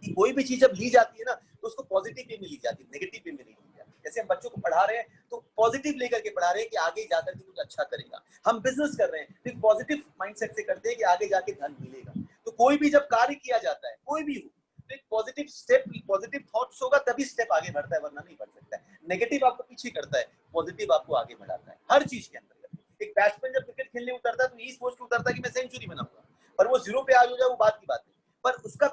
कि कोई भी चीज जब ली जाती है ना तो उसको पॉजिटिव वे में ली जाती है, नेगेटिव वे में नहीं ली जाती। जैसे हम बच्चों को पढ़ा रहे हैं तो पॉजिटिव लेकर के पढ़ा रहे हैं कि आगे जाकर के कुछ अच्छा करेगा। हम बिजनेस कर रहे हैं तो पॉजिटिव माइंडसेट से करते हैं कि आगे जाके धन मिलेगा। तो कोई भी जब कार्य किया जाता है, कोई भी हो, तो एक पॉजिटिव स्टेप, पॉजिटिव थॉट्स होगा तभी स्टेप आगे बढ़ता है, वरना नहीं बढ़ सकता है। नेगेटिव आपको पीछे करता है, पॉजिटिव आपको आगे बढ़ाता है हर चीज के अंदर। एक बैट्समैन जब क्रिकेट खेलने उतरता है तो यही सोच के उतरता है कि मैं सेंचुरी बनाऊंगा, और वो 0 पे आ जाए वो बात की बात है, पर उसका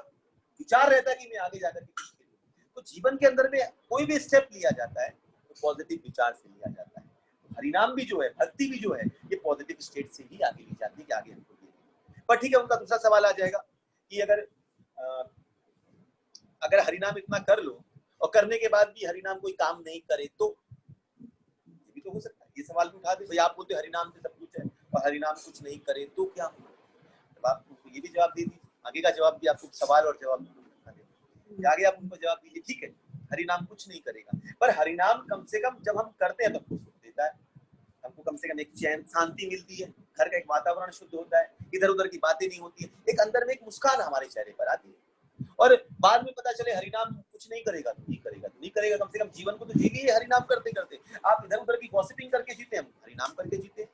विचार रहता है कि मैं आगे जाकर के कुछ खेलूं। तो जीवन के अंदर में कोई भी स्टेप लिया जाता है तो पॉजिटिव विचार से लिया जाता है। हरिनाम भी जो है, भक्ति भी जो है, ये पॉजिटिव स्टेट से ही आगे ली जाती है कि आगे हमको दे। पर ठीक है, उनका दूसरा सवाल आ जाएगा कि अगर हरिनाम इतना कर लो और करने के बाद भी हरिनाम कोई काम नहीं करे तो ये भी तो हो सकता है। ये सवाल भी उठा दे भाई, आप बोलते हरिनाम से सब कुछ है और और हरिनाम कुछ नहीं करे तो क्या होगा? जब आप ये भी जवाब दे दीजिए, आगे का जवाब भी आपको सवाल और जवाब आगे आप उनको जवाब दीजिए। ठीक है, हरिनाम कुछ नहीं करेगा, पर हरिनाम कम से कम जब हम करते हैं तो हमको सुख देता है, हमको कम से कम एक चैन शांति मिलती है, घर का एक वातावरण शुद्ध होता है, इधर उधर की बातें नहीं होती है, एक अंदर में एक मुस्कान हमारे चेहरे पर आती है। और बाद में पता चले हरिनाम कुछ नहीं करेगा तो नहीं करेगा तो नहीं करेगा, कम से कम जीवन को तो जी लीजिए हरिनाम करते करते। आप इधर उधर की गॉसिपिंग करके जीते, हम हरिनाम करके जीते।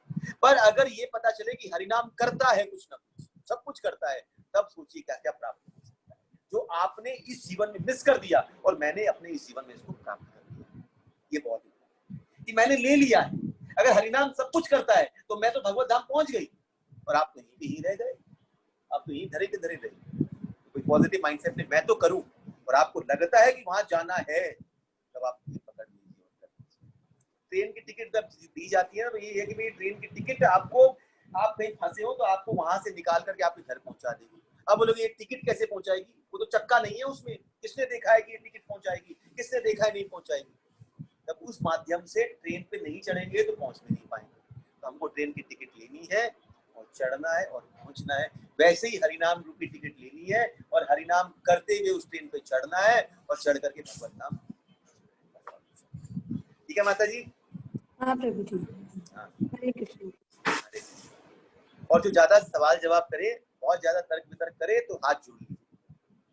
पर अगर ये पता चले कि हरिनाम करता है कुछ ना कुछ, सब कुछ करता है, तब सोचिए क्या क्या प्राप्त हो सकता है, जो आपने इस जीवन में मिस कर दिया और मैंने अपने इस जीवन में इसको प्राप्त कर दिया। ये बहुत कि मैंने ले लिया है। अगर हरिनाम सब कुछ करता है तो मैं तो भगवत धाम पहुंच गई और आप तो यहीं रह गए, आप तो यहीं धरे के धरे रहे। कोई पॉजिटिव माइंडसेट में मैं तो करूं और आपको लगता है कि वहां जाना है, तब आप पकड़ लीजिए। ट्रेन की टिकट जब दी जाती है ना, तो ये है कि भाई ट्रेन की टिकट आपको, आप कहीं फंसे हो तो आपको वहां से निकाल करके आपके घर पहुंचा देगी। अब बोलोगे ये टिकट कैसे पहुंचाएगी, वो तो चक्का नहीं है उसमें, किसने देखा है कि ये टिकट पहुंचाएगी, किसने देखा है नहीं पहुंचाएगी। तब उस माध्यम से ट्रेन पे नहीं चढ़ेंगे तो पहुंच नहीं पाएंगे। तो हमको ट्रेन की टिकट लेनी है और चढ़ना है और पहुंचना है। वैसे ही हरिनाम रूपी टिकट लेनी है और हरिनाम करते हुए उस ट्रेन पे चढ़ना है और चढ़ करके भगवत नाम। ठीक है माता जी? हाँ प्रभु जी। हरे कृष्ण। और जो ज्यादा सवाल जवाब करे, बहुत ज्यादा तर्क वितर्क करे तो हाथ जोड़ लीजिए,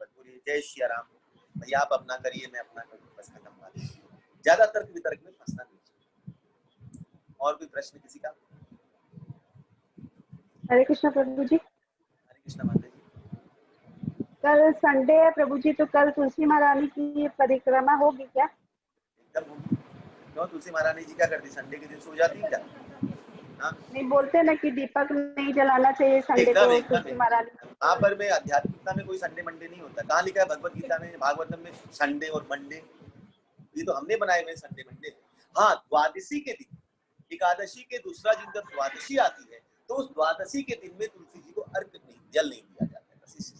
बस बोलिए जय श्री राम, भैया आप अपना करिए मैं अपना करूँ, बस खत्म बात। ज्यादा तर्क वितर्क में फंसना नहीं। और कोई प्रश्न किसी का? हरे कृष्ण प्रभु जी। हरे कृष्ण माता जी। कल संडे है प्रभु जी, तो कल तुलसी महारानी की परिक्रमा होगी क्या? एकदम होगी। क्यों, तुलसी महारानी जी क्या करती, संडे के दिन सो जाती है क्या? हाँ, नहीं, बोलते ना कि दीपक नहीं जलाना चाहिए संडे को तुलसी महारानी। वहाँ पर में आध्यात्मिकता में कोई संडे मंडे नहीं होता। कहाँ लिखा है भगवत गीता में, भागवतम में संडे और मंडे? ये तो हमने बनाए हुए संडे मंडे। हाँ, द्वादशी के दिन, एकादशी के दूसरा दिन जब द्वादशी आती है तो उस द्वादशी के दिन में तुलसी जी को अर्घ नहीं, जल नहीं दिया जाता है। बस इसी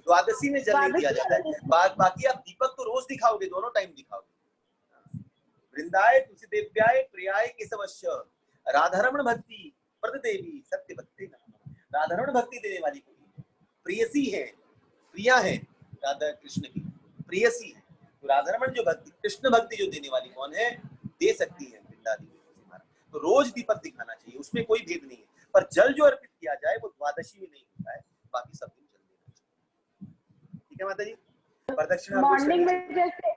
द्वादशी में जल नहीं दिया जाता है। बाकी आप दीपक तो रोज दिखाओगे, दोनों टाइम दिखाओगे। वृंदाय तुलसी देव्याय प्रियाय केशवस्य राधारमण भक्ति प्रद देवी सत्य भक्ति। राधारमण भक्ति देने वाली कोई प्रियसी है, प्रिया है राधा कृष्ण की, प्रियसी है। तो राधारमण जो भक्ति, कृष्ण भक्ति जो देने वाली कौन है, दे सकती है वृंदा देवी। तो रोज दीपक दिखाना चाहिए, उसमें कोई भेद नहीं है। पर जल जो अर्पित किया जाए वो द्वादशी में नहीं होता है, बाकी सब दिन जल देना चाहिए। ठीक है माता जी? प्रदक्षिणा मॉर्निंग में जैसे,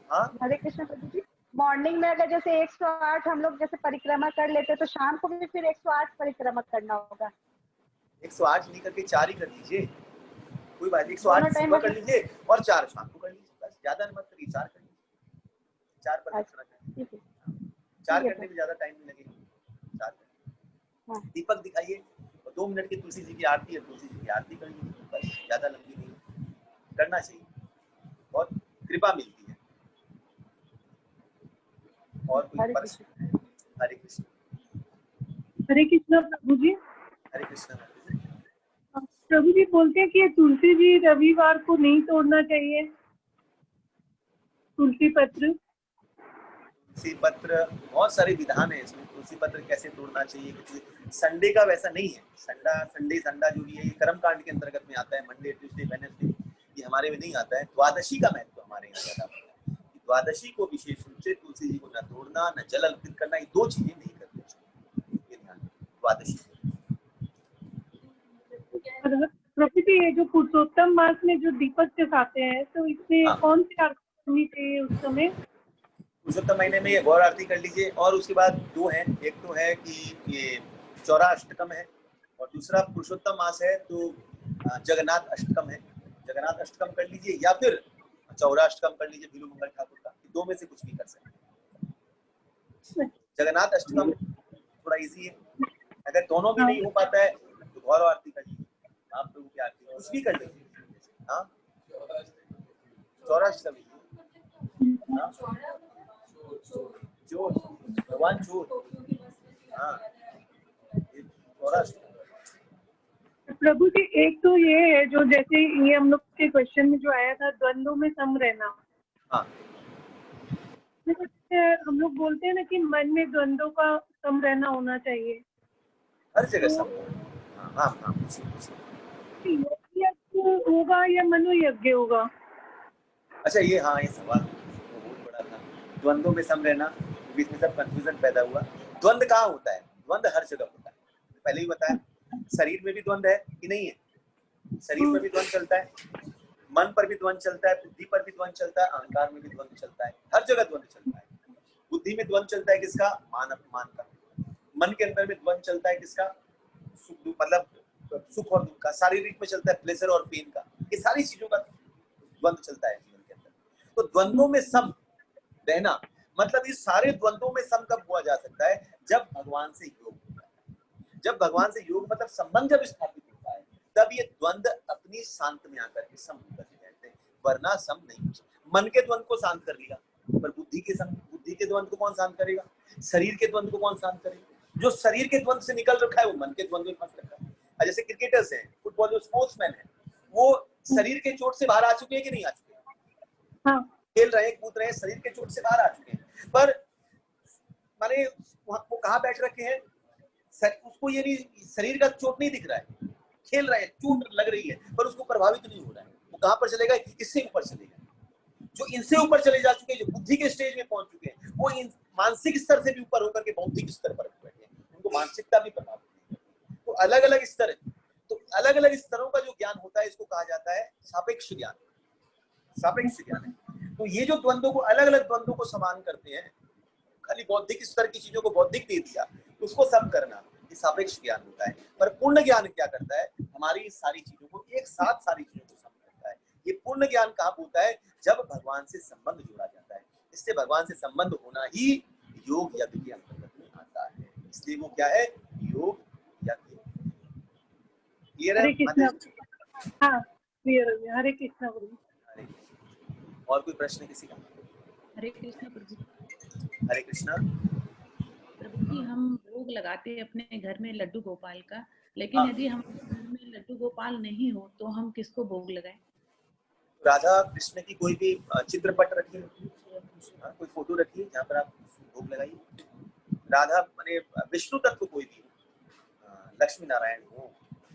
हाँ हरे कृष्ण प्रभु जी, मॉर्निंग में अगर जैसे 108 हम लोग जैसे परिक्रमा कर लेते तो शाम को भी फिर 108 परिक्रमा करना होगा। 108 नहीं करके 4 ही कर लीजिए, कोई बात नहीं। 108 सुबह कर लीजिए और 4 शाम को कर लीजिए, बस ज्यादा मत करिए, 4 कर लीजिए। 4 प्रदक्षिणा करिए, 4 करने में ज्यादा टाइम नहीं लगेगा। 4 दीपक दिखाइए और 2 मिनट की तुलसी जी की आरती है, तुलसी जी की आरती कर लीजिए, बस ज्यादा लंबी नहीं करना चाहिए, बहुत कृपा मिलती है। और कोई प्रश्न? हरे कृष्ण। हरे कृष्ण प्रभु जी। हरे कृष्ण। प्रभु जी बोलते हैं कि तुलसी जी रविवार को नहीं तोड़ना चाहिए, तुलसी पत्र। तुलसी पत्र बहुत सारे विधान है इसमें, तुलसी पत्र कैसे तोड़ना चाहिए, कुछ संडे का वैसा नहीं है। संडा जो भी है ये कर्म कांड के अंतर्गत में आता है। मंडे ट्यूसडे वेडनेसडे ये हमारे में नहीं आता है। द्वादशी का महत्व हमारे यहाँ ज्यादा है। द्वादशी को विशेष रूप से तुलसी जी को न तोड़ना, न जल अर्पित करना, ये 2 चीजें नहीं करनी चाहिए, ये ध्यान द्वादशी। प्रभु जी ये जो पुरुषोत्तम मास में जो दीपक जलाते हैं तो इसमें कौन सी आरती करनी चाहिए उस समय? पुरुषोत्तम महीने में ये गौर आरती कर लीजिए। और उसके बाद 2 है, एक तो है कि ये चौरा अष्टकम है और दूसरा पुरुषोत्तम मास है तो जगन्नाथ अष्टकम है। जगन्नाथ अष्टकम कर लीजिए या फिर चौरा अष्टकम कर लीजिए भीलू मंगल ठाकुर का, 2 में से कुछ भी कर सकते। जगन्नाथ अष्टकम थोड़ा इजी है। अगर दोनों भी नहीं हो पाता है तो गौर आरती कर लीजिए, आप लोगों की आरती कुछ भी कर लीजिए। हाँ, चौरा अष्टकम, चोर भगवान चोर, हाँ चौरा अष्टकम। प्रभु जी, एक तो ये है जो जैसे ये हम लोग के क्वेश्चन में जो आया था, द्वंद्वों में सम रहना। हाँ हम लोग बोलते हैं ना कि मन में द्वंद्वों का सम रहना होना चाहिए। हर जगह तो सब। हाँ हाँ हाँ, यज्ञ होगा या मनोयज्ञ होगा? अच्छा ये, हाँ ये सवाल तो बहुत बड़ा था, द्वंद्वों में सम रहना, बीच में सब कंफ्यूजन पैदा हुआ। द्वंद्व कहाँ होता है? द्वंद्व हर जगह होता है, पहले ही बताया। शरीर में भी द्वंद्व है कि नहीं है? शरीर में भी द्वंद्व चलता है, मन पर भी द्वंद्व चलता है, बुद्धि पर भी द्वंद्व चलता है, अहंकार में भी द्वंद्व चलता है, हर जगह द्वंद्व चलता है। बुद्धि में द्वंद्व चलता है किसका? मान अपमान का। मन के अंदर में द्वंद्व चलता है किसका? सुख दुख, मतलब सुख और दुख का। शारीरिक में चलता है प्लेजर और पेन का। ये सारी चीजों का द्वंद्व चलता है जीवन के अंदर। तो द्वंद्वों में सम रहना मतलब इस सारे द्वंद्वों में सम कब हुआ जा सकता है? जब भगवान से योग होता है। जब भगवान से योग मतलब संबंध जब स्थापित होता है, तब ये द्वंद्व अपनी शांत में आकर के सम होकर जाते हैं, वरना सम नहीं हो सकता। मन के द्वंद्व को शांत कर लिया, पर बुद्धि के द्वंद्व को कौन शांत करेगा? शरीर के द्वंद्व को कौन शांत करेगा? जो शरीर के द्वंद्व से निकल रखा है वो मन के द्वंद्व में फंस रखा है। जैसे क्रिकेटर्स हैं, फुटबॉल जो स्पोर्ट्समैन है, वो शरीर के चोट से बाहर आ चुके हैं कि नहीं आ चुके हैं? हाँ। खेल रहे हैं, कूद रहे हैं, शरीर के चोट से बाहर आ चुके हैं, पर माने वो कहाँ बैठ रखे हैं? उसको ये नहीं, शरीर का चोट नहीं दिख रहा है, खेल रहे हैं, चोट लग रही है, पर उसको प्रभावित नहीं हो रहा है। वो कहाँ पर चलेगा? इससे ऊपर चलेगा। जो इनसे ऊपर चले जा चुके हैं, जो बुद्धि के स्टेज में पहुंच चुके हैं, वो मानसिक स्तर से भी ऊपर होकर के बौद्धिक स्तर पर बैठे हैं, उनको मानसिकता भी प्रभावित है। तो अलग अलग स्तर है, तो अलग अलग स्तरों का जो ज्ञान होता है, इसको कहा जाता है सापेक्ष ज्ञान। सापेक्ष ज्ञान है। तो ये जो द्वंद्वों को, अलग अलग द्वंद्वों को समान करते हैं, खाली बौद्धिक स्तर की चीजों को बौद्धिक दे दिया, उसको सम करना, ये सापेक्ष ज्ञान होता है। पर पूर्ण ज्ञान क्या करता है? हमारी सारी चीजों को एक साथ, सारी चीजों को सम करता है। ये पूर्ण ज्ञान कहाँ होता है? जब भगवान से संबंध जोड़ा जाता है। इससे भगवान से संबंध होना ही योग यज्ञ के अंतर्गत में आता है। इसलिए वो क्या है? योग यज्ञ। क्लियर है? हरे कृष्णा। हाँ क्लियर हो गया। हरे कृष्णा गुरु। और कोई प्रश्न किसी का? हरे कृष्णा प्रभु। हरे कृष्णा। प्रभु जी, हम भोग लगाते हैं अपने घर में लड्डू गोपाल का, लेकिन यदि हम घर में लड्डू गोपाल नहीं हो तो हम किसको भोग लगाएं? राधा कृष्ण की कोई भी चित्रपट रखिए, कोई फोटो रखिए जहाँ पर आप भोग लगाइए। राधा माने विष्णु तत्व कोई भी, लक्ष्मी नारायण हो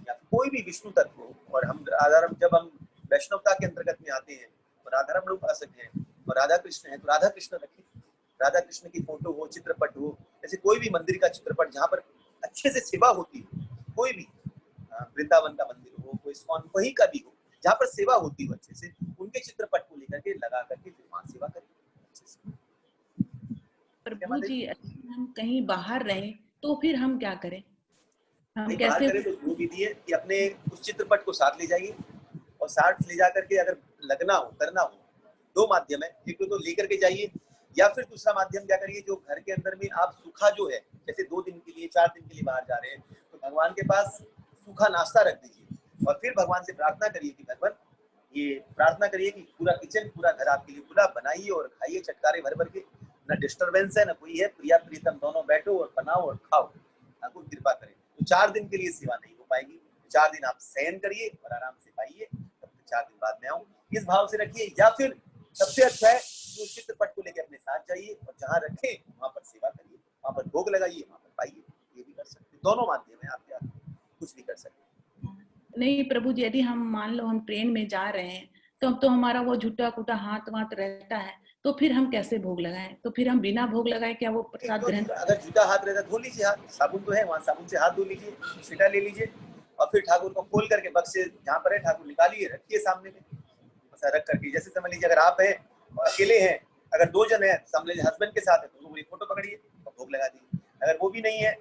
या कोई भी विष्णु तत्व हो, और हम राधाराम, जब हम वैष्णवता के अंतर्गत में आते हैं तो राधाराम लोग उपासक हैं और राधा कृष्ण है, तो राधा कृष्ण रखिए। राधा कृष्ण की फोटो हो, चित्रपट हो, जैसे कोई भी मंदिर का चित्रपट जहाँ पर अच्छे से सेवा होती हो, कोई भी वृंदावन का मंदिर हो, कोई इस्कॉन कहीं का भी हो, जहाँ पर सेवा होती हो अच्छे से, उनके चित्रपट को लेकर के लगा करके फिर वहाँ सेवा करें अच्छे से। प्रभु जी, हम कहीं बाहर रहें तो फिर हम क्या करें? हम बाहर कैसे करें तो वो विधि है कि अपने उस चित्रपट को साथ ले जाइए, और साथ ले जा करके अगर लगना हो, करना हो, दो माध्यम है। एक तो लेकर के जाइए, या फिर दूसरा माध्यम क्या करिए, जो घर के अंदर में आप सूखा जो है, जैसे 2 दिन के लिए 4 दिन के लिए बाहर जा रहे हैं, तो भगवान के पास सूखा नाश्ता रख दीजिए और फिर भगवान से प्रार्थना करिए कि भगवान, ये प्रार्थना करिए कि पूरा किचन, पूरा घर आपके लिए खुला, बनाइए और खाइए चटकारे भर भर के, ना डिस्टर्बेंस है ना कोई है, प्रिया प्रीतम दोनों बैठो और बनाओ और खाओ, ठाकुर कृपा करें। तो 4 दिन के लिए सेवा नहीं हो पाएगी, 4 दिन आप शयन करिए और आराम से पाइए, तब 4 दिन बाद में आऊँ, इस भाव से रखिए। या फिर सबसे अच्छा है जो चित्रपट को लेकर अपने साथ जाइए और जहाँ रखें वहाँ पर सेवा करिए, वहाँ पर भोग लगाइए, वहाँ पर पाइए। ये भी कर सकते, दोनों माध्यम है, आप क्या कुछ भी कर सकते। नहीं प्रभु जी, यदि हम मान लो हम ट्रेन में जा रहे हैं तो हमारा वो झूठा कूटा हाथ वाथ रहता है, तो फिर हम कैसे भोग लगाएं? तो फिर हम बिना भोग लगाए क्या वो प्रसाद ग्रहण? अगर जूता हाथ रहता धो लीजिए हाथ, साबुन तो है वहाँ, साबुन से हाथ धो लीजिए, छींटा ले लीजिए और फिर ठाकुर को खोल करके बक्से जहाँ पर है ठाकुर निकालिए, रखिए सामने में, ऐसा रख करके। जैसे समझ लीजिए अगर आप हैं और अकेले हैं, अगर 2 जन हैं, समझ लीजिए हस्बैंड के साथ है, तो वो फोटो पकड़िए और भोग लगा दीजिए। अगर वो भी नहीं है,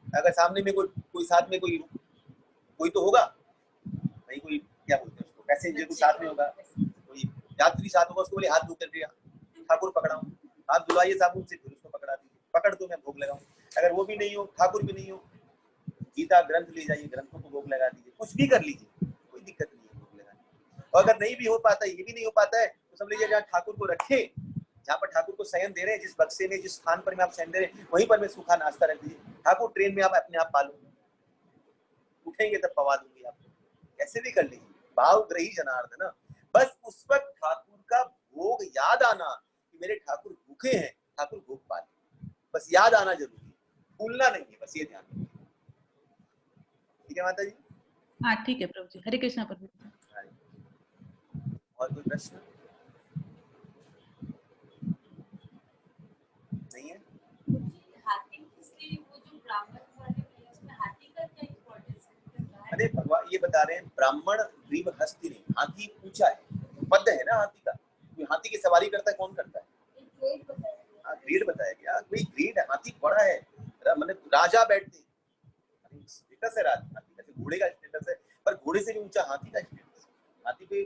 अगर सामने में कोई साथ में कोई तो होगा भाई, कोई क्या बोलते हैं उसको, पैसेंजर को साथ में होगा, कोई यात्री साथ होगा, उसको बोले हाथ धो कर दिया, ठाकुर पकड़ाऊं, हाथ धुलाइए साबुन से, फिर उसको पकड़ा दीजिए, पकड़ दो मैं भोग लगाऊं। अगर वो भी नहीं हो, ठाकुर भी नहीं हो, गीता ग्रंथ ले जाइए, ग्रंथों को भोग लगा दीजिए, कुछ भी कर लीजिए, कोई दिक्कत नहीं है भोग लगाने। और अगर नहीं भी हो पाता है, ये भी नहीं हो पाता है, तो समझ लीजिए जहाँ ठाकुर को रखे, जहाँ पर ठाकुर को शयन दे रहे हैं, जिस बक्से में, जिस स्थान पर में आप शयन दे रहे हैं, वहीं पर मैं सूखा नाश्ता रख दीजिए। ठाकुर ट्रेन में आप अपने आप पालो, उठेंगे तब पवा दूंगी आपको, कैसे भी कर लीजिए, भावग्रही जनार्दन। बस उस वक्त ठाकुर का भोग याद आना कि मेरे ठाकुर भूखे हैं, ठाकुर भोग पा ले, बस याद आना जरूरी है, भूलना नहीं है, बस ये ध्यान रखिए। ठीक है माता जी? हाँ ठीक है प्रभु जी, हरे कृष्णा प्रभु जी। और कोई प्रश्न नहीं है? हाथी इसलिए वो जो ब्राह्मण वाले हैं उसमें हाथी का क्या इम्पोर्टेंस है? अरे भगवान ये बता रहे हैं, ब्राह्मण ग्रीव हस्ती नहीं, हाथी ऊंचा है, पद है ना हाथी का, कोई हाथी की सवारी करता है, कौन करता है? ग्रेड बताया गया, कोई ग्रेड है, हाथी बड़ा है, मतलब राजा बैठते, स्टेटस है हाथी का, घोड़े का स्टेटस है, पर घोड़े से भी ऊंचा हाथी का स्टेटस। हाथी पे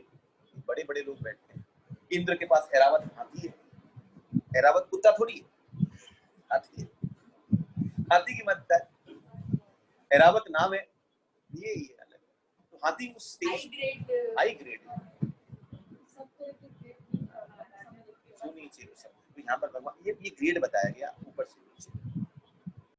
बड़े बड़े लोग बैठते हैं। इंद्र के पास ऐरावत हाथी है, ऐरावत कुत्ता थोड़ी है, हाथी है, हाथी की मत है, ऐरावत नाम है, ये अलग। तो हाथी उस स्टेज हाई ग्रेड है, सुनिए सब। तो यहाँ पर भगवान ये ग्रेड बताया गया।